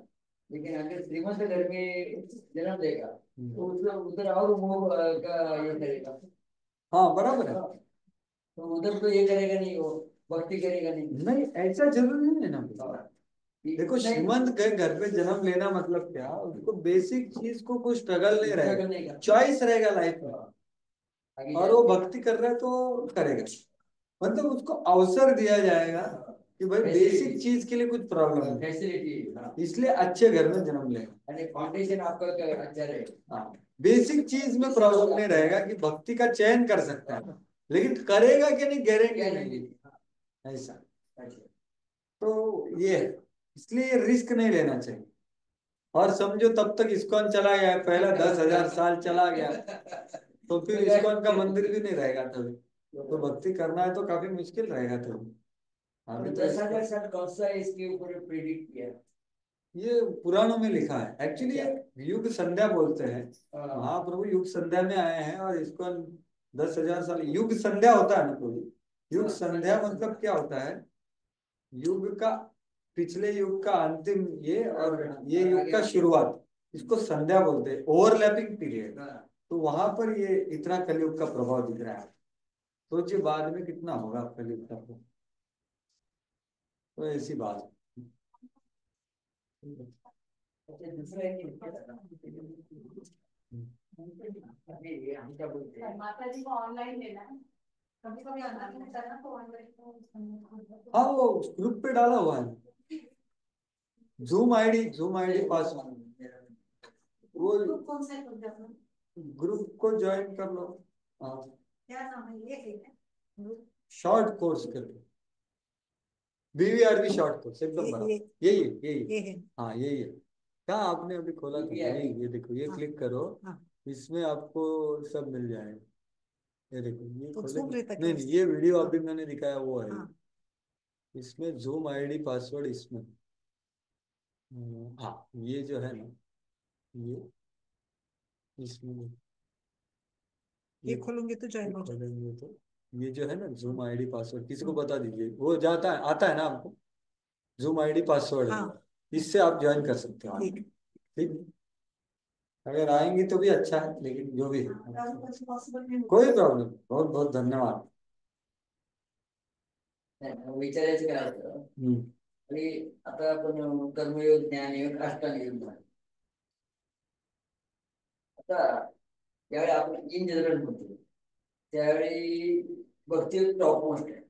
लेकिन अगर श्रीमंत घर में जन्म लेगा तो उसका उधर और मोह का ये करेगा। हाँ बराबर है। तो उधर तो ये करेगा नहीं, वो भक्ति करेगा नहीं। नहीं ऐसा जरूरी नहीं है ना। देखो श्रीमंत के घर पे जन्म लेना मतलब क्या, उसको बेसिक चीज को कोई स्ट्रगल नहीं रहेगा, चॉइस रहेगा लाइफ में, और वो भक्ति कर रहा है तो करेगा, मतलब उसको अवसर दिया जाएगा कि भाई बेसिक चीज के लिए कुछ प्रॉब्लम है, फैसिलिटी, इसलिए अच्छे घर में जन्म लेगा, फाउंडेशन आपका अच्छा रहेगा। हाँ, बेसिक चीज में प्रॉब्लम नहीं रहेगा कि भक्ति का चयन कर सकता है, लेकिन करेगा कि नहीं गारंटी नहीं, ऐसा। तो ये है, इसलिए रिस्क नहीं लेना चाहिए। और समझो तब तक इस्कॉन चला गया, पहला 10,000 साल चला गया, तो फिर इस्कॉन का मंदिर भी नहीं रहेगा तभी। तो भक्ति करना है तो काफी मुश्किल रहेगा तभी। अभी तो 10,000 साल कौन सा इसके ऊपर प्रिडिक्ट किया? ये पुराणों में लिखा है एक्चुअली, युग संध्या बोलते हैं। महाप्रभु युग संध्या में आए हैं और इसको 10,000 साल युग संध्या होता है ना प्रभु। युग संध्या मतलब क्या होता है, युग का पिछले युग का अंतिम ये और ये युग का शुरुआत, इसको संध्या बोलते हैं, ओवरलैपिंग पीरियड। तो वहां पर ये इतना कलयुग का प्रभाव दिख रहा है। सोचिए बाद में कितना होगा कलयुग का। तो ऐसी बात है। दूसरा हम क्या बोलते हैं, माता जी को ऑनलाइन लेना है, कभी कभी ऑनलाइन होता है ना, तो ऑनलाइन। हाँ वो ग्रुप पे डाला हुआ है, जूम आईडी पासवर्ड, वो कौन सा है? ग्रुप को ज्वाइन कर लो। हाँ क्या नाम है ये? शॉर्ट कोर्स करके, BVRB शॉर्ट कोर्स एकदम बड़ा, यही है। हाँ यही है। कहाँ आपने अभी खोला था? ये देखो, ये क्लिक करो, इसमें आपको सब मिल जाएगा। ये देखो, ये खोले, नहीं ये वीडियो अभी मैंने दिखाया वो है। इसमें जूम आईडी पासवर्ड इसमें, हाँ ये जो है ना, ये इसमें ये खोलूंगे तो ज्वाइन हो जाएगा। खोलेंगे तो ये जो है ना जूम आईडी पासवर्ड, किसी को बता दीजिए, वो जाता है आता है ना आपको, जूम आईडी पासवर्ड है, इससे आप ज्वाइन कर सकते हो। ठीक, अगर आएंगे तो भी अच्छा है, लेकिन जो भी है कोई प्रॉब्लम, बहुत बहुत धन्यवाद। विचारायचं काय होतं, आणि आता आपण कर्मयोग, ज्ञानयोग, अष्टांगयोग झालं. आता ज्यावेळी आपण इन जनरल म्हणतो त्यावेळी भक्ती टॉप मोस्ट आहे,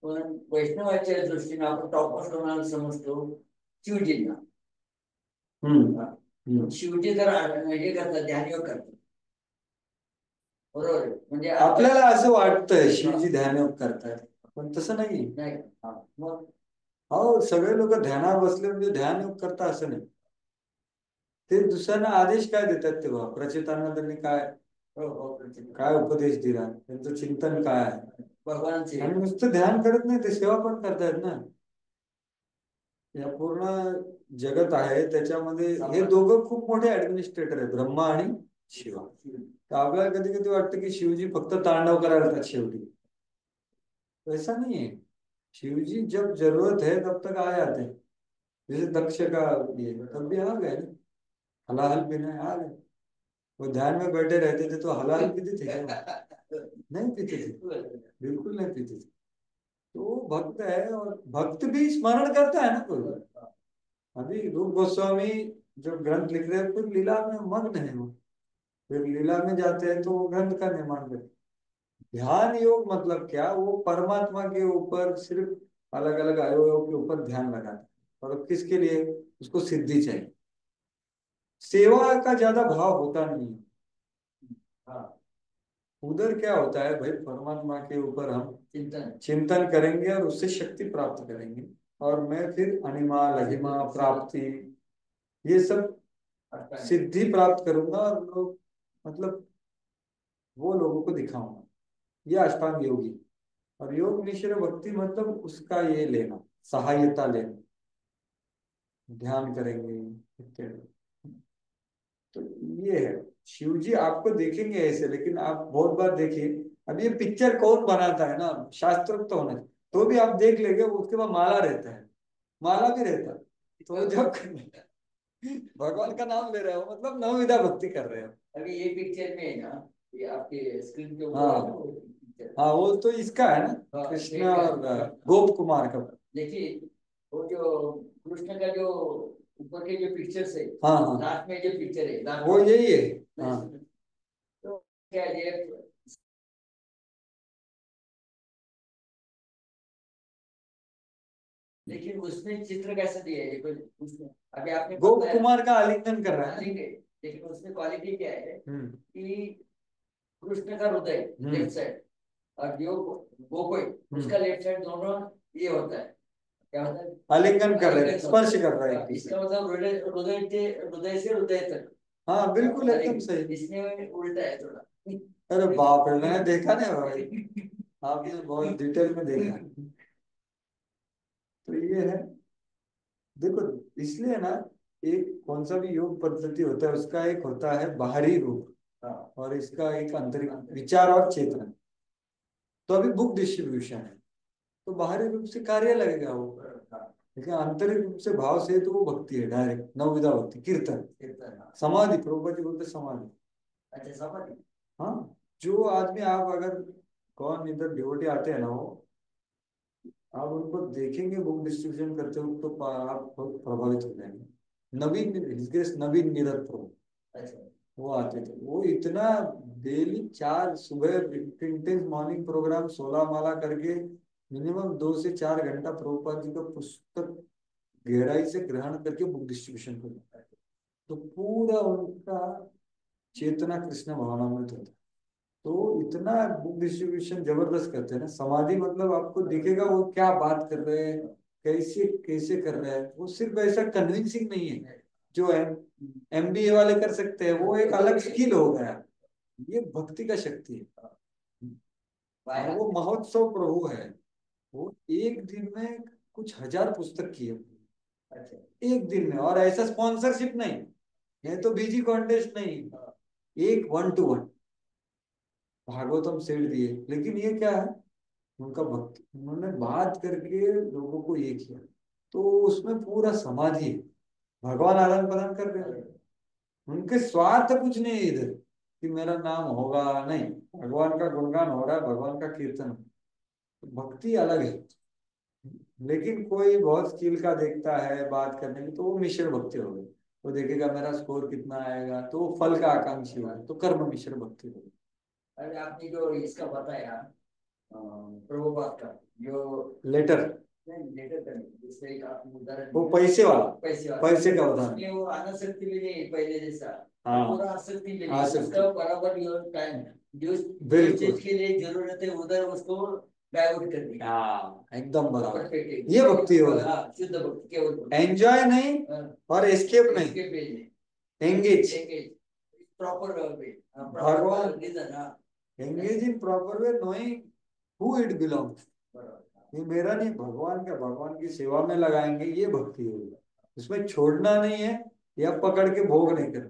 पण वैष्णवाच्या दृष्टीने आपण टॉप मोस्ट कोणाला समजतो? शिवजींना. शिवजी जर हे करतात, ध्यानयोग करतात, बरोबर आहे, म्हणजे आपल्याला असं वाटतंय शिवजी ध्यानयोग करतायत, पण तसं नाही. मग हो सगळे लोक ध्यानावर बसले म्हणजे ध्यानयोग करता असं नाही. ते दुसऱ्यांना आदेश काय देतात तेव्हा, प्रचेतांना त्यांनी काय उपदेश दिला, त्यांचं चिंतन काय आहे भगवानचे, आणि नुसतं ध्यान करत नाही, ते सेवा पण करतायत ना. या पूर्ण जगत आहे त्याच्यामध्ये हे दोघं खूप मोठे ऍडमिनिस्ट्रेटर आहेत, ब्रह्मा आणि शिवा. तर आपल्याला कधी कधी वाटतं की शिवजी फक्त तांडव करायला येतात शेवटी, ऐसा नहीं है। शिवजी जब जरूरत है तब तक आ जाते हैं, जैसे दक्ष का ये तब भी आ गए ना, हलाहल पीने आ गए। वो ध्यान में बैठे रहते थे तो हलाहल पीते थे क्या? नहीं पीते थे, बिल्कुल नहीं पीते थे। तो वो भक्त है, और भक्त भी स्मरण करता है ना कोई। अभी रूप गोस्वामी जो ग्रंथ लिख रहे हैं फिर लीला में मग्न है वो, फिर लीला में जाते हैं तो वो ग्रंथ का निर्माण करते। ध्यान योग मतलब क्या, वो परमात्मा के ऊपर सिर्फ अलग अलग अवयवों के ऊपर ध्यान लगाता है, और किसके लिए? उसको सिद्धि चाहिए, सेवा का ज्यादा भाव होता नहीं है। हाँ उधर क्या होता है भाई, परमात्मा के ऊपर हम चिंतन करेंगे और उससे शक्ति प्राप्त करेंगे, और मैं फिर अनिमा लघिमा प्राप्ति ये सब सिद्धि प्राप्त करूंगा, और लोग मतलब वो लोगों को दिखाऊंगा। ये अष्टांग योगी। और योग निश्चय भक्ति मतलब उसका ये लेना, सहायता लेना, ध्यान करेंगे इत्यादि। तो ये है, शिव जी आपको देखेंगे ऐसे, लेकिन आप बहुत बार देखिए, अब ये पिक्चर कौन बनाता है ना, शास्त्रोक्त तो होना चाहिए, तो भी आप देख लेंगे उसके बाद माला रहता है, माला भी रहता है। तो जब भगवान का नाम ले रहे हो मतलब नवविधा भक्ति कर रहे हो। अभी ये पिक्चर में है ना, ये आपके स्क्रीन पे हाँ वो तो इसका है ना, कृष्ण और गोप कुमार का। देखिए वो जो कृष्ण का जो ऊपर के जो पिक्चर्स है, हाँ लास्ट में जो पिक्चर है वो यही है। हाँ तो क्या ये, लेकिन उसमें चित्र कैसा दिया है, देखो उसमें अभी आपने गोप कुमार का आलिंगन कर रहा है, लेकिन उसमें क्वालिटी क्या है कि कृष्ण का हृदय लेफ्ट साइड और जो गोकुल उसका लेफ्ट साइड दोनों ये होता है, क्या होता है? आलिंगन कर रहे हैं, आलिंगन स्पर्श कर रहे हैं एक इसका दूसरे मतलब हृदय हृदय से हृदय तक। को। हाँ बिल्कुल एकदम सही। इसमें उल्टा है थोड़ा। अरे बाप रे, मैंने देखा नहीं भाई, आपने बहुत डिटेल में देखा। तो ये है, देखो इसलिए ना, एक कौन सा भी योग पद्धति होता है उसका एक होता है बाहरी रूप, और इसका एक आंतरिक विचार और चेतना। तो अभी बुक डिस्ट्रीब्यूशन है, तो बाहरी रूप से कार्य लगेगा वो, लेकिन आंतरिक रूप से भाव से तो वो भक्ति है, डायरेक्ट नवविधा भक्ति, कीर्तन, समाधि, प्रभुपाद जी बोलते समाधि। अच्छा समाधि। हाँ, जो आदमी, आप अगर कौन इधर डिवोटी आते हैं ना, वो आप उनको देखेंगे बुक डिस्ट्रीब्यूशन करते हो तो आप बहुत प्रभावित हो जाएंगे। नवीन, His Grace नवीन नीरद प्रभु, अच्छा वो आते थे, वो इतना डेली 4 सुबह इंटेंस मॉर्निंग प्रोग्राम 16 माला करके मिनिमम 2 से 4 घंटा प्रभुपाद जी का पुस्तक गहराई से ग्रहण करके बुक डिस्ट्रीब्यूशन करते थे। तो पूरा उनका चेतना कृष्ण भावनामृत होता है। तो इतना बुक डिस्ट्रीब्यूशन जबरदस्त करते हैं ना। समाधि मतलब आपको दिखेगा वो क्या बात कर रहे हैं, कैसे कैसे कर रहे हैं, वो सिर्फ ऐसा कन्विंसिंग नहीं है जो MBA वाले कर सकते हैं, वो एक अलग स्किल हो गया। ये भक्ति का शक्ति है, और वो महोत्सव प्रभु है। वो एक दिन में कुछ हजार पुस्तक किए, अच्छा एक दिन में, और ऐसा स्पॉन्सरशिप नहीं है, तो बीजी कॉन्टेस्ट नहीं, एक 1-to-1 भागवतम सेठ दिए। लेकिन ये क्या है, उनका भक्ति, उन्होंने बात करके लोगों को ये किया, तो उसमें पूरा समाधि है, भगवान आदान प्रदान कर रहे हैं। उनके स्वार्थ कुछ नहीं है इधर कि मेरा नाम होगा, नहीं, भगवान का गुणगान हो रहा है, भगवान का कीर्तन। तो भक्ति अलग है। लेकिन कोई बहुत स्किल का देखता है बात करने में, तो वो मिश्र भक्ति हो गई। वो देखेगा मेरा स्कोर कितना आएगा, तो वो फल का आकांक्षी हुआ, तो कर्म मिश्र भक्ति हो गई। अरे आपने जो इसका बताया प्रभुपाद का जो लेटर, लेटर का नहीं, जिससे एक आपने उदाहरण वो दिया, पैसे वाला, पैसे वाला, पैसे का उदाहरण। उसमें वो अनासक्ति भी नहीं पहले जैसा, हाँ, पूरा आसक्ति भी नहीं, आसक्ति। उसका बराबर योर टाइम जो बिल्कुल। चीज के लिए जरूरत है उधर उसको डाइवर्ट कर दिया। हाँ एकदम बराबर, परफेक्ट, ये भक्ति हो, शुद्ध भक्ति केवल। एंजॉय नहीं और एस्केप नहीं, इसके पेज एंगेज, प्रॉपर भगवान, reason, engage in proper way, knowing who it belongs. ये मेरा नहीं, भगवान का, भगवान की सेवा में लगाएंगे, ये भक्ति होगी। उसमें छोड़ना नहीं है या पकड़ के भोग नहीं करना,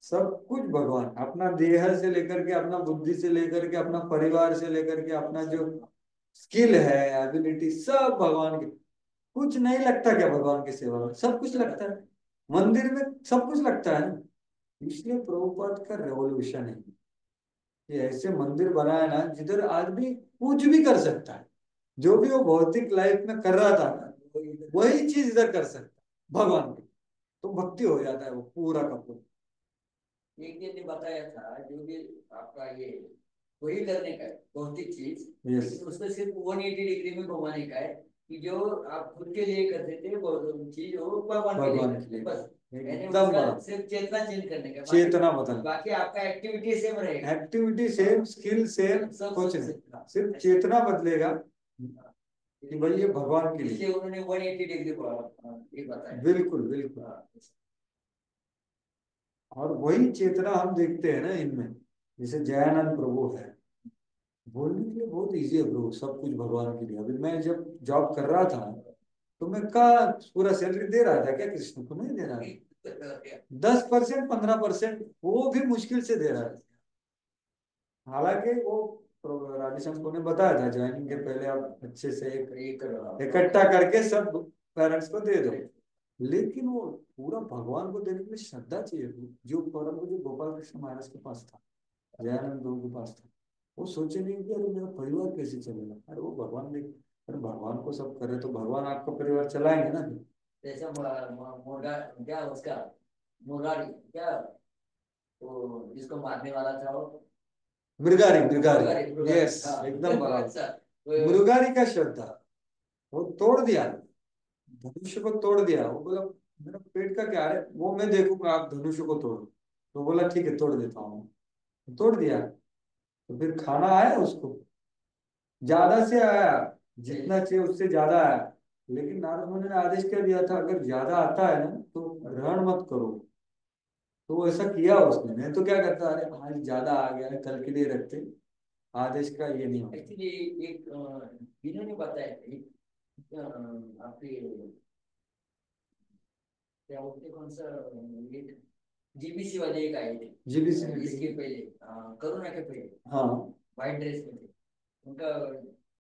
सब कुछ भगवान, अपना देह से लेकर के, अपना बुद्धि से लेकर के, अपना परिवार से लेकर के, अपना जो स्किल है, एबिलिटी, सब भगवान के। कुछ नहीं लगता क्या भगवान की सेवा में? सब कुछ लगता है, मंदिर में सब कुछ लगता है ना। इसलिए प्रभुपाद का रेवोल्यूशन है, ये ऐसे मंदिर बनाया ना जिधर आदमी कुछ भी कर सकता है, जो भी वो भौतिक लाइफ में कर रहा था ना, वही चीज इधर कर सकता है भगवान की। तो भक्ति हो जाता है वो पूरा का पूरा। एक दिन ने बताया था जो भी आपका ये वही करने का है भौतिक चीज, Yes. लेकिन उसको सिर्फ 180 डिग्री में घुमाने का है, कि जो आप खुद के लिए करते थे वो चीज वो भगवान के भगवान लिए के लिए, बस, यानी एकदम उसका बराबर। सिर्फ चेतना चेंज करने का, चेतना बदल, बाकी आपका एक्टिविटी सेम रहेगा, एक्टिविटी सेम, स्किल सेम, सब कुछ सब नहीं, सेम। सिर्फ चेतना बदलेगा कि भाई ये भगवान के लिए। इसलिए उन्होंने 180 डिग्री ये बताया। बिल्कुल बिल्कुल। और वही चेतना हम देखते हैं ना इनमें, जैसे जयानंद प्रभु है, बोलने के लिए बहुत इजी है प्रभु, सब कुछ भगवान के लिए। अभी मैं जब जॉब कर रहा था, तो मैं का पूरा सैलरी दे रहा था क्या कृष्ण को? नहीं दे रहा था, 10%, 15%, वो भी मुश्किल से दे रहा था। हालांकि वो राजेश हमको ने बताया था ज्वाइनिंग के पहले आप अच्छे से इकट्ठा करके सब पेरेंट्स को दे दो, लेकिन वो पूरा भगवान को देने के लिए श्रद्धा चाहिए। जो परम जो गोपाल कृष्ण महाराज के पास था, जयानंद प्रभु के पास था, वो सोचे नहीं कि अरे मेरा परिवार कैसे चलेगा, अरे वो भगवान देख, अरे भगवान को सब करे तो भगवान आपका परिवार चलाएंगे ना। जैसा मुर्गा क्या उसका मुरारी क्या वो जिसको मारने वाला था वो मृगारी, मृगारी, यस एकदम बराबर। मृगारी का श्रद्धा, वो तोड़ दिया, धनुष को तोड़ दिया। वो बोला मेरा पेट का क्या है, वो मैं देखूंगा, आप धनुष को तोड़ो। तो बोला ठीक है तोड़ देता हूँ, तोड़ दिया। तो फिर खाना आया उसको, ज्यादा से आया, जितना चाहिए उससे ज्यादा आया। लेकिन नारद मुनि ने आदेश क्या दिया था, अगर ज्यादा आता है ना तो ग्रहण मत करो। तो वो ऐसा किया उसने, नहीं तो क्या करता, अरे आज ज्यादा आ गया है कल के लिए रखते। आदेश का ये नहीं होता। एक्चुअली एक इन्होंने बताया था, एक आपके क्या बोलते, कौन सा जीबीसी वाले एक आए थे जीबीसी इसके पहले, कोरोना के पहले, हाँ व्हाइट ड्रेस में थे। उनका